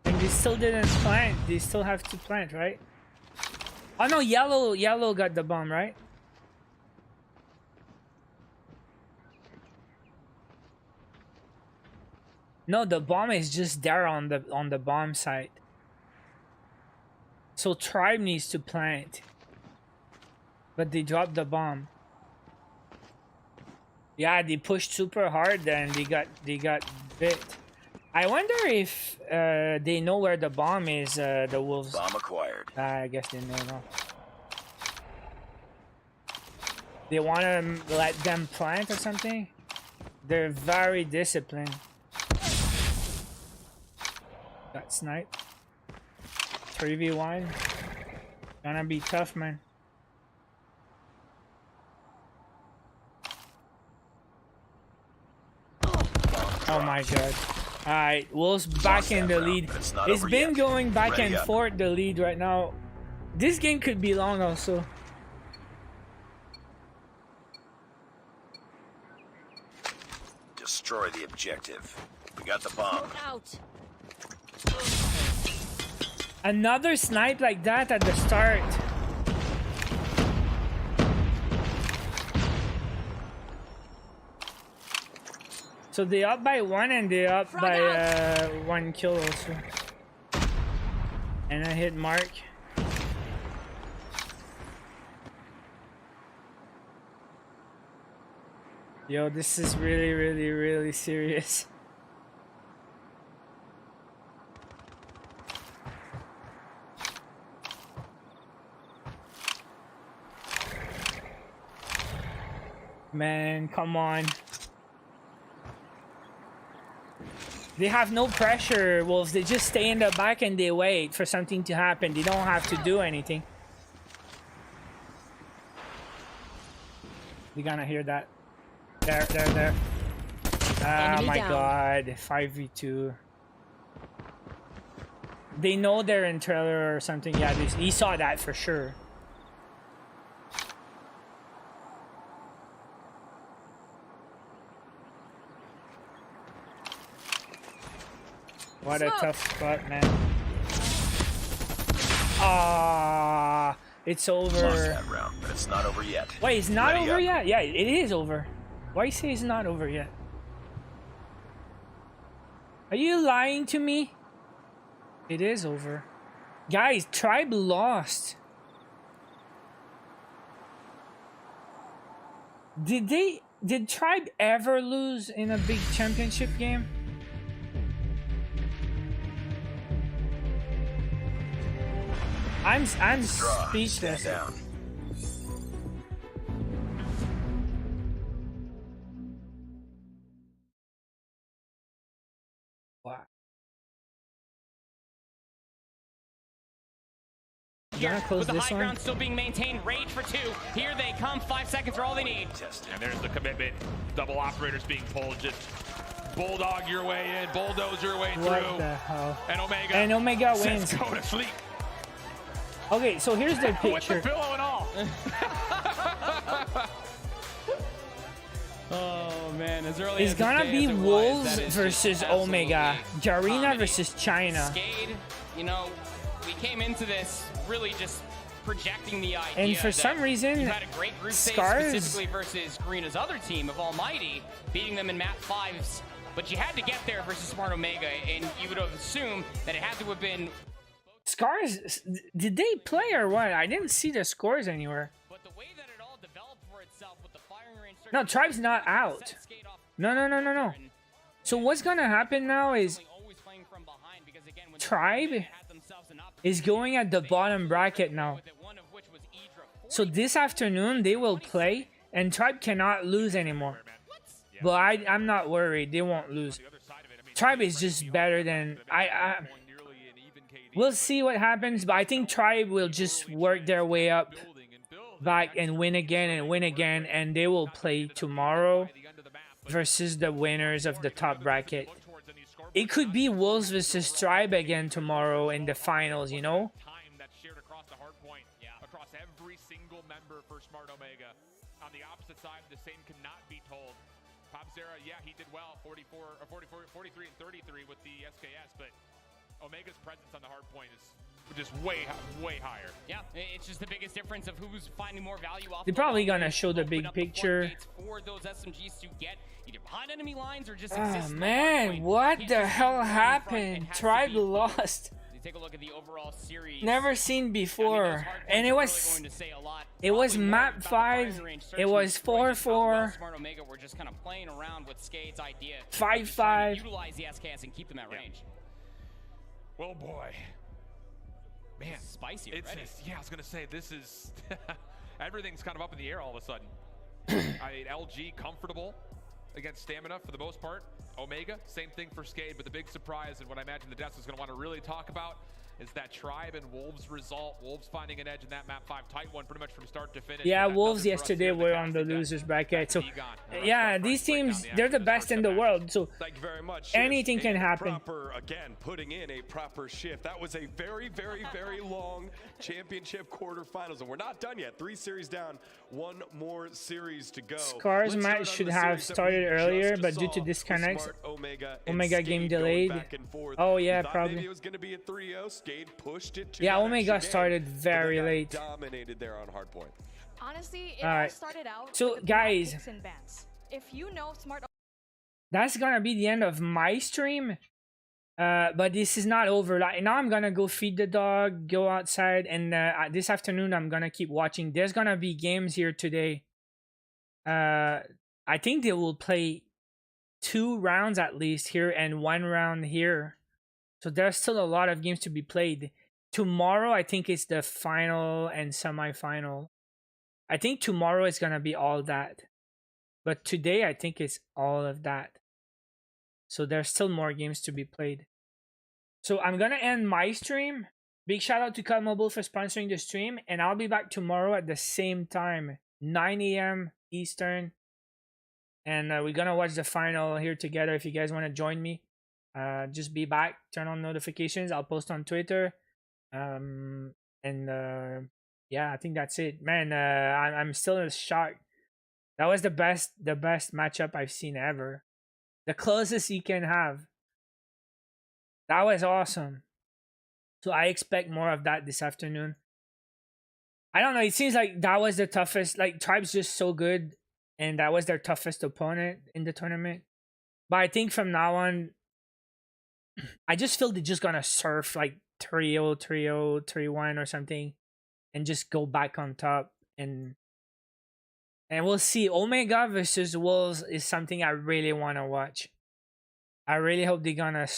And they still didn't plant. They still have to plant, right? Oh no, yellow got the bomb, right? No, the bomb is just there on the bomb site. So Tribe needs to plant. But they dropped the bomb. Yeah, they pushed super hard and they got bit. I wonder if they know where the bomb is, the Wolves. Bomb acquired. I guess they know. They want to let them plant or something? They're very disciplined. Got sniped. 3v1. Gonna be tough, man. Oh my god. Alright, Wolves back in the lead. It's been going back and forth, the lead right now. This game could be long also. Destroy the objective. We got the bomb. Out. Another snipe like that at the start. So they up by 1 and they up by 1 kill also. And I hit Mark. Yo, this is really serious. Man, come on. They have no pressure, Wolves. They just stay in the back and they wait for something to happen. They don't have to do anything. You're gonna hear that. There. Oh my god. 5v2. They know they're in trailer or something. Yeah, he saw that for sure. What a tough spot, man. Ah, it's over. Lost that round, but it's not over yet. Wait, it's not over yet? Yeah, it is over. Why you say it's not over yet? Are you lying to me? It is over. Guys, Tribe lost. Did Tribe ever lose in a big championship game? I'm speechless. Wow. Here, with the high ground still being maintained, rage for 2. Here they come, 5 seconds are all they need. And there's the commitment. Double operators being pulled. Just bulldog your way in, bulldoze your way through. What the hell? And Omega wins. Go to sleep. Okay, so here's the picture. With the pillow and all. Oh man, as early it's as gonna be as Wolves was, versus Omega. Garena versus China. Skade, you know, we came into this really just projecting the idea. And for some reason, you had a great group stage specifically versus Garena's other team of Almighty, beating them in map 5s. But you had to get there versus Smart Omega, and you would have assumed that it had to have been. Scars, did they play or what? I didn't see the scores anywhere. But the way that it all developed for itself with the firing range. No, Tribe's not out. No. So what's gonna happen now is Tribe is going at the bottom bracket now. So this afternoon they will play and Tribe cannot lose anymore. But I'm not worried. They won't lose. Tribe is just better than we'll see what happens, but I think Tribe will just work their way up back and win again, and they will play tomorrow versus the winners of the top bracket. It could be Wolves versus Tribe again tomorrow in the finals, you know? Across every single member for Smart Omega. On the opposite side, the same cannot be told. Popzera, yeah, he did well, 43 and 33 with the SKS, but Omega's presence on the hard point is just way higher. Yeah, it's just the biggest difference of who's finding more value off. They're probably gonna show the big picture. For those SMGs to get either behind enemy lines or just oh man, what the hell happened? Tribe lost. Take a look at the overall series. Never seen before, and it was map 5. It was 4-4. Smart Omega were just kind of playing around with Skate's idea. 5-5. Utilize the SKS and keep them at range. Well, boy, man, it's spicy already. Yeah, I was gonna say this is everything's kind of up in the air all of a sudden. LG comfortable against Stamina for the most part. Omega, same thing for Skate, but the big surprise and what I imagine the Deaths is going to want to really talk about is that Tribe and Wolves result. Wolves finding an edge in that map 5 tight one pretty much from start to finish. Yeah, Wolves yesterday were on the losers bracket. So yeah, these teams, they're the best in the world. So thank you very much. Anything can happen. Again, putting in a proper shift. That was a very long championship quarterfinals, and we're not done yet. 3 series down, 1 more series to go. Scar's match should have started earlier, but due to disconnects, Omega game delayed. Oh yeah, probably. Maybe it was going to be a 3-0. Pushed it to yeah, Omega started very late. Dominated there on hardpoint. Honestly, it all started out. So guys, if you know Smart, that's gonna be the end of my stream. But this is not over. Like now, I'm gonna go feed the dog, go outside, and this afternoon I'm gonna keep watching. There's gonna be games here today. I think they will play 2 rounds at least here and 1 round here. So there's still a lot of games to be played. Tomorrow, I think it's the final and semi-final. I think tomorrow is going to be all that. But today, I think it's all of that. So there's still more games to be played. So I'm going to end my stream. Big shout out to COD Mobile for sponsoring the stream. And I'll be back tomorrow at the same time, 9 a.m. Eastern. And we're going to watch the final here together if you guys want to join me. Just be back, turn on notifications. I'll post on Twitter. Yeah, I think that's it, man. I'm still shocked. That was the best matchup I've seen ever. The closest you can have. That was awesome. So I expect more of that this afternoon. I don't know, it seems like that was the toughest. Like Tribe's just so good, and that was their toughest opponent in the tournament. But I think from now on, I just feel they're just gonna surf like 3-0, 3-0, 3-1 or something, and just go back on top, and we'll see. Omega versus Wolves is something I really want to watch. I really hope they're gonna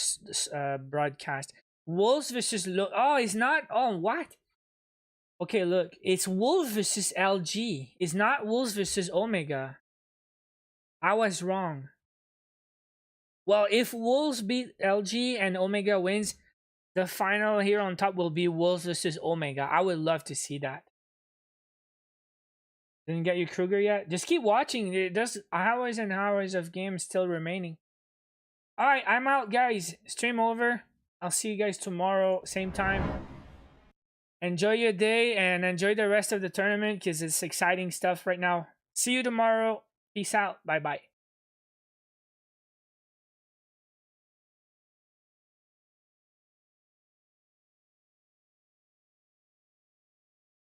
broadcast Wolves versus oh, it's not. Oh, what? Okay, look, it's Wolves versus LG. It's not Wolves versus Omega. I was wrong. Well, if Wolves beat LG and Omega wins, the final here on top will be Wolves versus Omega. I would love to see that. Didn't get you Kruger yet? Just keep watching. There's hours and hours of games still remaining. Alright, I'm out, guys. Stream over. I'll see you guys tomorrow, same time. Enjoy your day and enjoy the rest of the tournament because it's exciting stuff right now. See you tomorrow. Peace out. Bye-bye.